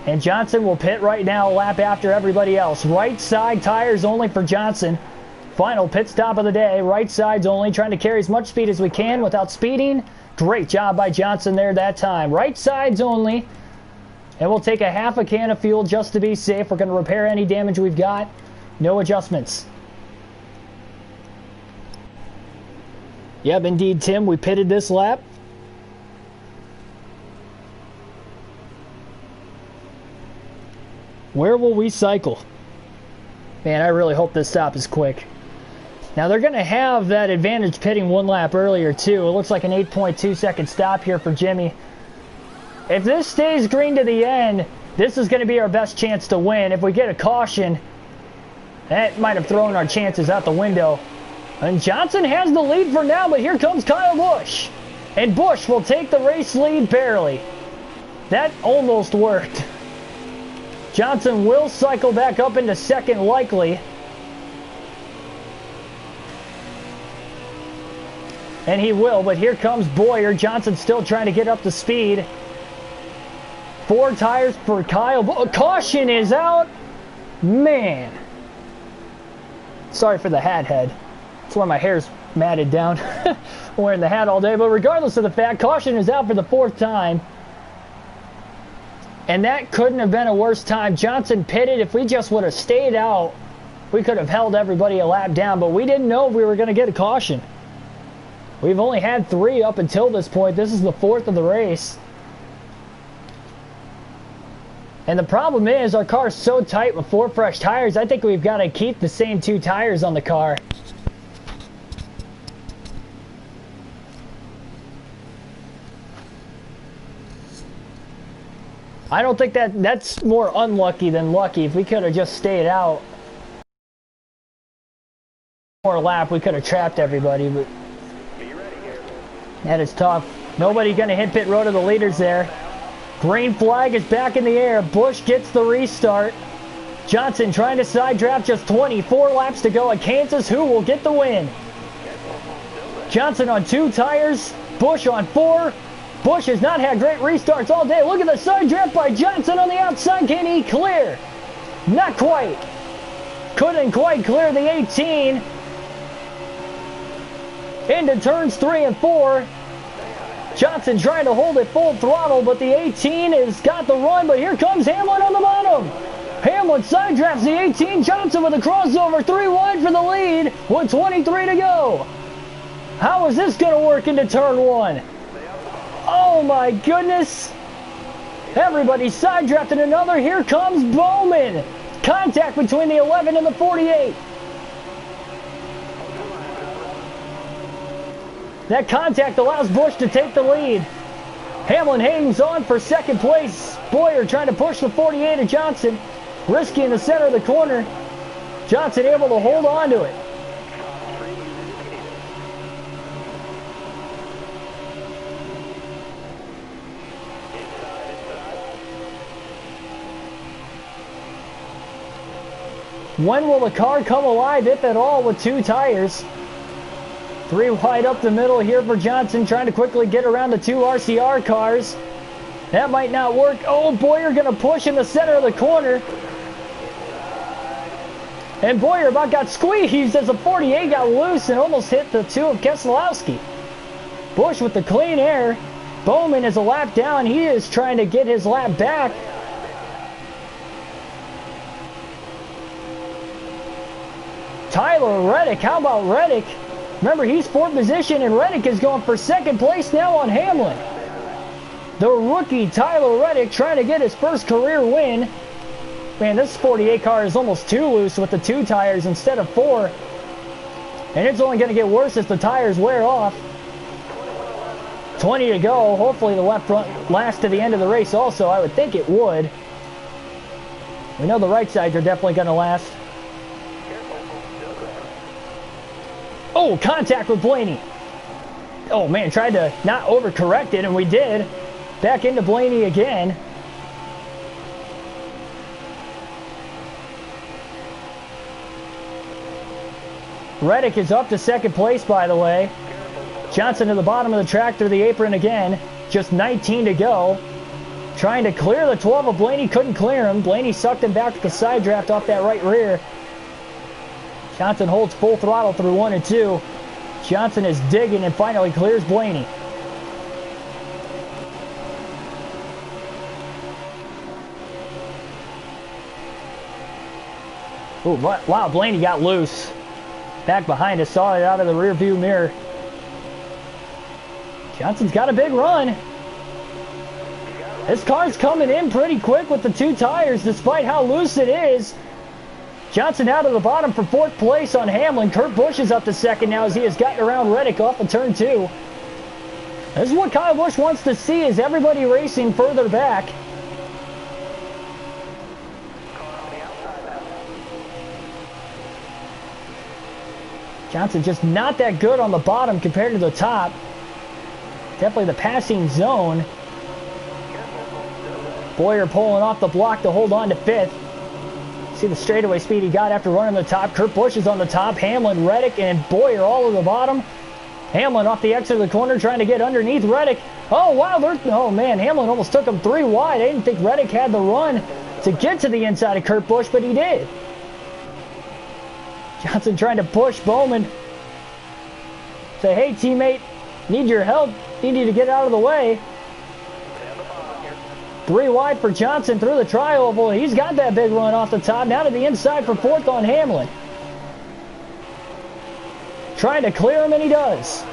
And Johnson will pit right now a lap after everybody else. Right side tires only for Johnson. Final pit stop of the day. Right sides only, trying to carry as much speed as we can without speeding. Great job by Johnson there that time. Right sides only. And we'll take a half a can of fuel just to be safe. We're going to repair any damage we've got. No adjustments. Yep, indeed, Tim. We pitted this lap. Where will we cycle? Man, I really hope this stop is quick. Now, they're going to have that advantage pitting 1 lap earlier, too. It looks like an 8.2 second stop here for Jimmy. If this stays green to the end, this is going to be our best chance to win. If we get a caution, that might have thrown our chances out the window. And Johnson has the lead for now, but here comes Kyle Busch. And Busch will take the race lead barely. That almost worked. Johnson will cycle back up into second likely. And he will, but here comes Boyer. Johnson still trying to get up to speed. 4 tires for Kyle. Caution is out. Man. Sorry for the hat head. That's why my hair's matted down. I'm wearing the hat all day. But regardless of the fact, caution is out for the 4th time. And that couldn't have been a worse time. Johnson pitted. If we just would have stayed out, we could have held everybody a lap down, but we didn't know we were going to get a caution. We've only had 3 up until this point. This is the 4th of the race. And the problem is our car's so tight with 4 fresh tires, I think we've got to keep the same 2 tires on the car. I don't think that's more unlucky than lucky. If we could have just stayed out more lap, we could have trapped everybody, but that is tough. Nobody going to hit pit road of the leaders there. Green flag is back in the air. Busch gets the restart. Johnson trying to side draft, just 24 laps to go at Kansas. Who will get the win? Johnson on 2 tires, Busch on 4. Busch has not had great restarts all day. Look at the side draft by Johnson on the outside. Can he clear? Not quite. Couldn't quite clear the 18. Into turns 3 and 4. Johnson trying to hold it full throttle, but the 18 has got the run, but here comes Hamlin on the bottom. Hamlin side drafts the 18. Johnson with a crossover 3 wide for the lead with 23 to go. How is this going to work into turn 1? Oh my goodness. Everybody's side drafting another. Here comes Bowman. Contact between the 11 and the 48. That contact allows Busch to take the lead. Hamlin hangs on for 2nd place. Boyer trying to push the 48 of Johnson. Risky in the center of the corner. Johnson able to hold on to it. When will the car come alive, if at all, with 2 tires? 3 wide up the middle here for Johnson, trying to quickly get around the 2 RCR cars. That might not work. Oh, Boyer going to push in the center of the corner. And Boyer about got squeezed as the 48 got loose and almost hit the 2 of Keselowski. Busch with the clean air. Bowman is a lap down. He is trying to get his lap back. Tyler Reddick, how about Reddick? Remember, he's 4th position, and Reddick is going for 2nd place now on Hamlin. The rookie Tyler Reddick trying to get his first career win. Man, this 48 car is almost too loose with the 2 tires instead of 4. And it's only going to get worse as the tires wear off. 20 to go. Hopefully the left front lasts to the end of the race also. I would think it would. We know the right sides are definitely going to last. Oh, contact with Blaney. Oh, man, tried to not overcorrect it, and we did. Back into Blaney again. Reddick is up to 2nd place, by the way. Johnson to the bottom of the track through the apron again. Just 19 to go. Trying to clear the 12 of Blaney. Couldn't clear him. Blaney sucked him back to the side draft off that right rear. Johnson holds full throttle through 1 and 2. Johnson is digging and finally clears Blaney. Oh, wow, Blaney got loose. Back behind us, saw it out of the rear view mirror. Johnson's got a big run. This car's coming in pretty quick with the 2 tires, despite how loose it is. Johnson out of the bottom for 4th place on Hamlin. Kurt Busch is up to 2nd now as he has gotten around Reddick off of turn 2. This is what Kyle Busch wants to see, is everybody racing further back. Johnson just not that good on the bottom compared to the top. Definitely the passing zone. Boyer pulling off the block to hold on to 5th. See the straightaway speed he got after running the top. Kurt Busch is on the top. Hamlin, Reddick, and Boyer all at the bottom. Hamlin off the exit of the corner trying to get underneath Reddick. Oh, wow. Oh, man. Hamlin almost took him 3 wide. I didn't think Reddick had the run to get to the inside of Kurt Busch, but he did. Johnson trying to push Bowman. Say, hey, teammate, need your help. Need you to get out of the way. 3 wide for Johnson through the tri-oval. He's got that big run off the top. Now to the inside for 4th on Hamlin. Trying to clear him, and he does.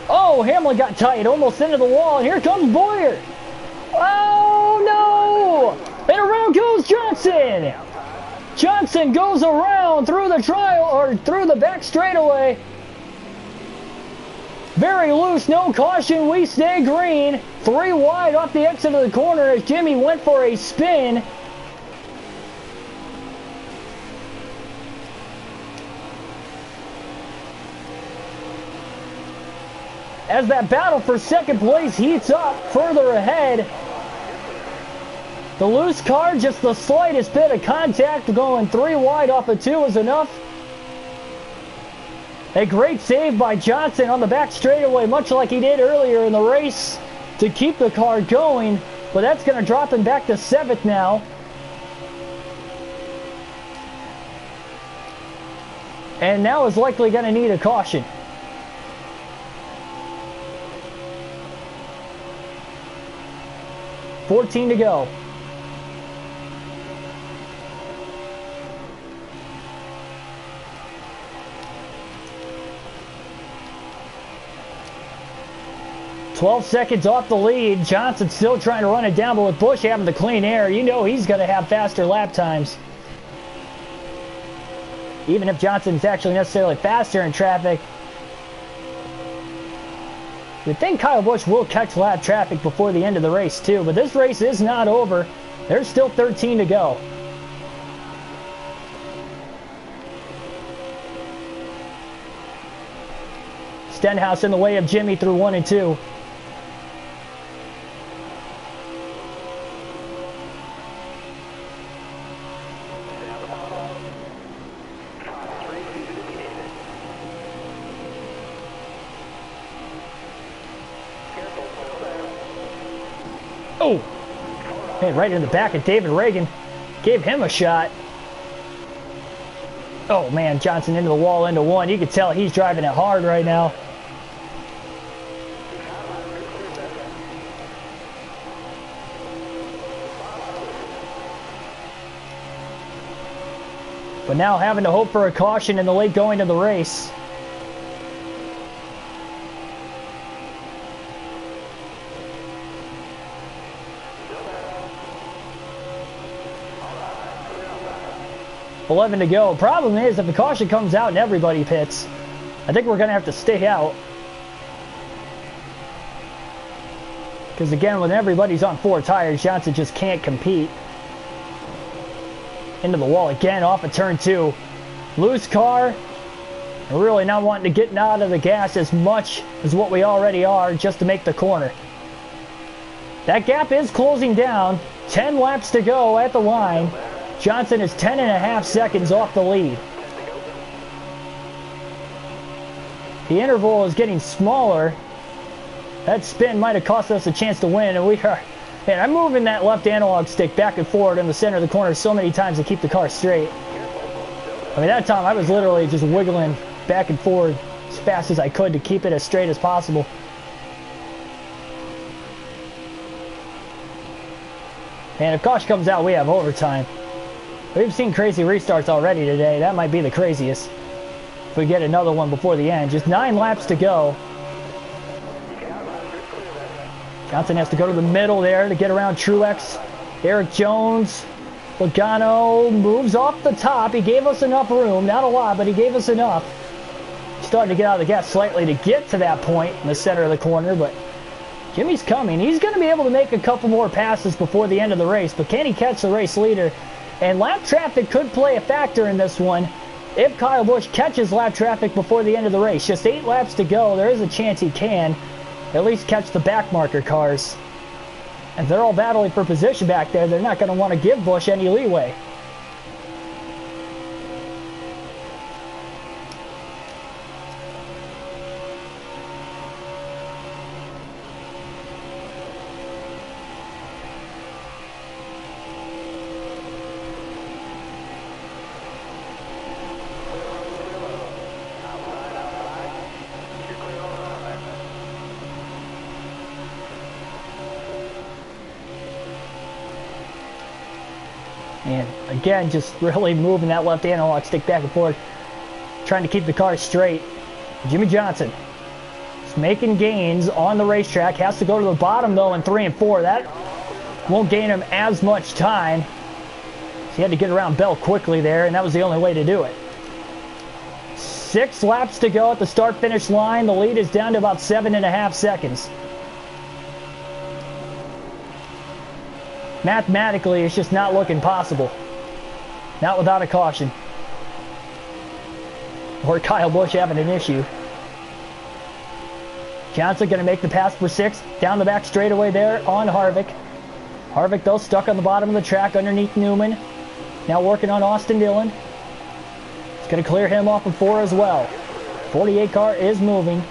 Oh, Hamlin got tight, almost into the wall, and here comes Boyer. Oh, no! And around goes Johnson. Johnson goes around through the through the back straightaway. Very loose, no caution, we stay green. 3 wide off the exit of the corner as Jimmy went for a spin. As that battle for second place heats up further ahead. The loose car, just the slightest bit of contact, going 3 wide off of 2 is enough. A great save by Johnson on the back straightaway, much like he did earlier in the race, to keep the car going. But that's going to drop him back to 7th now. And now is likely going to need a caution. $14 to go. "12 seconds off the lead. Johnson still trying to run it down, but with Busch having the clean air, you know he's going to have faster lap times. Even if Johnson's actually necessarily faster in traffic, we think Kyle Busch will catch lap traffic before the end of the race too, but this race is not over. There's still 13 to go. Stenhouse in the way of Jimmy through 1 and 2. Oh! Hey, right in the back of David Reagan. Gave him a shot. Oh man, Johnson into the wall, into 1. You can tell he's driving it hard right now. But now having to hope for a caution in the late going of the race. $11 to go. Problem is, if the caution comes out and everybody pits, I think we're going to have to stay out. Because again, when everybody's on 4 tires, Johnson just can't compete. Into the wall again, off of turn 2. Loose car. And really not wanting to get out of the gas as much as what we already are just to make the corner. That gap is closing down. 10 laps to go at the line. Johnson is 10.5 seconds off the lead. The interval is getting smaller. That spin might have cost us a chance to win, and we are... Man, I'm moving that left analog stick back and forward in the center of the corner so many times to keep the car straight. I mean, that time I was literally just wiggling back and forward as fast as I could to keep it as straight as possible. And if caution comes out, we have overtime. We've seen crazy restarts already today. That might be the craziest. If we get another one before the end. Just 9 laps to go. Johnson has to go to the middle there to get around Truex. Eric Jones. Logano moves off the top. He gave us enough room. Not a lot, but he gave us enough. Starting to get out of the gas slightly to get to that point in the center of the corner, but Jimmy's coming. He's going to be able to make a couple more passes before the end of the race, but can he catch the race leader? And lap traffic could play a factor in this one. If Kyle Busch catches lap traffic before the end of the race, just 8 laps to go, there is a chance he can at least catch the back marker cars. And they're all battling for position back there. They're not going to want to give Busch any leeway. And again, just really moving that left analog stick back and forth, trying to keep the car straight. Jimmy Johnson is making gains on the racetrack. Has to go to the bottom, though, in 3 and 4. That won't gain him as much time. So he had to get around Bell quickly there, and that was the only way to do it. 6 laps to go at the start-finish line. The lead is down to about 7.5 seconds. Mathematically, it's just not looking possible. Not without a caution. Or Kyle Busch having an issue. Johnson going to make the pass for 6. Down the back straightaway there on Harvick. Harvick, though, stuck on the bottom of the track underneath Newman. Now working on Austin Dillon. It's going to clear him off of 4 as well. 48 car is moving.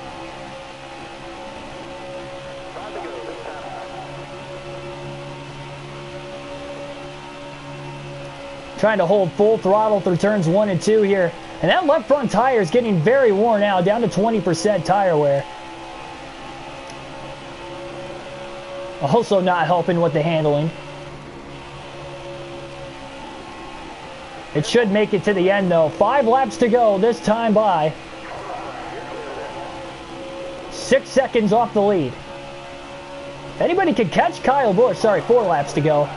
Trying to hold full throttle through turns 1 and 2 here. And that left front tire is getting very worn out, down to 20% tire wear. Also not helping with the handling. It should make it to the end, though. 5 laps to go this time by. 6 seconds off the lead. If anybody could catch Kyle Busch, sorry, 4 laps to go.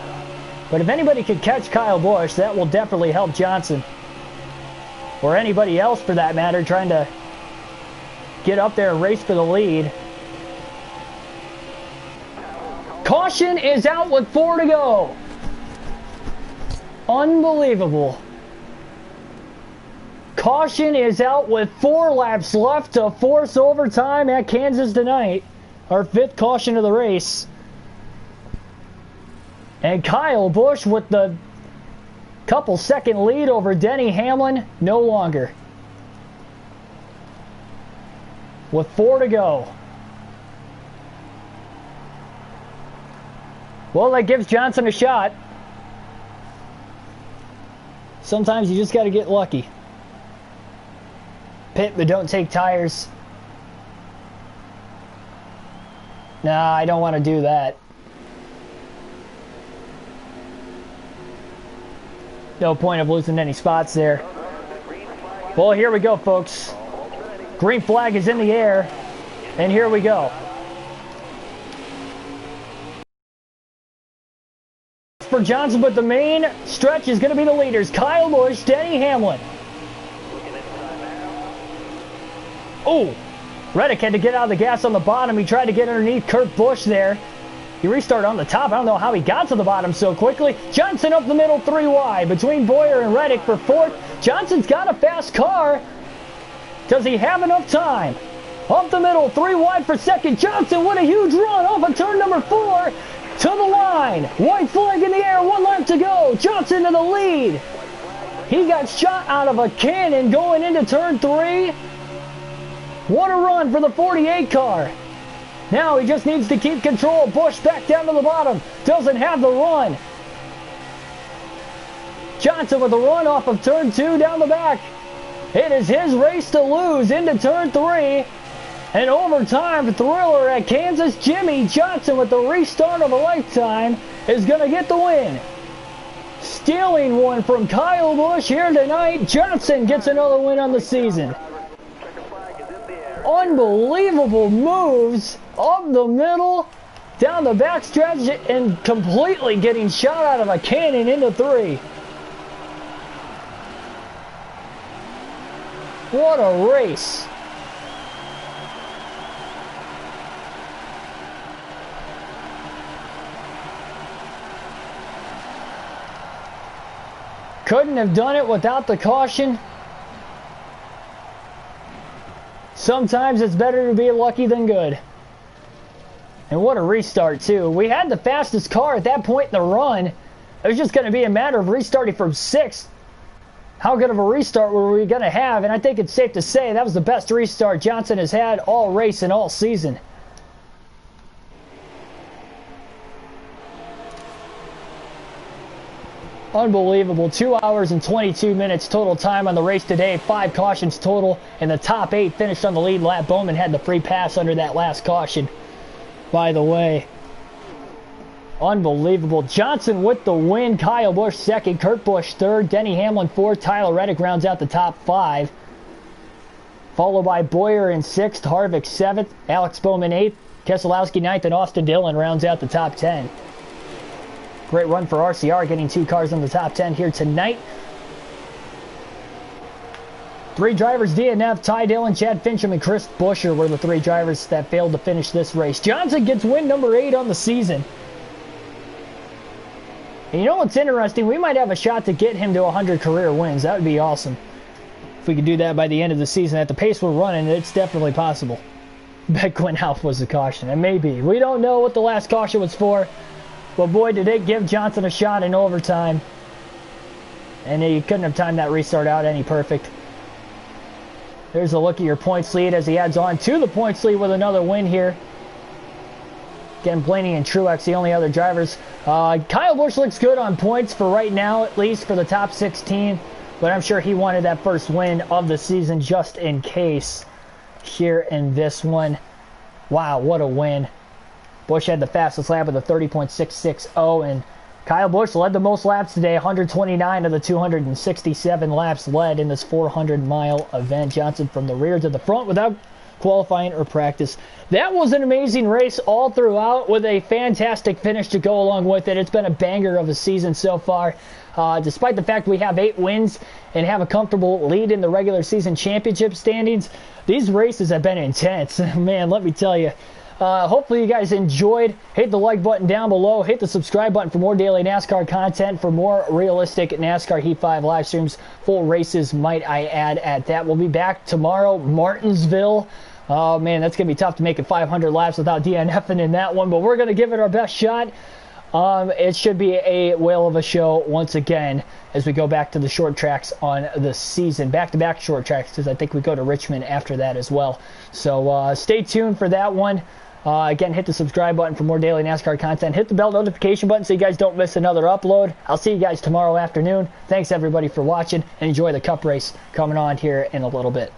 But if anybody could catch Kyle Busch, that will definitely help Johnson. Or anybody else, for that matter, trying to get up there and race for the lead. Caution is out with 4 to go. Unbelievable. Caution is out with 4 laps left to force overtime at Kansas tonight. Our 5th caution of the race. And Kyle Busch with the couple-second lead over Denny Hamlin, no longer. With 4 to go. Well, that gives Johnson a shot. Sometimes you just got to get lucky. Pit, but don't take tires. Nah, I don't want to do that. No point of losing any spots there. Well, here we go, folks. Green flag is in the air. And here we go. For Johnson, but the main stretch is going to be the leaders. Kyle Busch, Denny Hamlin. Oh, Reddick had to get out of the gas on the bottom. He tried to get underneath Kurt Busch there. He restarted on the top. I don't know how he got to the bottom so quickly. Johnson up the middle, 3 wide. Between Boyer and Reddick for 4th. Johnson's got a fast car. Does he have enough time? Up the middle, 3 wide for 2nd. Johnson with a huge run off of turn number 4 to the line. White flag in the air, 1 lap to go. Johnson to the lead. He got shot out of a cannon going into turn 3. What a run for the 48 car. Now he just needs to keep control. Busch back down to the bottom. Doesn't have the run. Johnson with a run off of turn 2 down the back. It is his race to lose into turn 3. An overtime thriller at Kansas. Jimmy Johnson with the restart of a lifetime is going to get the win. Stealing one from Kyle Busch here tonight. Johnson gets another win on the season. Unbelievable moves up the middle, down the backstretch, and completely getting shot out of a cannon into 3. What a race. Couldn't have done it without the caution. Sometimes it's better to be lucky than good. And what a restart, too. We had the fastest car at that point in the run. It was just going to be a matter of restarting from 6th. How good of a restart were we going to have? And I think it's safe to say that was the best restart Johnson has had all race and all season. Unbelievable. 2 hours and 22 minutes total time on the race today. 5 cautions total. And the top 8 finished on the lead lap. Bowman had the free pass under that last caution, by the way. Unbelievable. Johnson with the win. Kyle Busch second. Kurt Busch third. Denny Hamlin fourth. Tyler Reddick rounds out the top 5. Followed by Boyer in 6th. Harvick 7th. Alex Bowman 8th. Keselowski 9th. And Austin Dillon rounds out the top 10. Great run for RCR, getting 2 cars in the top 10 here tonight. 3 drivers, DNF, Ty Dillon, Chad Fincham, and Chris Buescher were the 3 drivers that failed to finish this race. Johnson gets win number 8 on the season. And you know what's interesting? We might have a shot to get him to 100 career wins. That would be awesome. If we could do that by the end of the season. At the pace we're running, it's definitely possible. Bet Quinn Half was the caution. It may be. We don't know what the last caution was for. But boy, did it give Johnson a shot in overtime. And he couldn't have timed that restart out any perfect. There's a look at your points lead as he adds on to the points lead with another win here. Again, Blaney and Truex, the only other drivers. Kyle Busch looks good on points for right now, at least for the top 16. But I'm sure he wanted that first win of the season just in case here in this one. Wow, what a win. Busch had the fastest lap with a 30.660, and Kyle Busch led the most laps today, 129 of the 267 laps led in this 400-mile event. Johnson from the rear to the front without qualifying or practice. That was an amazing race all throughout with a fantastic finish to go along with it. It's been a banger of a season so far. Despite the fact we have 8 wins and have a comfortable lead in the regular season championship standings, these races have been intense. Man, let me tell you. Hopefully you guys enjoyed. Hit the like button down below. Hit the subscribe button for more daily NASCAR content, for more realistic NASCAR Heat 5 live streams. Full races, might I add, at that. We'll be back tomorrow, Martinsville. Oh, man, that's going to be tough to make it 500 laps without DNFing in that one, but we're going to give it our best shot. It should be a whale of a show once again as we go back to the short tracks on the season. Back-to-back short tracks, because I think we go to Richmond after that as well. So stay tuned for that one. Again, hit the subscribe button for more daily NASCAR content. Hit the bell notification button so you guys don't miss another upload. I'll see you guys tomorrow afternoon. Thanks, everybody, for watching, and enjoy the Cup race coming on here in a little bit.